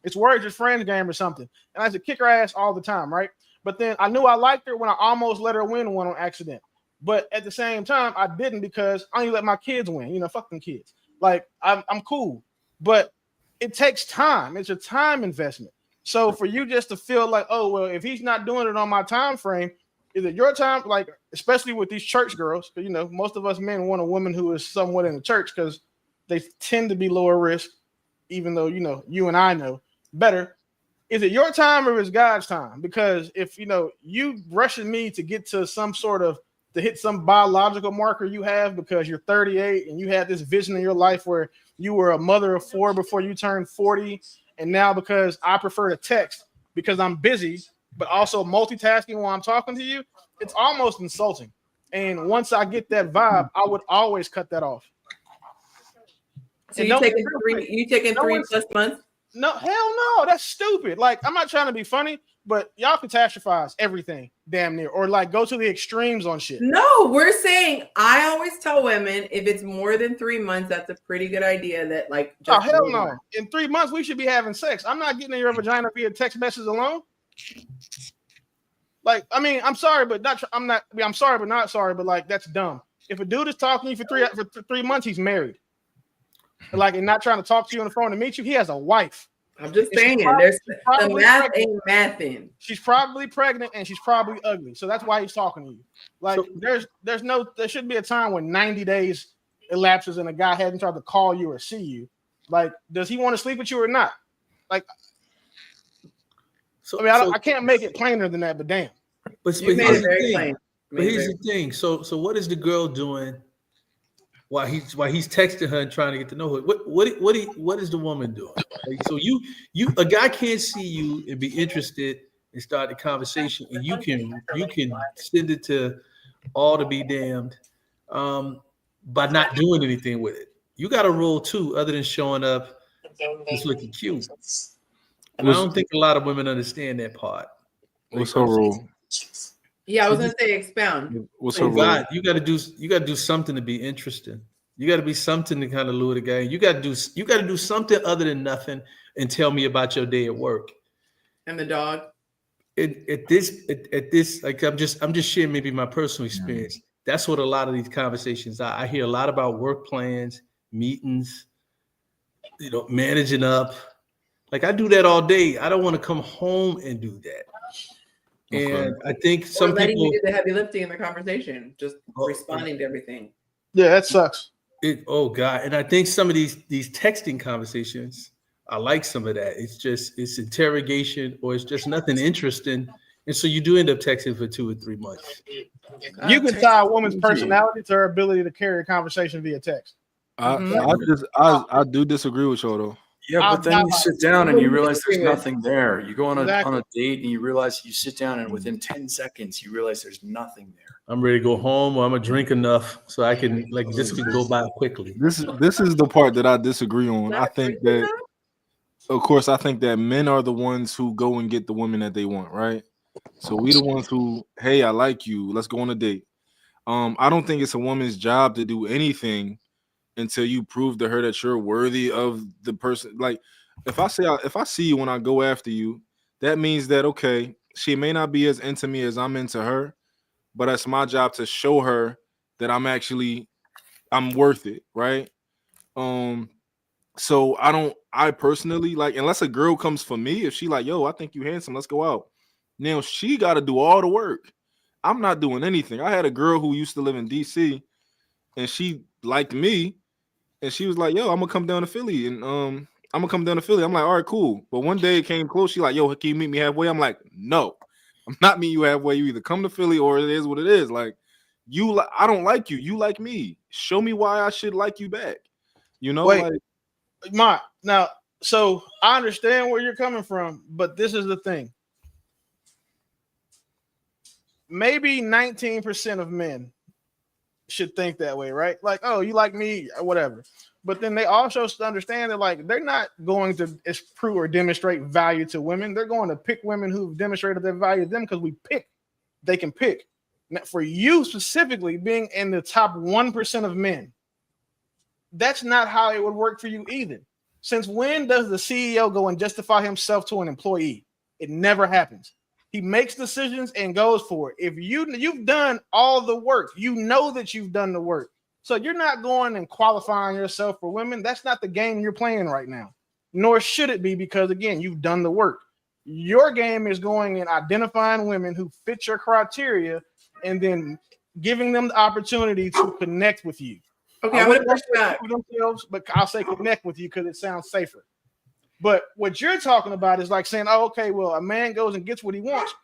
it's Words with Friends game or something. And I used to kick her ass all the time, right? But then I knew I liked her when I almost let her win one on accident. But at the same time, I didn't, because I only let my kids win. Fuck them kids. Like I'm cool. But it takes time. It's a time investment. So for you just to feel like, oh well, if he's not doing it on my time frame, is it your time? Like, especially with these church girls, because most of us men want a woman who is somewhat in the church because they tend to be lower risk, even though you and I know better. Is it your time or is God's time? Because if you rushing me to get to to hit some biological marker you have because you're 38 and you had this vision in your life where you were a mother of 4 before you turned 40, and now because I prefer to text because I'm busy, but also multitasking while I'm talking to you, it's almost insulting. And once I get that vibe, I would always cut that off. So you taking 3 plus months? No, hell no, that's stupid. Like, I'm not trying to be funny, but y'all catastrophize everything damn near, or like go to the extremes on shit. No, we're saying, I always tell women if it's more than 3 months, that's a pretty good idea. That like, Oh just hell no! In 3 months, we should be having sex. I'm not getting in your vagina via text message alone. Like, I mean, I'm sorry, but not. I'm sorry, but not sorry. But like, that's dumb. If a dude is talking to you for 3 months, he's married. Like, and not trying to talk to you on the phone to meet you, he has a wife. I'm just saying, there's the math ain't mathing. She's probably pregnant and she's probably ugly, so that's why he's talking to you. Like, there shouldn't be a time when 90 days elapses and a guy hasn't tried to call you or see you. Like, does he want to sleep with you or not? Like, I mean, I can't make it plainer than that, but damn. But here's the thing. So what is the girl doing while he's texting her and trying to get to know her? What is the woman doing? Like, so a guy can't see you and be interested and start the conversation, and you can send it to all to be damned by not doing anything with it. You got a role too, other than showing up just looking cute. And I don't think a lot of women understand that part. What's her role? Yeah, I was gonna say expound. What's her role? God, you gotta do something to be interesting. You gotta be something to kind of lure the guy. You gotta do something other than nothing and tell me about your day at work. And the dog. At this, like I'm just sharing maybe my personal experience. That's what a lot of these conversations are. I hear a lot about work plans, meetings, managing up. Like, I do that all day. I don't want to come home and do that. Okay. And I think some letting people you do the heavy lifting in the conversation, just responding to everything. Yeah, that sucks. God. And I think some of these texting conversations, I like some of that. It's interrogation, or it's just nothing interesting. And so you do end up texting for 2 or 3 months. You can tie a woman's personality to her ability to carry a conversation via text. I do disagree with y'all though. Yeah, but then you sit down and you realize there's nothing there. You go on a date and you realize you sit down and within 10 seconds you realize there's nothing there. I'm ready to go home, or I'm gonna drink enough so I can this can go by quickly. This is the part that I disagree on. I think that, of course, I think that men are the ones who go and get the women that they want, right? So we the ones who, hey, I like you, let's go on a date. I don't think it's a woman's job to do anything until you prove to her that you're worthy of the person. Like, if I see you when I go after you, that means that, okay, she may not be as into me as I'm into her, but it's my job to show her that I'm worth it, right? So I personally, like, unless a girl comes for me, if she like, yo, I think you handsome, let's go out. Now she got to do all the work. I'm not doing anything. I had a girl who used to live in DC, and she liked me. And she was like, yo, I'm gonna come down to Philly. And I'm like, all right, cool. But one day it came close. She like, yo, can you meet me halfway? I'm like, no, I'm not meeting you halfway. You either come to Philly or it is what it is. Like, I don't like you. You like me. Show me why I should like you back. Wait, now, so I understand where you're coming from, but this is the thing. Maybe 19% of men should think that way, right? Like, oh, you like me, or whatever. But then they also understand that, like, they're not going to prove or demonstrate value to women. They're going to pick women who've demonstrated their value to them because they can pick. Now, for you specifically, being in the top 1% of men, that's not how it would work for you either. Since when does the CEO go and justify himself to an employee? It never happens. He makes decisions and goes for it. If you've done all the work, you know that you've done the work. So you're not going and qualifying yourself for women. That's not the game you're playing right now. Nor should it be, because, again, you've done the work. Your game is going and identifying women who fit your criteria and then giving them the opportunity to connect with you. Okay, I'm going to push back. But I'll say connect with you because it sounds safer. But what you're talking about is like saying, oh, okay, well, a man goes and gets what he wants.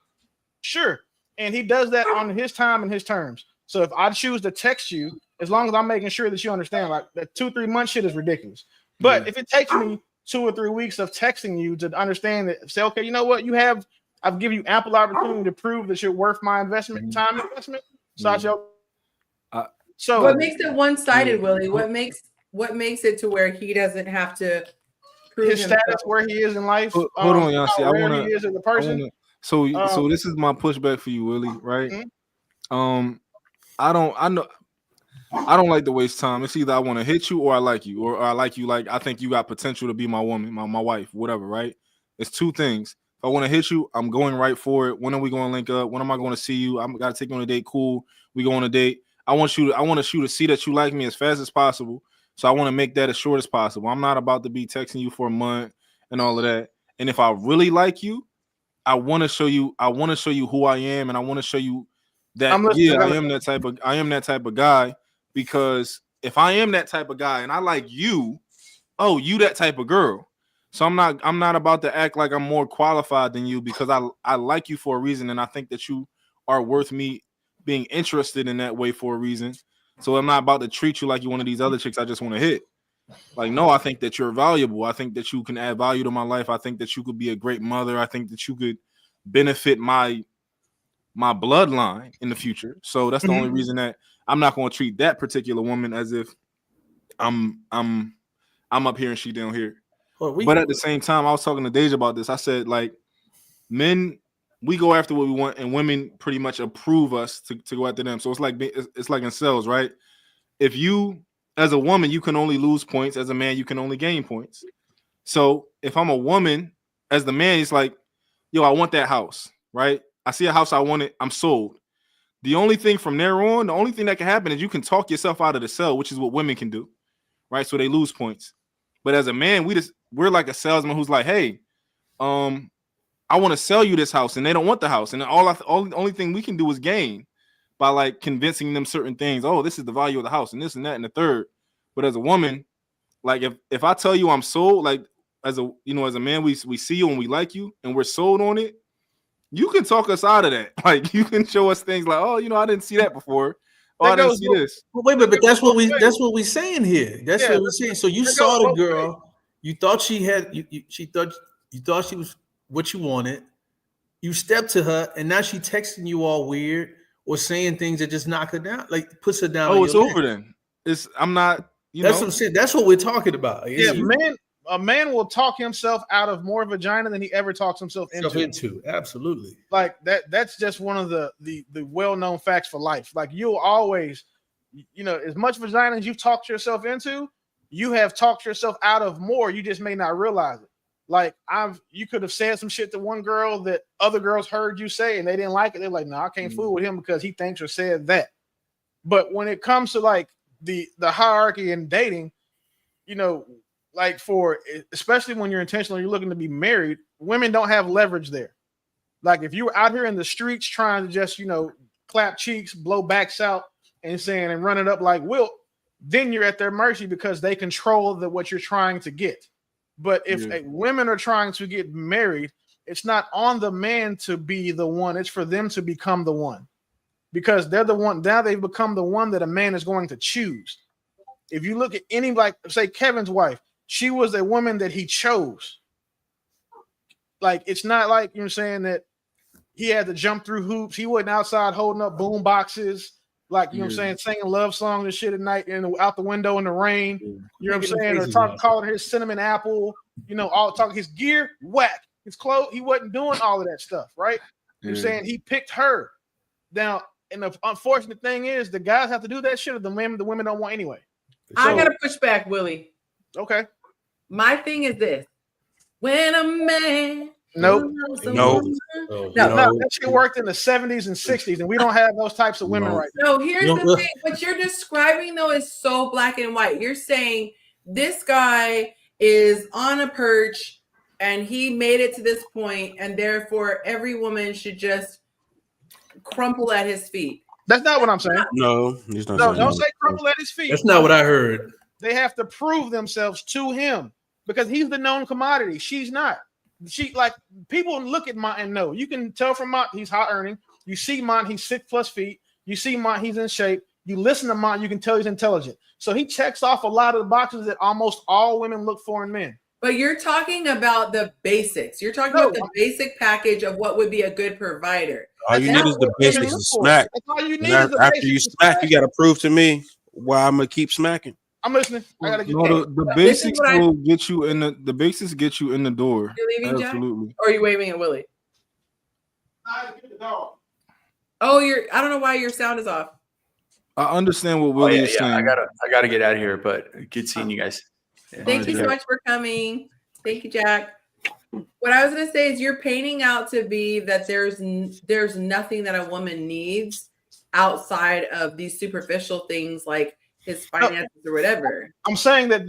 Sure. And he does that on his time and his terms. So if I choose to text you, as long as I'm making sure that you understand, like, that 2-3 month shit is ridiculous. But if it takes me 2 or 3 weeks of texting you to understand that, say, okay, you know what, I've given you ample opportunity to prove that you're worth my investment, time investment. So what makes it one-sided, Willie? What makes it to where he doesn't have to his status, where he is in life. Hold on, y'all. See, how rare he is as a person. So this is my pushback for you, Willie. Right? Mm-hmm. I don't like to waste time. It's either I want to hit you or I like you, or I like you. Like I think you got potential to be my woman, my wife, whatever. Right? It's two things. If I want to hit you, I'm going right for it. When are we going to link up? When am I going to see you? I'm got to take you on a date. Cool. We go on a date. I want you to see that you like me as fast as possible. So I want to make that as short as possible. I'm not about to be texting you for a month and all of that. And if I really like you, I want to show you who I am, and I want to show you that I am that type of guy. Because if I am that type of guy and I like you, oh, you that type of girl. So I'm not about to act like I'm more qualified than you, because I like you for a reason, and I think that you are worth me being interested in that way for a reason. So I'm not about to treat you like you're one of these other chicks I just want to hit. Like, no, I think that you're valuable. I think that you can add value to my life. I think that you could be a great mother. I think that you could benefit my bloodline in the future. So that's the only reason that I'm not going to treat that particular woman as if I'm up here and she down here. But at the same time, I was talking to Deja about this. I said, like, men, we go after what we want, and women pretty much approve us to go after them. So it's like in sales, right? If you, as a woman, you can only lose points. As a man, you can only gain points. So if I'm a woman, as the man, it's like, yo, I want that house, right? I see a house I want it. I'm sold. The only thing from there on, the only thing that can happen is you can talk yourself out of the sale, which is what women can do, right? So they lose points. But as a man, we're like a salesman who's like, hey, I want to sell you this house, and they don't want the house, and only thing we can do is gain by like convincing them certain things. Oh, this is the value of the house, and this and that and the third. But as a woman, like if I tell you I'm sold, like as a man, we see you and we like you and we're sold on it. You can talk us out of that. Like you can show us things like, oh, I didn't see that before. Oh, I didn't see this. Wait, but that's what we're saying here. That's what we're saying. So you saw the girl, you thought she had, you thought she was what you wanted. You stepped to her, and now she texting you all weird or saying things that just knock her down, like puts her down. Oh, it's over then. I'm not. That's what I'm saying. That's what we're talking about. A man will talk himself out of more vagina than he ever talks himself into. Absolutely. Like that's just one of the well-known facts for life. Like you'll always, as much vagina as you've talked yourself into, you have talked yourself out of more. You just may not realize it. Like you could have said some shit to one girl that other girls heard you say and they didn't like it. They're like, no, I can't fool with him because he thinks or said that. But when it comes to like the hierarchy in dating, like especially when you're intentional, you're looking to be married, women don't have leverage there. Like if you were out here in the streets trying to just, clap cheeks, blow backs out and run it up like Wilt, then you're at their mercy because they control what you're trying to get. But if women are trying to get married, it's not on the man to be the one. It's for them to become the one because they're the one. Now they've become the one that a man is going to choose. If you look at any, like say Kevin's wife, she was a woman that he chose. Like, it's not like, saying that he had to jump through hoops. He wasn't outside holding up boom boxes, like, singing love songs and shit at night and out the window in the rain. You know what I'm saying? Or calling her his cinnamon apple, all talking his gear, whack. His clothes, he wasn't doing all of that stuff, right? You know what I'm saying? He picked her. Now, and the unfortunate thing is the guys have to do that shit or the women don't want anyway. I gotta push back, Willie. Okay. My thing is this: when a man, no, that shit worked in the 70s and 60s, and we don't have those types of women right now. No, here's the thing: what you're describing though is so black and white. You're saying this guy is on a perch and he made it to this point, and therefore every woman should just crumple at his feet. That's not what I'm saying. No, he's not. No, don't say crumple at his feet. That's not what I heard. They have to prove themselves to him because he's the known commodity. She's not. She, like, people look at Mont and know. You can tell from Mont he's high earning. You see Mont, he's 6+ feet. You see Mont, he's in shape. You listen to Mont, you can tell he's intelligent. So he checks off a lot of the boxes that almost all women look for in men. But you're talking about the basics. You're talking about the basic package of what would be a good provider. All you need is the basics of smack. After you smack, you got to prove to me why I'm going to keep smacking. I'm listening. I gotta get No, the This is basics what will get you in the basics get you in the door. You're leaving, Jack? Absolutely. Or are you waving at Willie? Oh, I don't know why your sound is off. I understand what Willie is saying. I gotta get out of here, but good seeing you guys. Yeah. Thank you so much for coming. Thank you, Jack. What I was going to say is you're painting out to be that there's nothing that a woman needs outside of these superficial things like his finances or whatever. I'm saying that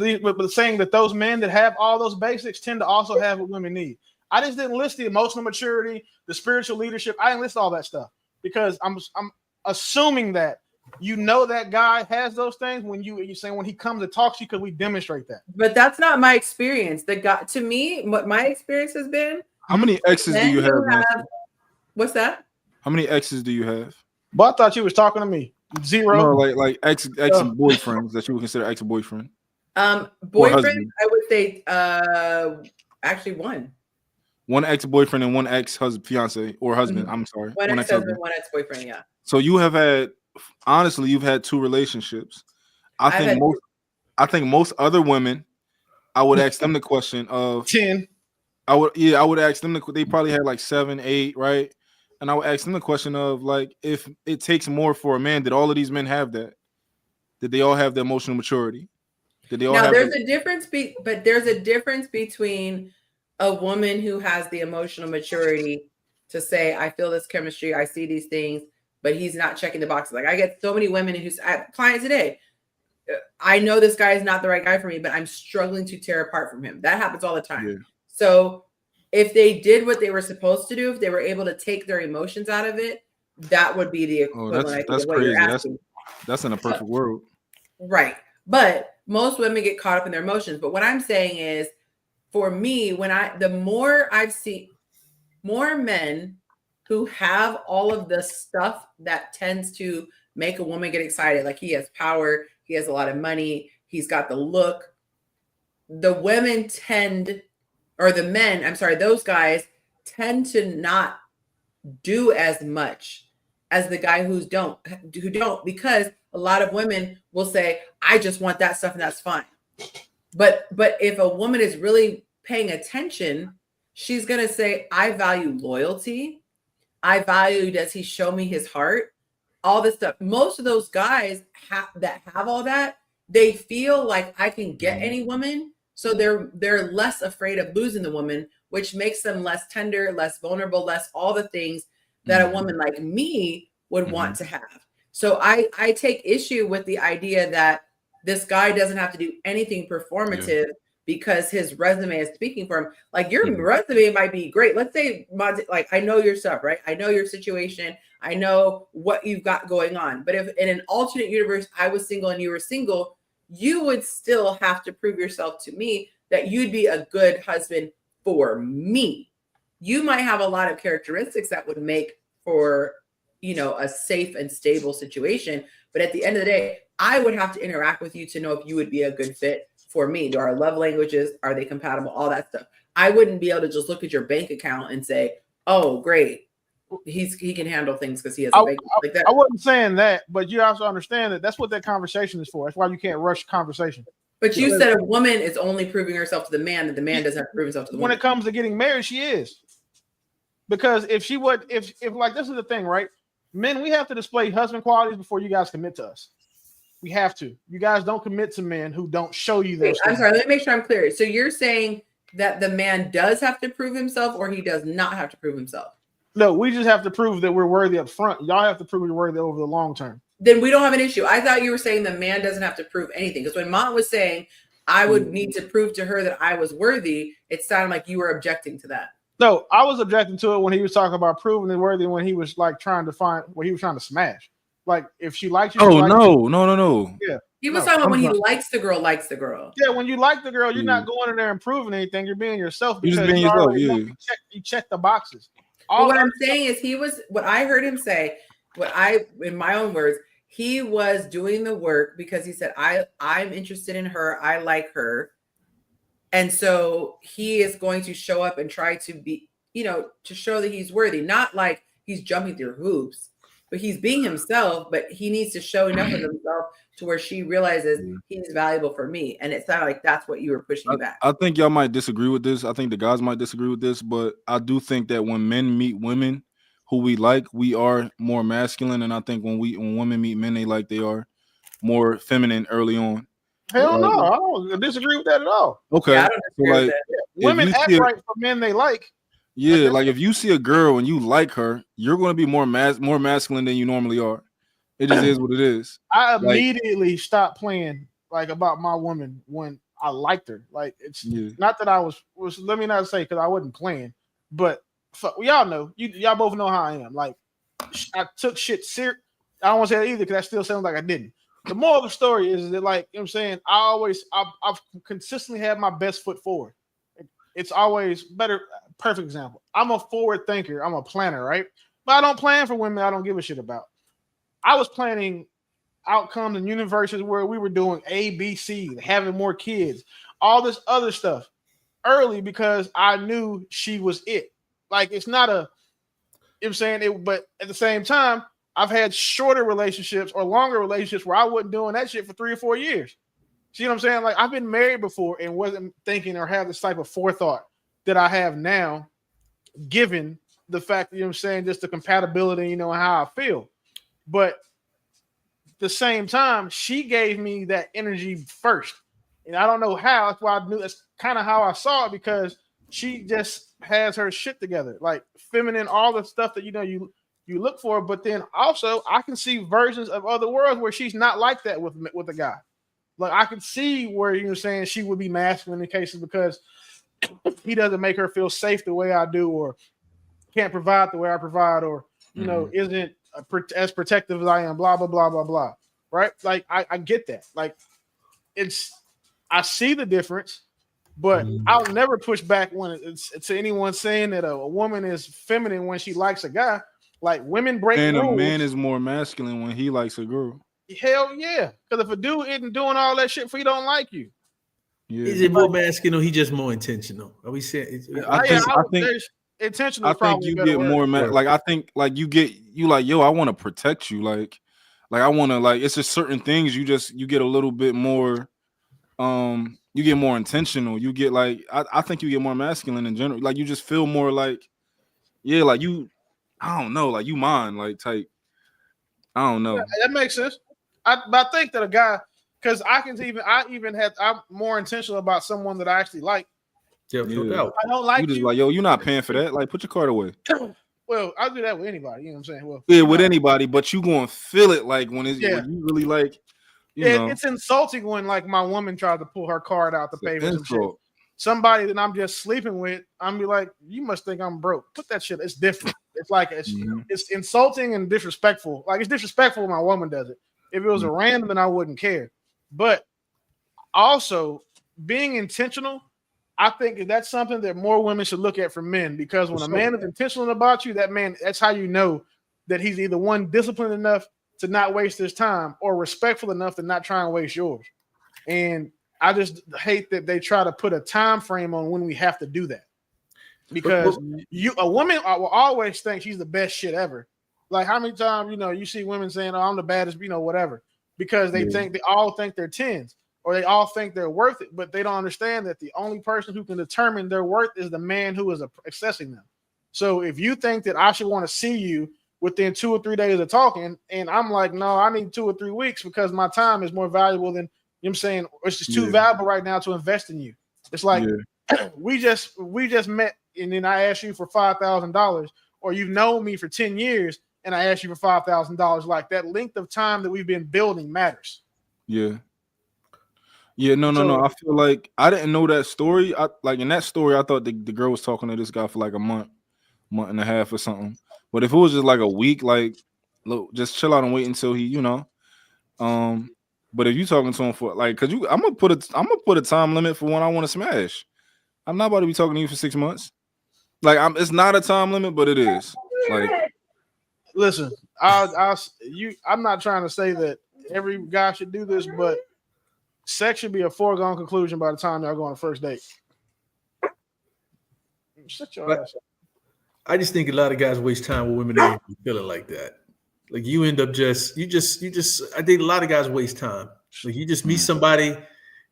saying that those men that have all those basics tend to also have what women need. I just didn't list the emotional maturity, the spiritual leadership. I didn't list all that stuff because I'm assuming that you know that guy has those things when you saying when he comes to talk to you because we demonstrate that. But that's not my experience. To me, what my experience has been. How many exes do you have? What's that? How many exes do you have? But I thought you was talking to me. Zero. No, like ex boyfriends that you would consider ex boyfriend. Boyfriend, I would say actually one. One ex boyfriend and one ex fiance or husband. Mm-hmm. I'm sorry. One ex husband, one ex boyfriend. Yeah. So you've had 2 relationships. I think most other women, I would ask them the question of 10. I would ask them they probably had like 7, 8, right? And I would ask them the question of like, if it takes more for a man, did all of these men have that? Did they all have the emotional maturity? Did they all have there's a difference but there's a difference between a woman who has the emotional maturity to say, I feel this chemistry, I see these things, but he's not checking the boxes. Like I get so many women who's clients today. I know this guy is not the right guy for me, but I'm struggling to tear apart from him. That happens all the time. Yeah. So if they did what they were supposed to do, if they were able to take their emotions out of it, that would be the equivalent. That's crazy. That's in a perfect world. Right. But most women get caught up in their emotions. But what I'm saying is, for me, the more I've seen more men who have all of the stuff that tends to make a woman get excited, like he has power, he has a lot of money, he's got the look. The women those guys tend to not do as much as the guy who don't, because a lot of women will say, I just want that stuff and that's fine. But if a woman is really paying attention, she's going to say, I value loyalty. I value, does he show me his heart? All this stuff. Most of those guys that have all that, they feel like I can get any woman. So they're less afraid of losing the woman, which makes them less tender, less vulnerable, less all the things that a woman like me would want to have. So I take issue with the idea that this guy doesn't have to do anything performative because his resume is speaking for him. Like your resume might be great. Let's say, like, I know your stuff, right? I know your situation. I know what you've got going on. But if in an alternate universe, I was single and you were single, you would still have to prove yourself to me that you'd be a good husband for me. You might have a lot of characteristics that would make for, a safe and stable situation. But at the end of the day, I would have to interact with you to know if you would be a good fit for me. Do our love languages, are they compatible? All that stuff. I wouldn't be able to just look at your bank account and say, oh, great, he can handle things because he has a bank account like that. I wasn't saying that, but you also understand that that's what that conversation is for. That's why you can't rush conversation. But you said a woman is only proving herself to the man, that the man doesn't have to prove himself to the woman. When it comes to getting married, she is. Because if like, this is the thing, right? Men, we have to display husband qualities before you guys commit to us. We have to. You guys don't commit to men who don't show you those. I'm sorry. Let me make sure I'm clear. So you're saying that the man does have to prove himself, or he does not have to prove himself? No, we just have to prove that we're worthy up front. Y'all have to prove you're worthy over the long term. Then we don't have an issue. I thought you were saying the man doesn't have to prove anything. Because when Mont was saying I would need to prove to her that I was worthy, it sounded like you were objecting to that. No, I was objecting to it when he was talking about proving it worthy, when he was like trying to find what he was trying to smash. Like, if she likes you. No. Yeah. He was talking about when he likes the girl. Yeah, when you like the girl, you're not going in there and proving anything. You're being yourself. You're just being yourself. You check the boxes. What I'm saying is what I heard him say, in my own words, he was doing the work because he said, I'm interested in her. I like her. And so he is going to show up and try to be, to show that he's worthy, not like he's jumping through hoops. but he's being himself, but he needs to show enough of himself to where she realizes he's valuable for me. And it sounded like that's what you were pushing back. I think y'all might disagree with this. I think the guys might disagree with this, but I do think that when men meet women who we like, we are more masculine. And I think when women meet men they are more feminine early on. Hell no, I don't disagree with that at all. Okay. Yeah, I don't So disagree with like that. Women act right for men they like. yeah, like if you see a girl and you like her, you're going to be more masculine than you normally are. It just is what it is. I immediately stopped playing like about my woman when I liked her. Like it's not that I was let me not say because I wasn't playing, but y'all know y'all both know how I am. Like I took shit serious. I don't want to say that either because that still sounds like I didn't. The moral of the story is that, like, you know what I'm saying, I've consistently had my best foot forward. It's always better. Perfect example. I'm a forward thinker. I'm a planner, right? But I don't plan for women I don't give a shit about. I was planning outcomes and universes where we were doing A, B, C, having more kids, all this other stuff early because I knew she was it. Like, it's not a, you know what I'm saying? But at the same time, I've had shorter relationships or longer relationships where I wasn't doing that shit for 3 or 4 years. See what I'm saying? Like, I've been married before and wasn't thinking or have this type of forethought that I have now, given the fact that, you know what I'm saying, just the compatibility, you know, how I feel. But at the same time, she gave me that energy first. And I don't know how. That's why I knew that's kind of how I saw it, because she just has her shit together. Like feminine, all the stuff that, you know, you look for. But then also I can see versions of other worlds where she's not like that with a guy. Like I can see where, you know, saying she would be masculine in cases because he doesn't make her feel safe the way I do, or can't provide the way I provide, or, you know, isn't as protective as I am, blah, blah, blah, blah, blah. Right? Like I get that. Like I see the difference, but I'll never push back when it's to anyone saying that a woman is feminine when she likes a guy. Like women break rules. A man is more masculine when he likes a girl. Hell yeah. Because if a dude isn't doing all that shit if he don't like you. Yeah. Is it more masculine or he just more intentional? Are we saying I think intentional? I think you get more like I think like you like, yo, I want to protect you. Like I want to, like, it's just certain things you get a little bit more you get more intentional. You get like I think you get more masculine in general. Like you just feel more like, yeah, like you, I don't know, like you mind, like type. I don't know. Yeah, that makes sense. I think that a guy, because I'm more intentional about someone that I actually like. Yeah, no doubt. I don't like you. Just like, yo, you're not paying for that. Like, put your card away. Well, I'll do that with anybody. You know what I'm saying? Well, yeah, with anybody, but you gonna feel it like when when you really like. You know. It's insulting when like my woman tried to pull her card out to pay for some shit. Somebody that I'm just sleeping with, I'm be like, you must think I'm broke. Put that shit. It's different. It's like it's insulting and disrespectful. Like it's disrespectful when my woman does it. If it was a random, then I wouldn't care. But also being intentional, I think that's something that more women should look at for men, because when a man is intentional about you, that's how you know that he's either one, disciplined enough to not waste his time, or respectful enough to not try and waste yours. And I just hate that they try to put a time frame on when we have to do that, because a woman will always think she's the best shit ever. Like how many times, you know, you see women saying, "Oh, I'm the baddest," you know, whatever, because they all think they're 10s, or they all think they're worth it, but they don't understand that the only person who can determine their worth is the man who is accessing them. So if you think that I should want to see you within 2 or 3 days of talking, and I'm like, no, I need 2 or 3 weeks because my time is more valuable than, you know what I'm saying, it's just too valuable right now to invest in you. It's like we just met, and then I asked you for $5,000, or you've known me for 10 years and I asked you for $5,000. Like that length of time that we've been building matters. Yeah. No. I feel like I didn't know that story. In that story, I thought the girl was talking to this guy for like a month and a half or something. But if it was just like a week, like, look, just chill out and wait until he, you know. But if you talking to him for like, cause I'm gonna put a time limit for when I want to smash. I'm not about to be talking to you for 6 months. Like, it's not a time limit, but it is. Like, listen, I'm not trying to say that every guy should do this, but sex should be a foregone conclusion by the time y'all go on a first date. Shut your ass up. I just think a lot of guys waste time with women that ain't feeling like that. Like you end up you just I think a lot of guys waste time. Like you just meet somebody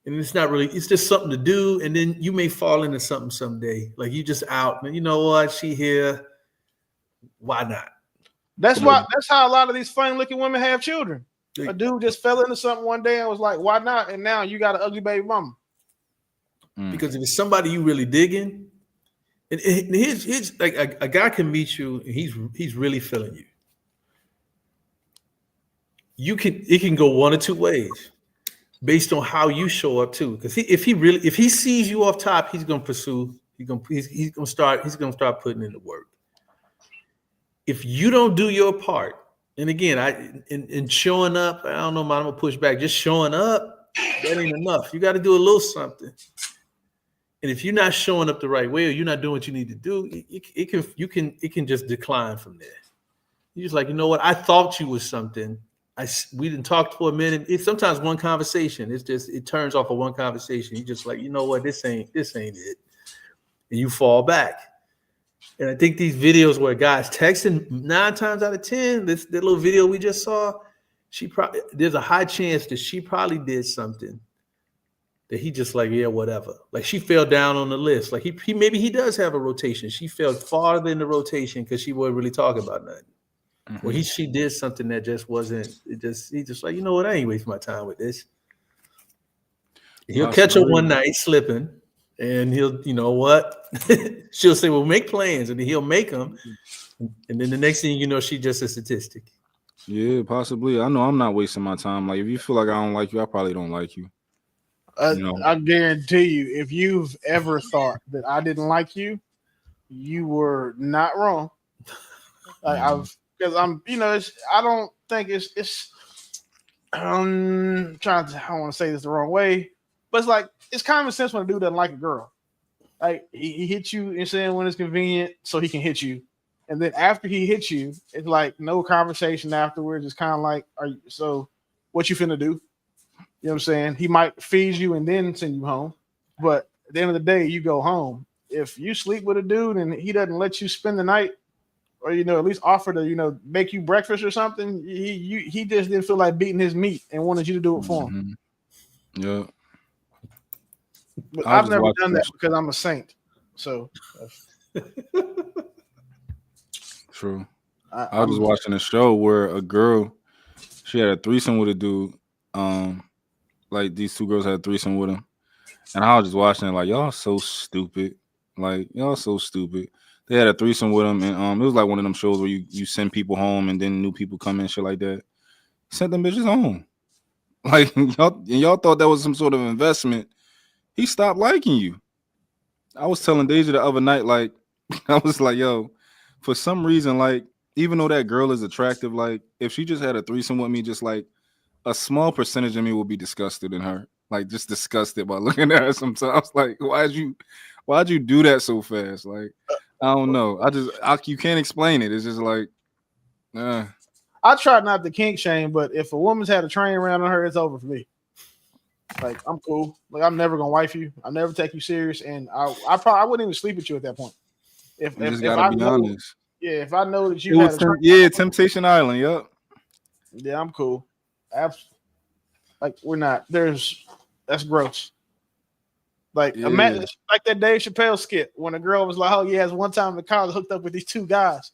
and it's not really, it's just something to do, and then you may fall into something someday. Like you just out, and you know what? She here. Why not? That's why. That's how a lot of these funny-looking women have children. A dude just fell into something one day and was like, "Why not?" And now you got an ugly baby mama. Because if it's somebody you really digging, and here's like a guy can meet you and he's really feeling you. It can go one or two ways based on how you show up too. Because if he sees you off top, he's gonna pursue. He's gonna start putting in the work. If you don't do your part, and again, in showing up, I don't know, I'm gonna push back. Just showing up, that ain't enough. You got to do a little something. And if you're not showing up the right way, or you're not doing what you need to do, it can just decline from there. You're just like, you know what? I thought you was something. We didn't talk for a minute. It's sometimes one conversation. It turns off of one conversation. You're just like, you know what? This ain't it. And you fall back. And I think these videos where guys texting 9 times out of 10, that little video we just saw, there's a high chance that she probably did something that he just like, yeah, whatever. Like she fell down on the list. Like he maybe he does have a rotation. She fell farther in the rotation because she wasn't really talking about nothing. Well, she did something that just wasn't. He just like, you know what? I ain't wasting my time with this. He'll catch her one night slipping, and he'll, you know what? She'll say, "Well, make plans," and then he'll make them, and then the next thing you know, she's just a statistic. Yeah, possibly. I know I'm not wasting my time. Like if you feel like I don't like you, I probably don't like you. I guarantee you, if you've ever thought that I didn't like you, you were not wrong. Because I'm, I don't think it's. I don't want to say this the wrong way, but it's like it's common sense when a dude doesn't like a girl. Like he hits you and saying when it's convenient, so he can hit you, and then after he hits you, it's like no conversation afterwards. It's kind of like, so what you finna do? You know what I'm saying? He might feed you and then send you home, but at the end of the day, you go home. If you sleep with a dude and he doesn't let you spend the night, or at least offer to make you breakfast or something, he just didn't feel like beating his meat and wanted you to do it for him. Yeah. But I've never done that because I'm a saint. So true. I was watching a show where a girl, she had a threesome with a dude. Like these two girls had a threesome with him, and I was just watching it like, y'all so stupid. Like y'all so stupid. They had a threesome with him, and it was like one of them shows where you send people home and then new people come in, shit like that. Sent them bitches home. Like y'all thought that was some sort of investment. He stopped liking you. I was telling Deja the other night, like, I was like, yo, for some reason, like, even though that girl is attractive, like, if she just had a threesome with me, just like a small percentage of me will be disgusted in her. Like, just disgusted by looking at her sometimes. Like, why'd you do that so fast? Like, I don't know. You can't explain it. It's just like, I try not to kink shame, but if a woman's had a train around on her, it's over for me. Like, I'm cool. Like, I'm never gonna wife you. I'll never take you serious, and I wouldn't even sleep with you at that point. If I know, honest. Yeah, if I know that you had a train Temptation Island. Yep. Yeah, I'm cool. Like we're not. That's gross. Like imagine like that Dave Chappelle skit when a girl was like, "Oh yeah, one time in the college hooked up with these two guys,"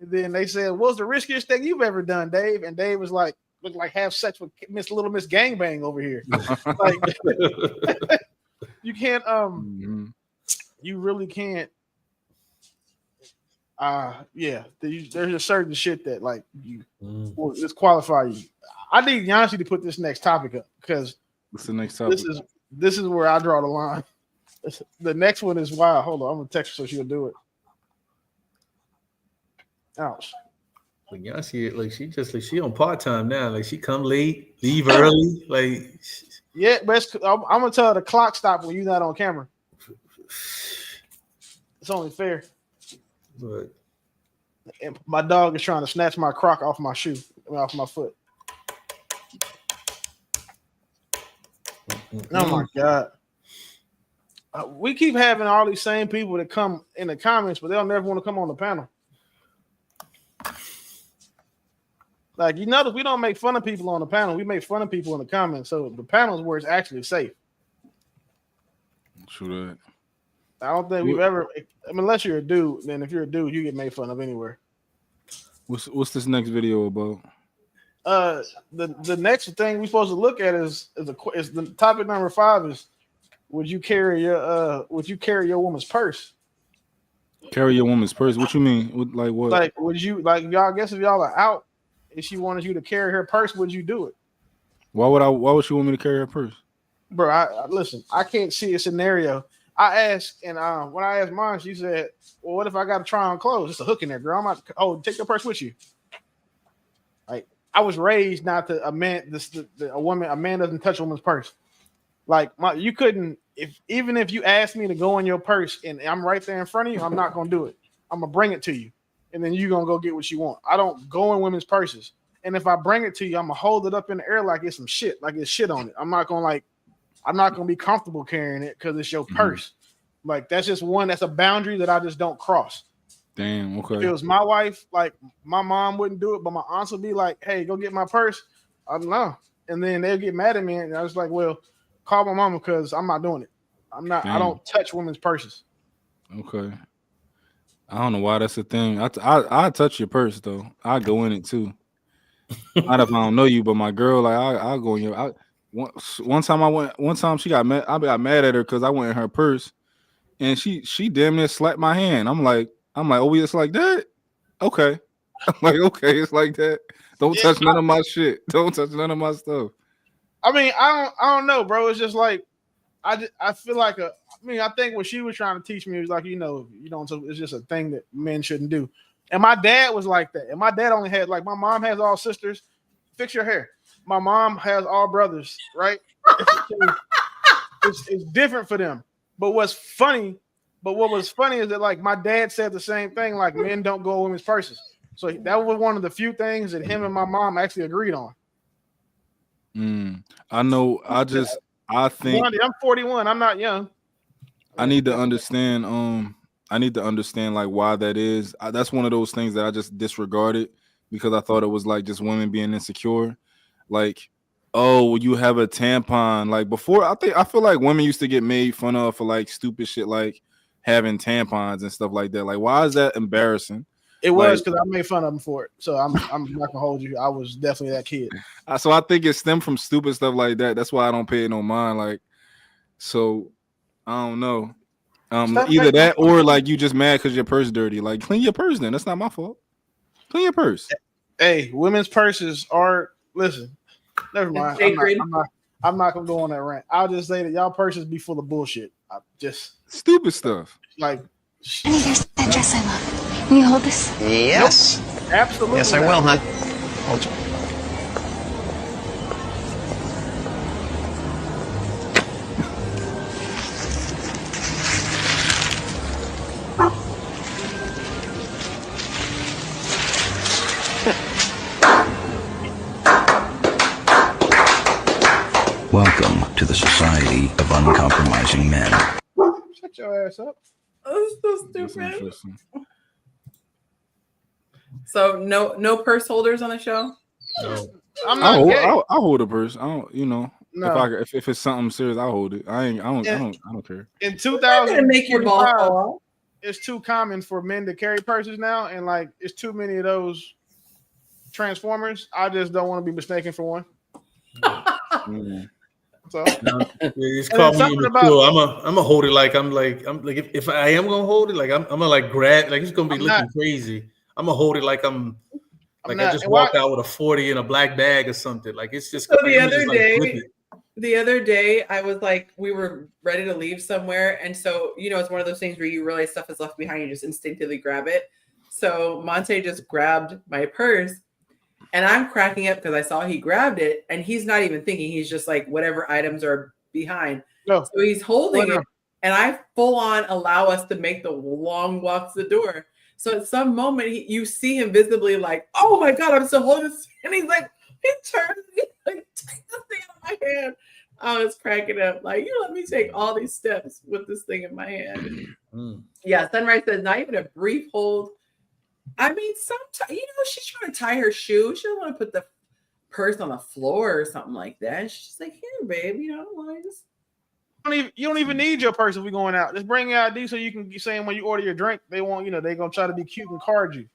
and then they said, "What's the riskiest thing you've ever done, Dave?" And Dave was like, "Looked like have sex with Little Miss Gangbang over here." Like you can't. You really can't. There's a certain shit that like you will disqualify you. I need Yonci to put this next topic up because what's the next topic? This is where I draw the line. The next one is wild. Hold on, I'm gonna text her so she'll do it. Ouch. Like Yonci, like she on part time now. Like she come late, leave early. Like yeah, but I'm gonna tell her the clock stop when you're not on camera. It's only fair. But and my dog is trying to snatch my crock off my shoe, off my foot. Oh my God. We keep having all these same people that come in the comments, but they'll never want to come on the panel. Like, you notice we don't make fun of people on the panel. We make fun of people in the comments. So the panel is where it's actually safe. True that. I don't think we've ever, I mean, unless you're a dude, then if you're a dude, you get made fun of anywhere. What's this next video about? The next thing we're supposed to look at is the topic number 5 is would you carry your woman's purse? Carry your woman's purse? What you mean? Like what? Like, would you, like, y'all, I guess if y'all are out and she wanted you to carry her purse, would you do it? Why would she want me to carry her purse? Bro, I listen, I can't see a scenario. I asked, and when I asked mom, she said, well, what if I got to try on clothes? It's a hook in there, girl. I'm not, take your purse with you. Like, I was raised not to, a man doesn't touch a woman's purse. Like, you couldn't, even if you asked me to go in your purse and I'm right there in front of you, I'm not going to do it. I'm going to bring it to you. And then you're going to go get what you want. I don't go in women's purses. And if I bring it to you, I'm going to hold it up in the air like it's some shit, like it's shit on it. I'm not going to be comfortable carrying it because it's your purse. Like, that's just that's a boundary that I just don't cross. Damn, okay. If it was my wife, like, my mom wouldn't do it, but my aunts would be like, hey, go get my purse. I don't know. And then they'll get mad at me. And I was like, well, call my mama because I'm not doing it. I don't touch women's purses. Okay. I don't know why that's a thing. I touch your purse though. I go in it too. Not if I don't know you, but my girl, like I'll go in your. One time she got mad. I got mad at her because I went in her purse, and she damn near slapped my hand. I'm like, oh, it's like that. Okay, I'm like, okay, it's like that. Don't touch none of my shit. Don't touch none of my stuff. I mean, I don't know, bro. It's just like I feel like I think what she was trying to teach me was like, it's just a thing that men shouldn't do. And my dad was like that. And my dad only had, like, my mom has all sisters. Fix your hair. My mom has all brothers, right? It's different for them. But what was funny is that, like, my dad said the same thing, like, men don't go in women's purses. So that was one of the few things that him and my mom actually agreed on. I know. I think I'm 41. I'm not young. I need to understand. I need to understand like why that is. That's one of those things that I just disregarded because I thought it was like just women being insecure. Like, oh, you have a tampon. Like before, I feel like women used to get made fun of for like stupid shit like having tampons and stuff like that. Like, why is that embarrassing? It was because I made fun of him for it. So I'm not gonna hold you. I was definitely that kid. So I think it stemmed from stupid stuff like that. That's why I don't pay it no mind. Like, so I don't know. Either that or like you just mad because your purse dirty. Like, clean your purse then. That's not my fault. Clean your purse. Hey, women's purses are, listen, never mind. I'm not gonna go on that rant. I'll just say that y'all purses be full of bullshit. Just stupid stuff. Like, Honey, there's that dress I love. Will you hold this? Yes. Nope. Absolutely. Yes, I will, hon. Hold you. Welcome to the Society of Uncompromising Men. Shut your ass up. Oh, so stupid. So no purse holders on the show? No. I'm not I hold a purse. I don't, No. if it's something serious, I'll hold it. I don't care. In 2000, make your ball fall. It's too common for men to carry purses now, and like it's too many of those Transformers. I just don't want to be mistaken for one. So it's called me immature. I'm gonna hold it like I'm like if I am gonna hold it like I'm gonna like grab like it's gonna be looking crazy. I'm gonna hold it like I just walked out with a 40 in a black bag or something. Like it's just. So the other day, I was like, we were ready to leave somewhere, and so it's one of those things where you realize stuff is left behind, you just instinctively grab it. So Monte just grabbed my purse. And I'm cracking up because I saw he grabbed it and he's not even thinking. He's just like, whatever items are behind. No. So he's holding it and I full on allow us to make the long walk to the door. So at some moment you see him visibly like, oh my God, I'm still holding this. And he's like, he turns me like, take this thing out of my hand. I was cracking up. Like, you let me take all these steps with this thing in my hand. Yeah, Sunrise says not even a brief hold I mean, sometimes she's trying to tie her shoe. She don't want to put the purse on the floor or something like that. She's just like, here, babe, like this. You don't even need your purse if we're going out. Just bring your ID so you can be saying when you order your drink, they won't, they're gonna try to be cute and card you.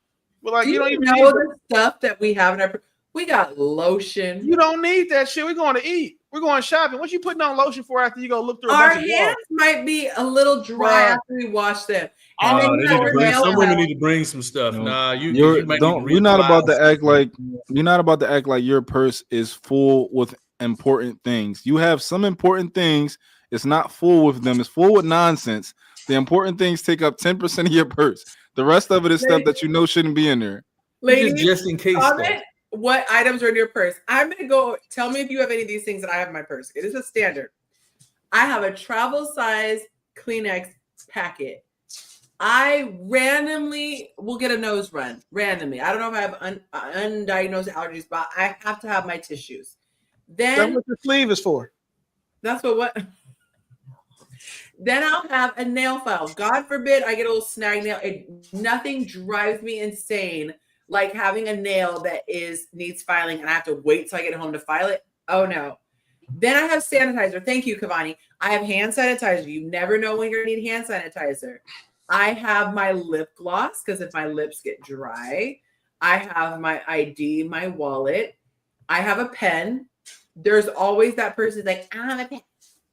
But like, Do you don't even know need the stuff that we have in our. We got lotion. You don't need that shit. We're going to eat. We're going shopping. What you putting on lotion for after you go look through a Our bunch of hands drawers? might be a little dry after we wash them. And then some women need to bring some stuff. Nah, you might need to We're not about to reapply. act like you're not about to act like your purse is full with important things. You have some important things. It's not full with them. It's full with nonsense. The important things take up 10% of your purse. The rest of it is stuff that shouldn't be in there. Ladies, just in case comment what items are in your purse. I'm gonna go. Tell me if you have any of these things that I have in my purse. It is a standard. I have a travel size Kleenex packet. I randomly will get a nose run. Randomly, I don't know if I have undiagnosed allergies, but I have to have my tissues. Then that's what the sleeve is for. That's what. Then I'll have a nail file. God forbid I get a little snag nail. Nothing drives me insane like having a nail that needs filing and I have to wait till I get home to file it. Oh no. Then I have sanitizer. Thank you, Cavani. I have hand sanitizer. You never know when you're gonna need hand sanitizer. I have my lip gloss because if my lips get dry. I have my ID, my wallet. I have a pen. There's always that person like, I have a pen.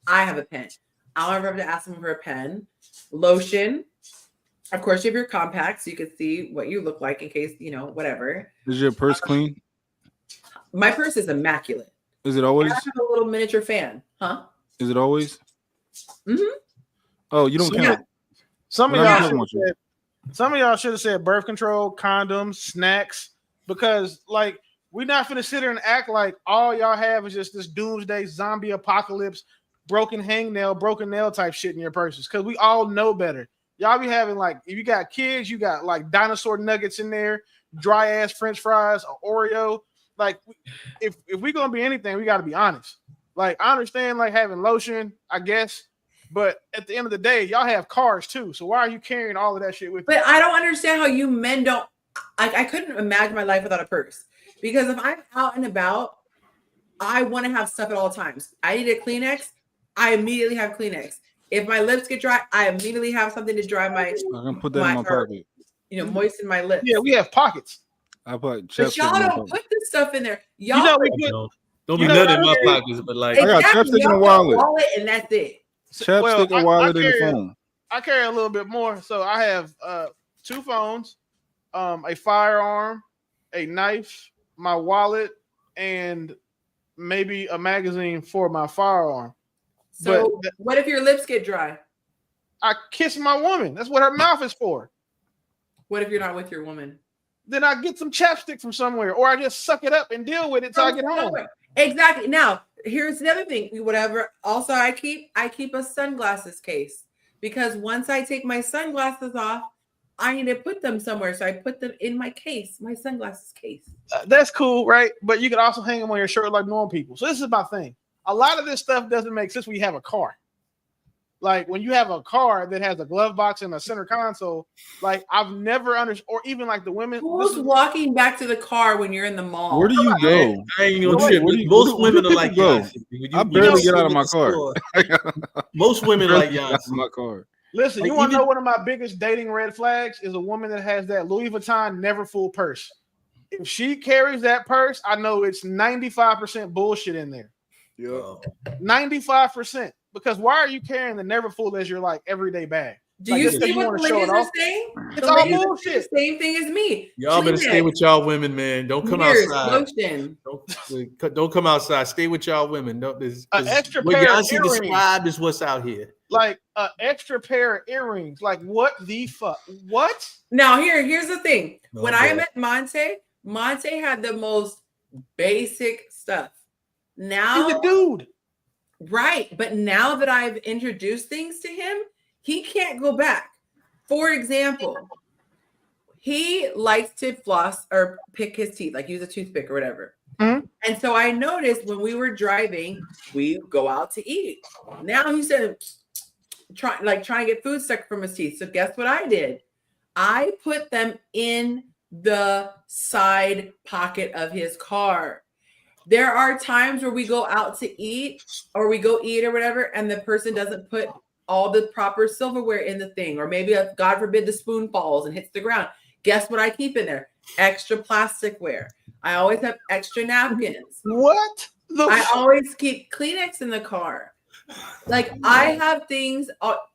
I have a pen. I'll never have to ask them for a pen. Lotion. Of course, you have your contacts so you can see what you look like in case, whatever. Is your purse clean? My purse is immaculate. Is it always? And I have a little miniature fan. Huh? Is it always? Mm-hmm. Oh, you don't count. Some of y'all should have said birth control, condoms, snacks, because like we're not finna sit here and act like all y'all have is just this doomsday zombie apocalypse, broken hangnail, broken nail type shit in your purses. Because we all know better. Y'all be having like, if you got kids, you got like dinosaur nuggets in there, dry ass French fries, or Oreo. Like, if we're gonna be anything, we got to be honest. Like, I understand like having lotion, I guess, but at the end of the day, y'all have cars too. So why are you carrying all of that shit with you? But I don't understand how you men don't. I couldn't imagine my life without a purse because if I'm out and about, I want to have stuff at all times. I need a Kleenex. I immediately have Kleenex. If my lips get dry, I immediately have something to dry my. I'm gonna put that in my pocket. Moisten my lips. Yeah, we have pockets. I put. But y'all don't put this stuff in there. Y'all don't be nothing in my pockets, but like I got chapstick in a wallet. And that's it. Chapstick, a wallet, and a phone. I carry a little bit more. So I have 2 phones, a firearm, a knife, my wallet, and maybe a magazine for my firearm. So what if your lips get dry? I kiss my woman. That's what her mouth is for. What if you're not with your woman? Then I get some chapstick from somewhere, or I just suck it up and deal with it till I get home. Exactly. Now, here's the other thing. Whatever. Also, I keep a sunglasses case because once I take my sunglasses off, I need to put them somewhere. So I put them in my case, my sunglasses case. That's cool, right? But you can also hang them on your shirt like normal people. So this is my thing. A lot of this stuff doesn't make sense when you have a car. Like when you have a car that has a glove box and a center console, like I've never understood, or even like the women. Who's walking back to the car when you're in the mall? Where do you go? I ain't gonna trip. Most women are like Yonci. I barely get out of my car. Most women like Yonci. My car. Listen, Like, you want to know one of my biggest dating red flags is a woman that has that Louis Vuitton never full purse. If she carries that purse, I know it's 95% bullshit in there. Yeah. 95%. Because why are you carrying the never full as your like everyday bag? Do you see what the ladies are saying? It's all bullshit. Same thing as me. Y'all better stay with y'all women, man. Don't come outside. Don't come outside. Stay with y'all women. Don't, an extra what pair of Yonci earrings. described is what's out here. Like an extra pair of earrings. Like what the fuck? What? Now here's the thing. No, when I met Monte had the most basic stuff. Now he's a dude. Right. But now that I've introduced things to him, he can't go back. For example, he likes to floss or pick his teeth, like use a toothpick or whatever. Mm-hmm. And so I noticed when we were driving, we go out to eat. Now he said, trying to get food stuck from his teeth. So guess what I did? I put them in the side pocket of his car. There are times where we go out to eat or we go eat or whatever, and the person doesn't put all the proper silverware in the thing, or maybe, God forbid, the spoon falls and hits the ground. Guess what I keep in there? Extra plasticware. I always have extra napkins. What? I always keep Kleenex in the car. Like, I have things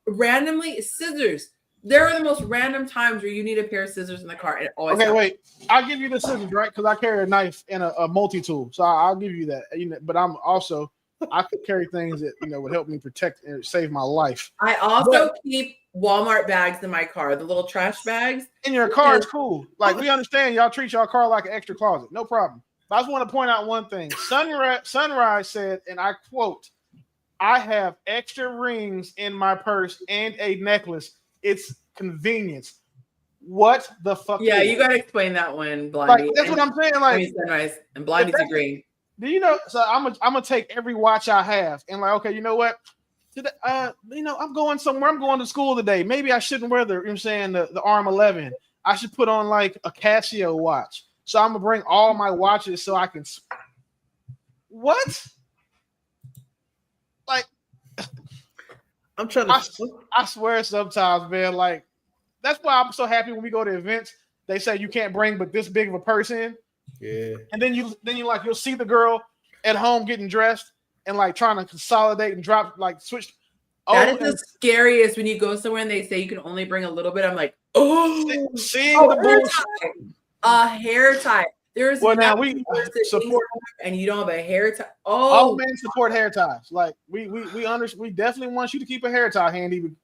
randomly, scissors. There are the most random times where you need a pair of scissors in the car. And it always Okay, happens. wait. I'll give you the scissors, right? Because I carry a knife and a multi-tool, so I'll give you that. You know, but I could carry things that would help me protect and save my life. I also keep Walmart bags in my car, the little trash bags. In your car is cool. Like, we understand y'all treat y'all car like an extra closet. No problem. But I just want to point out one thing. Sunrise said, and I quote, "I have extra rings in my purse and a necklace. It's convenience." What the fuck? Yeah, you got to explain that one, Blondie. Like, that's what I'm saying. Like, Sunrise and Blondie's agreeing. Do you know? So I'm gonna take every watch I have and like, okay, you know what? Today, I'm going somewhere. I'm going to school today. Maybe I shouldn't wear the Arm 11. I should put on like a Casio watch. So I'm gonna bring all my watches so I can. What? Like, I'm trying to. I swear sometimes, man. Like, that's why I'm so happy when we go to events. They say you can't bring but this big of a purse in. Yeah. And then you'll see the girl at home getting dressed and like trying to consolidate and drop, like switch. That is the scariest when you go somewhere and they say you can only bring a little bit. I'm like, seeing the bullshit. A hair tie. There's now we support, and you don't have a hair tie. All men support hair ties. Like we definitely want you to keep a hair tie handy.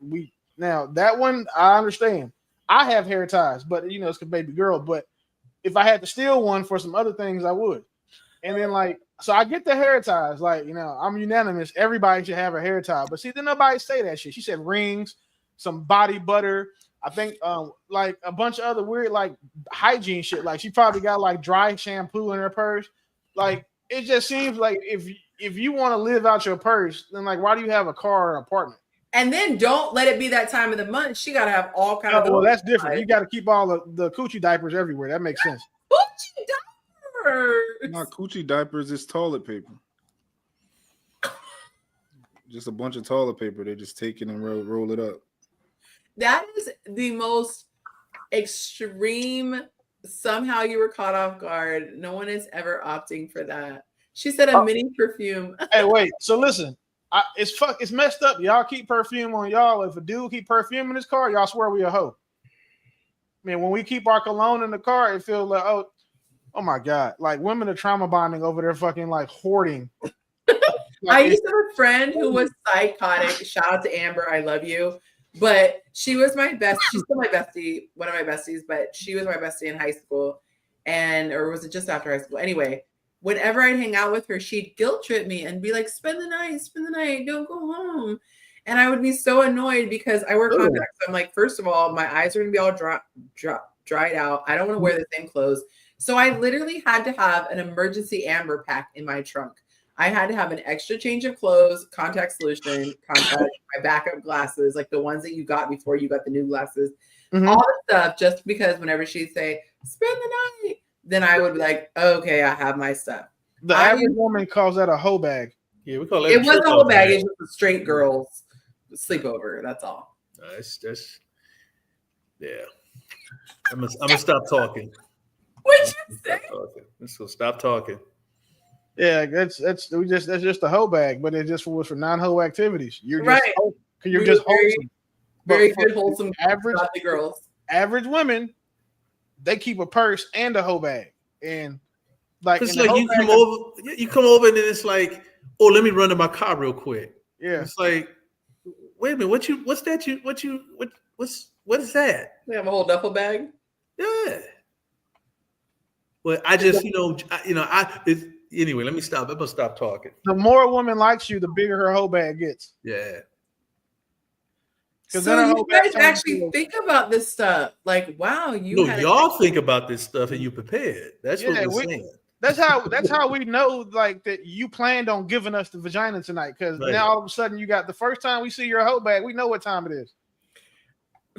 Now that one I understand. I have hair ties, but it's a baby girl. But if I had to steal one for some other things, I would. And then so I get the hair ties. Like, I'm unanimous. Everybody should have a hair tie. But see, then nobody say that shit. She said rings, some body butter. I think like a bunch of other weird like hygiene shit. Like she probably got like dry shampoo in her purse. Like it just seems like if you want to live out your purse, then like why do you have a car or an apartment? And then don't let it be that time of the month. She got to have all kinds of. Well, that's different. You got to keep all the coochie diapers everywhere. That makes sense. Coochie diapers. Not coochie diapers. It's toilet paper. Just a bunch of toilet paper. They just take it and roll it up. That is the most extreme. Somehow you were caught off guard. No one is ever opting for that. She said a mini perfume. Hey, wait. So listen. It's messed up. Y'all keep perfume on y'all. If a dude keep perfume in his car, y'all swear we a hoe. I mean, when we keep our cologne in the car, it feels like oh my god, like women are trauma bonding over their fucking like hoarding. I used to have a friend who was psychotic. Shout out to Amber, I love you. But she was my best. She's still my bestie, one of my besties. But she was my bestie in high school, or was it just after high school? Anyway. Whenever I'd hang out with her, she'd guilt trip me and be like, spend the night, don't go home. And I would be so annoyed because I wear contacts. So I'm like, first of all, my eyes are going to be all dried out. I don't want to wear the same clothes. So I literally had to have an emergency Amber pack in my trunk. I had to have an extra change of clothes, contact solution, my backup glasses, like the ones that you got before you got the new glasses, all the stuff, just because whenever she'd say, spend the night, then I would be like, okay, I have my stuff. The average woman calls that a hoe bag. Yeah, we call it. It was a hoe bag. It's just a straight girls sleepover. That's all. That's yeah. I'm gonna stop talking. What'd you say? Let's go. Stop talking. Yeah, that's just a hoe bag, but it just was for non-hoe activities. You're just right. You're just wholesome. Very good wholesome. The girls. Average women, they keep a purse and a hoe bag, and like it's like you come over and then it's like, oh, let me run to my car real quick. Yeah, it's like, wait a minute, what is that? They have a whole duffel bag. Yeah. Well, I just anyway. Let me stop. I'm gonna stop talking. The more a woman likes you, the bigger her hoe bag gets. Yeah. So you guys actually think about this stuff, like, wow, y'all think about this stuff and you prepared. That's what we're saying. That's how we know, like, that you planned on giving us the vagina tonight. Because now all of a sudden you got the first time we see your hoe bag, we know what time it is.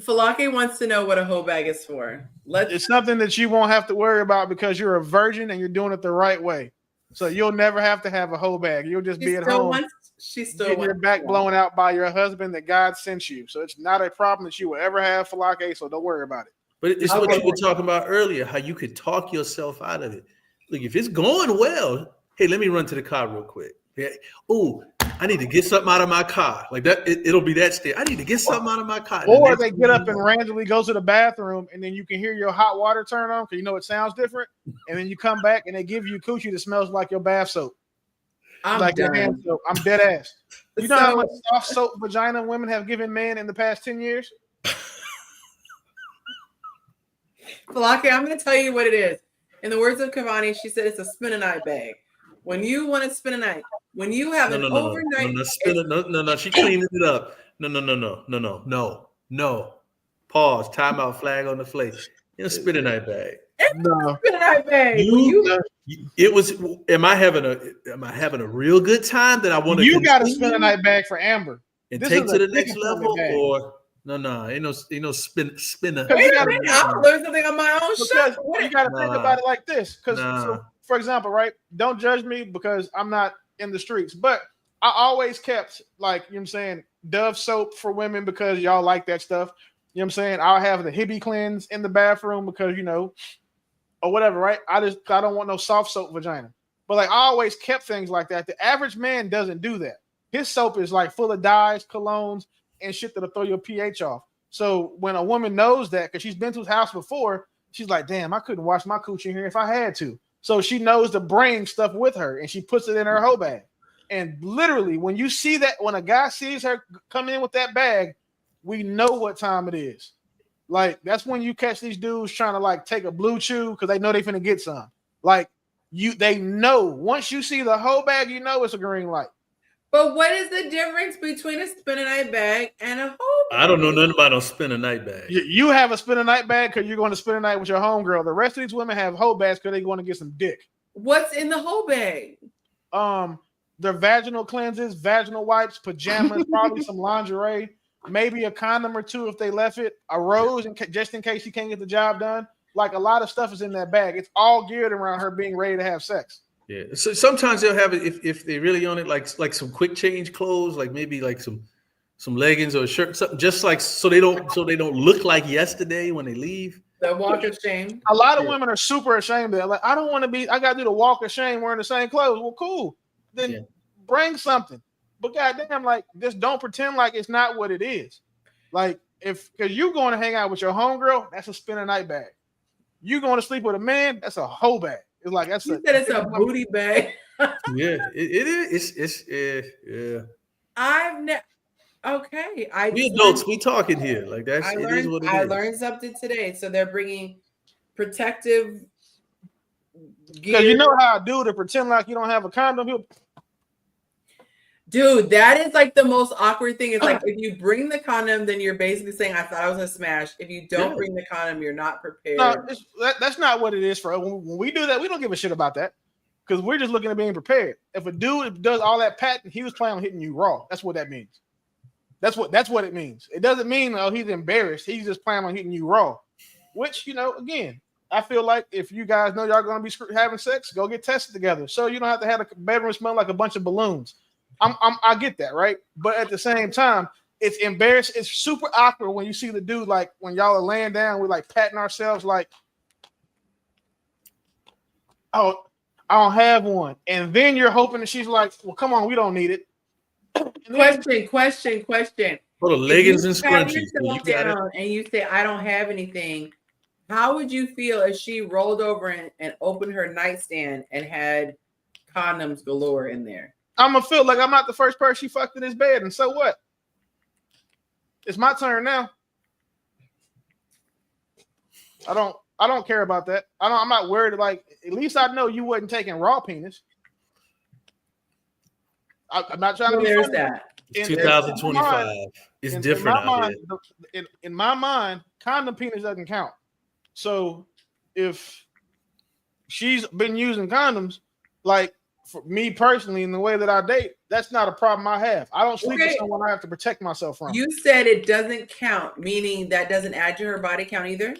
Falake wants to know what a hoe bag is for. It's something that you won't have to worry about because you're a virgin and you're doing it the right way. So you'll never have to have a hoe bag. You'll just be at home. Getting your back blown out by your husband that God sent you. So it's not a problem that you will ever have, Falake. So don't worry about it. But it's what you were talking about earlier, how you could talk yourself out of it. Look, if it's going well, hey, let me run to the car real quick. Yeah. Oh, I need to get something out of my car. Like that, it'll be that state. I need to get something out of my car. Or they get up and randomly go to the bathroom, and then you can hear your hot water turn on because you know it sounds different. And then you come back and they give you coochie that smells like your bath soap. I'm your hand soap. I'm dead ass. You know how much soft soap vagina women have given men in the past 10 years? Falake, I'm going to tell you what it is. In the words of Cavani, she said it's a spin-a-night bag. When you want to spend a night, when you have an overnight, no, she cleaning it up. No. Pause. Timeout. Flag on the plate. Spin a night bag. No, spin a night bag. It was. Am I having a real good time that I want to? You got to spin a night bag for Amber and take to the next level, or ain't no spinner. I'll learn something on my own show. You got to think about it like this, because so, for example, right? Don't judge me because I'm not in the streets, but I always kept, like, you know what I'm saying, Dove soap for women because y'all like that stuff. You know what I'm saying? I'll have the Hibby cleanse in the bathroom because, you know, or whatever, right? I don't want no soft soap vagina. But like I always kept things like that. The average man doesn't do that. His soap is like full of dyes, colognes, and shit that'll throw your pH off. So when a woman knows that, because she's been to his house before, she's like, damn, I couldn't wash my coochie in here if I had to. So she knows to bring stuff with her, and she puts it in her hoe bag. And literally, when you see that, when a guy sees her come in with that bag, we know what time it is. Like, that's when you catch these dudes trying to like take a blue chew because they know they finna get some. Like, they know once you see the hoe bag, you know it's a green light. But what is the difference between a spin-a-night bag and a hoe bag? I don't know nothing about no spin-a-night bag. You have a spin-a-night bag because you're going to spend a night with your homegirl. The rest of these women have hoe bags because they want to get some dick. What's in the hoe bag? Their vaginal cleanses, vaginal wipes, pajamas, probably some lingerie, maybe a condom or two if they left it, a rose just in case she can't get the job done. Like, a lot of stuff is in that bag. It's all geared around her being ready to have sex. Yeah. So sometimes they'll have it if they really own it, like some quick change clothes, like maybe like some leggings or a shirt, something just like so they don't look like yesterday when they leave. The walk of shame. A lot of women are super ashamed of it. Like, I don't want to be. I got to do the walk of shame wearing the same clothes. Well, cool. Then bring something. But goddamn, like, just don't pretend like it's not what it is. Like, because you going to hang out with your homegirl, that's a spin-a-night bag. You going to sleep with a man, that's a hoe bag. It's like you said it's a booty bag. Yeah, it is. It's yeah. I've never. Okay, we adults. We talking here like that's. I learned something today. So they're bringing protective gear. Because you know how a dude to pretend like you don't have a condom. Dude, that is like the most awkward thing. It's like if you bring the condom, then you're basically saying, I thought I was a smash. If you don't bring the condom, you're not prepared. No, that's not what it is for us. When we do that, we don't give a shit about that because we're just looking at being prepared. If a dude does all that patting, he was planning on hitting you raw. That's what that means. That's what it means. It doesn't mean, oh, he's embarrassed. He's just planning on hitting you raw, which, you know, again, I feel like if you guys know y'all going to be having sex, go get tested together. So you don't have to have a bedroom smell like a bunch of balloons. I get that, right? But at the same time, it's embarrassing. It's super awkward when you see the dude, like, when y'all are laying down, we're like patting ourselves like, oh, I don't have one. And then you're hoping that she's like, well, come on, we don't need it. Question. Hold on, leggings and scrunchies. You down and you say, I don't have anything. How would you feel if she rolled over and opened her nightstand and had condoms galore in there? I'm gonna feel like I'm not the first person she fucked in this bed, and so what? It's my turn now. I don't care about that. I'm not worried. Like, at least I know you wasn't taking raw penis. I'm not trying to be there's funny. that. It's 2025. It's different out here. In my mind, condom penis doesn't count. So if she's been using condoms, like, for me personally, in the way that I date, that's not a problem I have. I don't sleep with someone I have to protect myself from. You said it doesn't count, meaning that doesn't add to her body count either?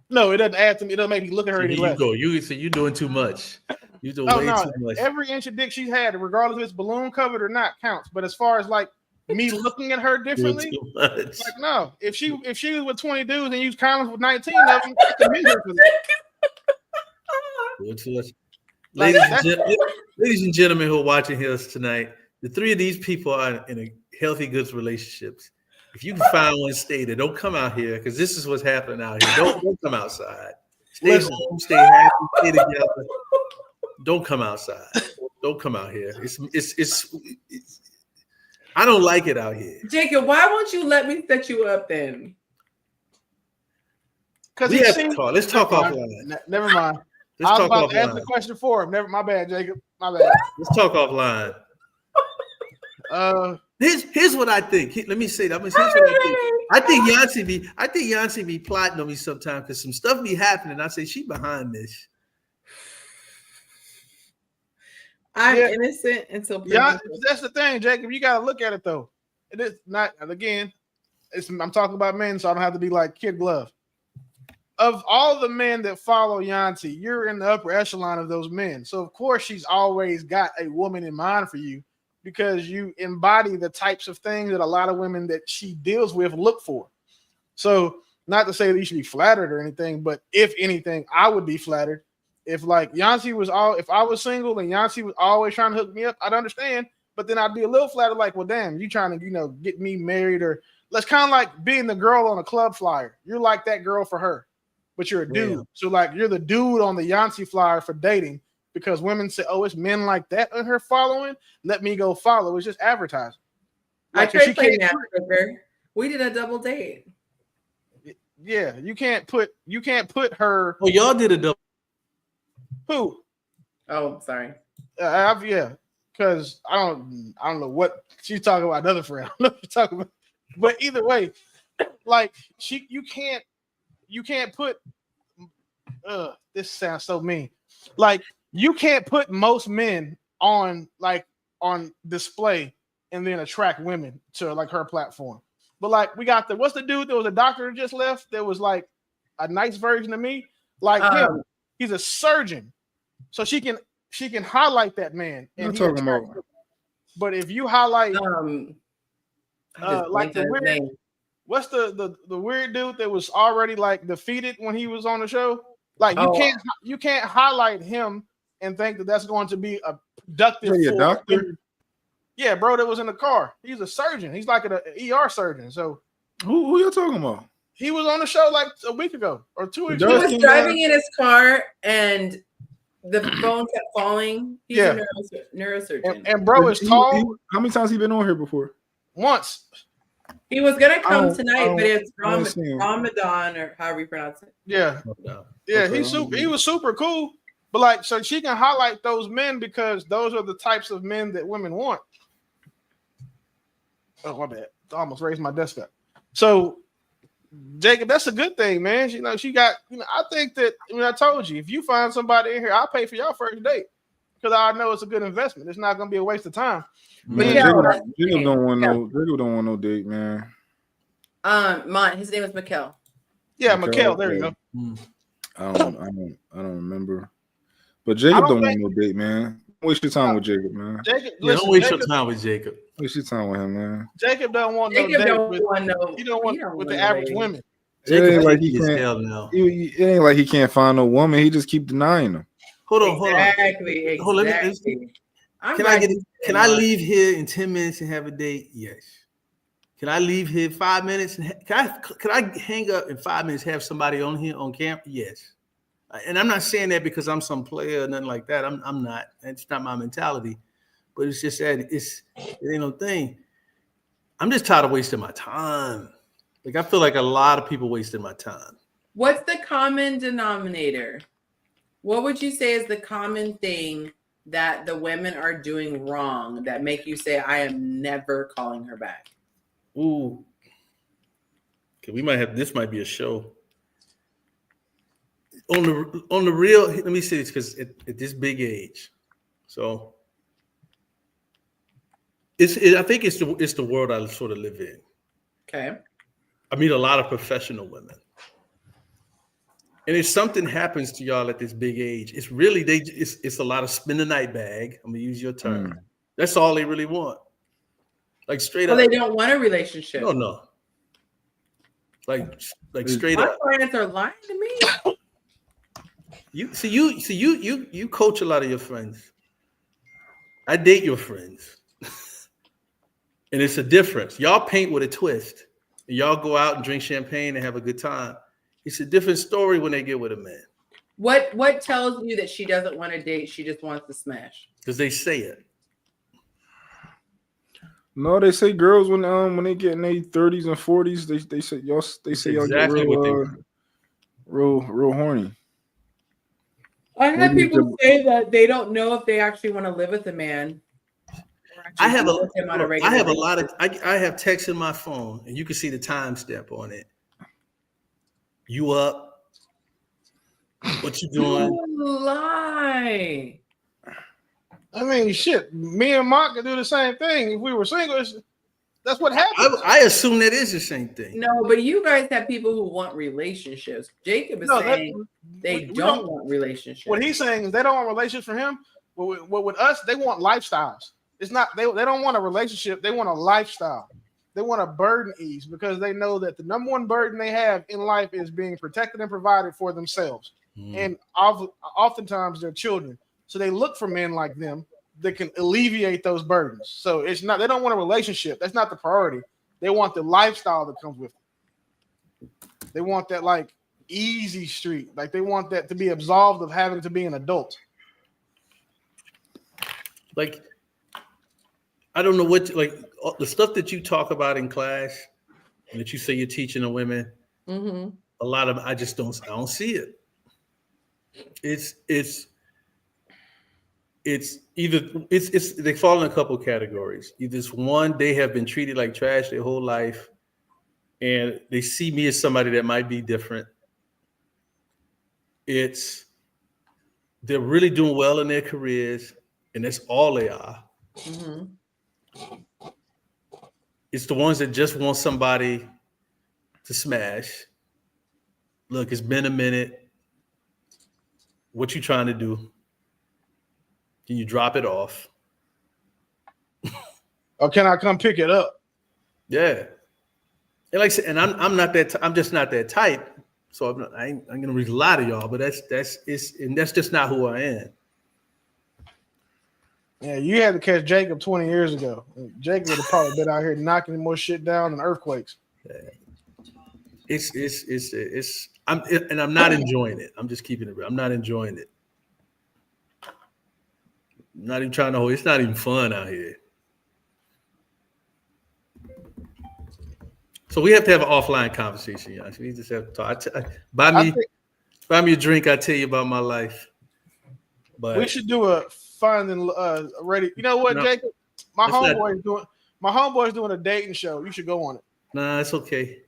No, it doesn't add to me. It doesn't make me look at her any less. You're doing too much. You're doing Oh way no, too much. every inch of dick she's had, regardless if it's balloon covered or not, counts. But as far as like me looking at her differently, like no. If she was with 20 dudes and used condoms with 19 of them, I commend her for that. Ladies and gentlemen who are watching us tonight, the three of these people are in a healthy, good relationships. If you can find one, stay there. Don't come out here because this is what's happening out here. Don't come outside. Stay home, stay happy, stay together. Don't come outside. Don't come out here. It's I don't like it out here. Jacob, why won't you let me set you up then? Because we have to talk. Let's talk offline. Never mind. I was about to ask the question for him. My bad, Jacob. My bad. Let's talk offline. Here's what I think. Let me say that. Here's what I think. I think Yonci be plotting on me sometimes because some stuff be happening. I say she behind this. I'm innocent until that's the thing, Jacob. You gotta look at it though. It is not again. I'm talking about men, so I don't have to be like kid glove. Of all the men that follow Yonci, you're in the upper echelon of those men. So of course she's always got a woman in mind for you because you embody the types of things that a lot of women that she deals with look for. So not to say that you should be flattered or anything, but if anything, I would be flattered. If like Yonci was if I was single and Yonci was always trying to hook me up, I'd understand. But then I'd be a little flattered, like, well, damn, you trying to, get me married, or let's kind of like being the girl on a club flyer. You're like that girl for her, but you're a dude. Yeah. So like you're the dude on the Yonci flyer for dating because women say, oh, it's men like that in her following. Let me go follow. It's just advertising. Like, I tried playing that with her. We did a double date. Yeah, you can't put her. Oh, y'all did a double. Who? Oh, sorry. Yeah, because I don't know what she's talking about. Another friend. I don't know what you're talking about. But either way, like you can't put. This sounds so mean. Like you can't put most men on display and then attract women to like her platform. But like we got what's the dude that was a doctor that just left? That was like a nice version of me. Like him, he's a surgeon. So she can highlight that man. And talking about. But if you highlight like the weird name. What's the weird dude that was already like defeated when he was on the show? Like you can't highlight him and think that that's going to be a productive. A doctor? Yeah, bro, that was in the car. He's a surgeon. He's like an ER surgeon. So who you talking about? He was on the show like a week ago or 2 weeks ago. He was driving in his car and the phone kept falling. He's a neurosurgeon. And bro is tall. How many times he been on here before? Once. He was gonna come tonight, but it's Ramadan or however you pronounce it. Yeah. Yeah, he was super cool. But like, so she can highlight those men because those are the types of men that women want. Oh, my bad. I almost raised my desk up. So Jacob, that's a good thing, man. She got, I think that I told you, if you find somebody in here, I'll pay for your first date because I know it's a good investment. It's not going to be a waste of time. Man, Jacob don't want no date, man. His name is Mikkel. Yeah, Mikkel. There you go. I don't remember. But Jacob don't want no date, man. Don't waste your time with Jacob, man. Don't waste your time with Jacob. Waste your time with him, man. Jacob don't want no date. He don't want with the average women. It ain't like he can't. It ain't like he can't find no woman. He just keep denying them. Hold on. Exactly. Can I leave here in 10 minutes and have a date? Yes. Can I leave here 5 minutes? Can I hang up in 5 minutes, have somebody on here on camera? Yes. And I'm not saying that because I'm some player or nothing like that. I'm not. It's not my mentality. But it's just that it ain't no thing. I'm just tired of wasting my time. Like I feel like a lot of people wasting my time. What's the common denominator? What would you say is the common thing that the women are doing wrong that make you say, I am never calling her back? Ooh. Okay, this might be a show. On the real, let me say this because at this big age. So I think it's the world I sort of live in. Okay. I meet a lot of professional women. And if something happens to y'all at this big age, it's really it's a lot of spend the night bag. I'm gonna use your term. That's all they really want. Like straight So up. they don't want a relationship. No. Like straight My up. clients are lying to me. You coach a lot of your friends. I date your friends. And it's a difference. Y'all paint with a twist. Y'all go out and drink champagne and have a good time. It's a different story when they get with a man. What tells you that she doesn't want to date? She just wants to smash. Because they say it. No, they say girls when they get in their 30s and 40s, they say y'all Exactly get real horny. I had people say that they don't know if they actually want to live with a man. I have a lot of I have texts in my phone, and you can see the timestamp on it. You up? What you doing? You lie. I mean, shit. Me and Mark could do the same thing if we were single. That's what happens. I assume that is the same thing. No, but you guys have people who want relationships. Jacob is saying they don't want relationships. What he's saying is they don't want relationships for him. But with us, they want lifestyles. It's not they don't want a relationship. They want a lifestyle. They want a burden ease because they know that the number one burden they have in life is being protected and provided for themselves, and oftentimes their children. So they look for men like them that can alleviate those burdens. So it's not they don't want a relationship. That's not the priority. They want the lifestyle that comes with it. They want that like easy street. Like they want that to be absolved of having to be an adult. Like I don't know what like the stuff that you talk about in class and that you say you're teaching the women. Mm-hmm. A lot of I don't see it. It's either they fall in a couple of categories. Either it's one, they have been treated like trash their whole life, and they see me as somebody that might be different. They're really doing well in their careers, and that's all they are. Mm-hmm. It's the ones that just want somebody to smash. Look, it's been a minute. What you trying to do? Can you drop it off? Or can I come pick it up? Yeah. And like I said, and I'm not that I'm just not that type. So I ain't gonna read a lot of y'all, but that's just not who I am. Yeah, you had to catch Jacob 20 years ago. Jacob would have probably been out here knocking more shit down than earthquakes. Yeah. I'm not enjoying it. I'm just keeping it real. I'm not enjoying it. I'm not even trying to hold. It's not even fun out here. So we have to have an offline conversation, Yonci. We just have to talk. Buy me a drink. I tell you about my life. But we should do a fun and ready. You know what, No, Jacob? My homeboy's doing a dating show. You should go on it. Nah, it's okay.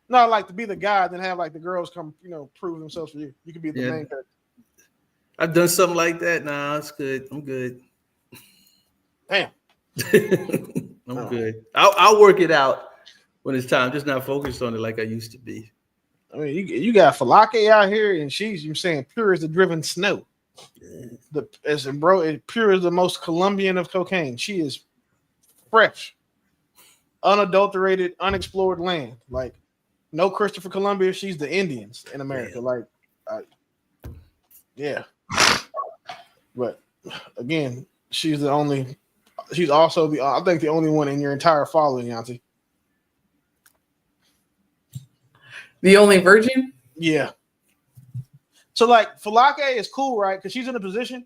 No, like to be the guy, then have like the girls come, prove themselves for you. You could be the main character. I've done something like that. Nah, it's good. I'm good. Damn. I'm good. I'll work it out when it's time. Just not focused on it like I used to be. I mean, you got Falake out here, and you're saying pure as the driven snow. Yeah. Pure as the most Colombian of cocaine. She is fresh, unadulterated, unexplored land. Like no Christopher Columbus. She's the Indians in America. Like, yeah. But again, she's also the only one in your entire following, Yonci. The only virgin? Yeah. So like Falake is cool, right? Because she's in a position,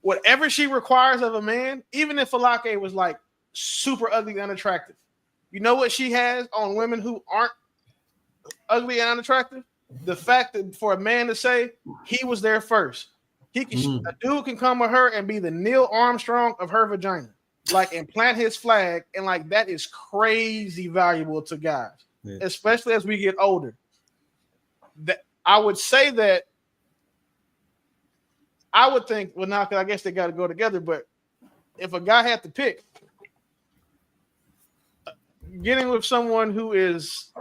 whatever she requires of a man, even if Falake was like super ugly and unattractive, you know what she has on women who aren't ugly and unattractive? The fact that for a man to say he was there first. A dude can come with her and be the Neil Armstrong of her vagina, like, and plant his flag, and like that is crazy valuable to guys, especially as we get older. That I would say that I would think, well, now because I guess they got to go together. But if a guy had to pick, getting with someone who is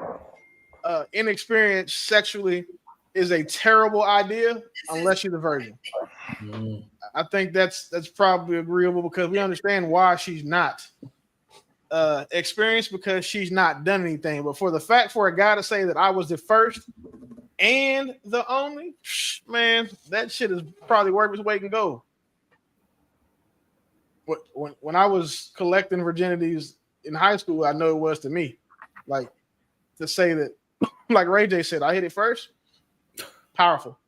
inexperienced sexually is a terrible idea unless you're the virgin. I think that's probably agreeable because we understand why she's not experienced because she's not done anything. But for the fact for a guy to say that I was the first and the only, man, that shit is probably worth its weight in gold. When I was collecting virginities in high school, I know it was to me. Like to say that, like Ray J said, I hit it first. Powerful.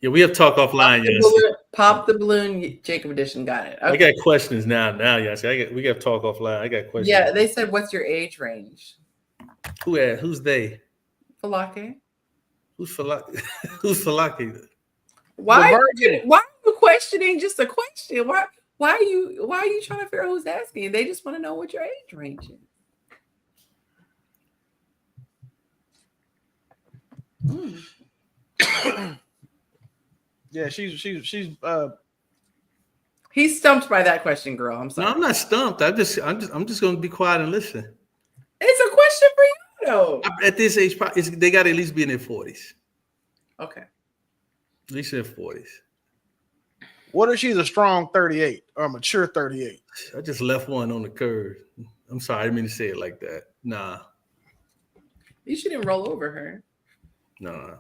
Yeah, we have talk offline. Pop the balloon. Jacob Edition got it. Okay. I got questions now. Yonci. We got to talk offline. I got questions. Yeah, they said, "What's your age range?" Who's they? Falake. Who's Falake? Who's Falake? Why are you questioning just a question? Why are you trying to figure out who's asking? They just want to know what your age range is. Yeah, she's He's stumped by that question, girl. I'm sorry. No, I'm not stumped. I'm just going to be quiet and listen. It's a question for you, though. At this age, they got to at least be in their 40s. Okay. At least in their 40s. What if she's a strong 38 or a mature 38? I just left one on the curve. I'm sorry, I didn't mean to say it like that. Nah. You shouldn't roll over her. Nah.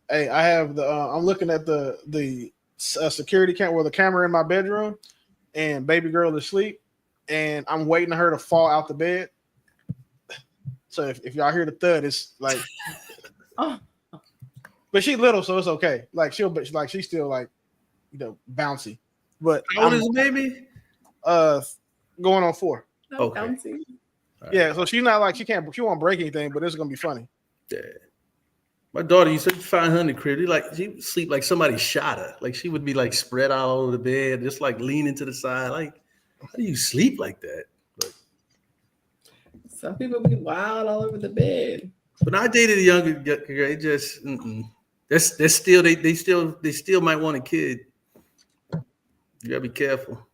Hey, I have I'm looking at the security camera, the camera in my bedroom, and baby girl is asleep, and I'm waiting for her to fall out the bed. So if y'all hear the thud, it's like, but she's little, so it's okay. Like she's still like, bouncy. But how old is the baby? Going on 4. Okay. Bouncy. Yeah, so she's not like she won't break anything, but it's gonna be funny. Yeah. My daughter used to find her in the crib. She would sleep like somebody shot her. Like she would be like spread out over the bed, just like leaning to the side. Like, how do you sleep like that? But some people be wild all over the bed. When I dated a younger girl, they just they still might want a kid. You gotta be careful.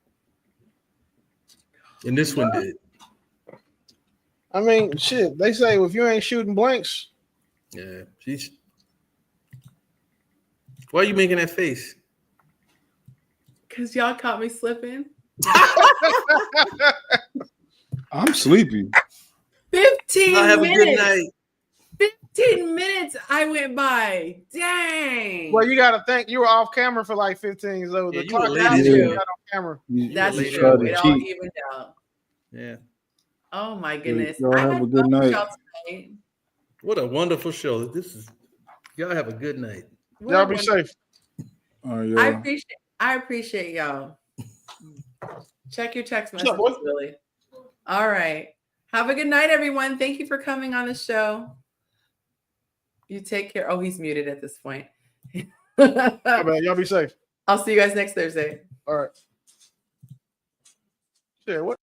And this one did. I mean, shit. They say if you ain't shooting blanks. Yeah, why are you making that face? Because y'all caught me slipping. I'm sleepy. 15 I'll have minutes. a good night. 15 minutes I went by. Dang. Well, you got to think you were off camera for like 15. So the clock That's got true. on camera. That's You true. It all cheat. evened out. Yeah. Oh my goodness. Y'all I have had a good fun with night. y'all tonight. What a wonderful show. Y'all have a good night. Y'all be safe. I appreciate y'all. Check your text messages, Billy. All right. Have a good night, everyone. Thank you for coming on the show. You take care. Oh, he's muted at this point. Y'all be safe. I'll see you guys next Thursday. All right. Shit, what?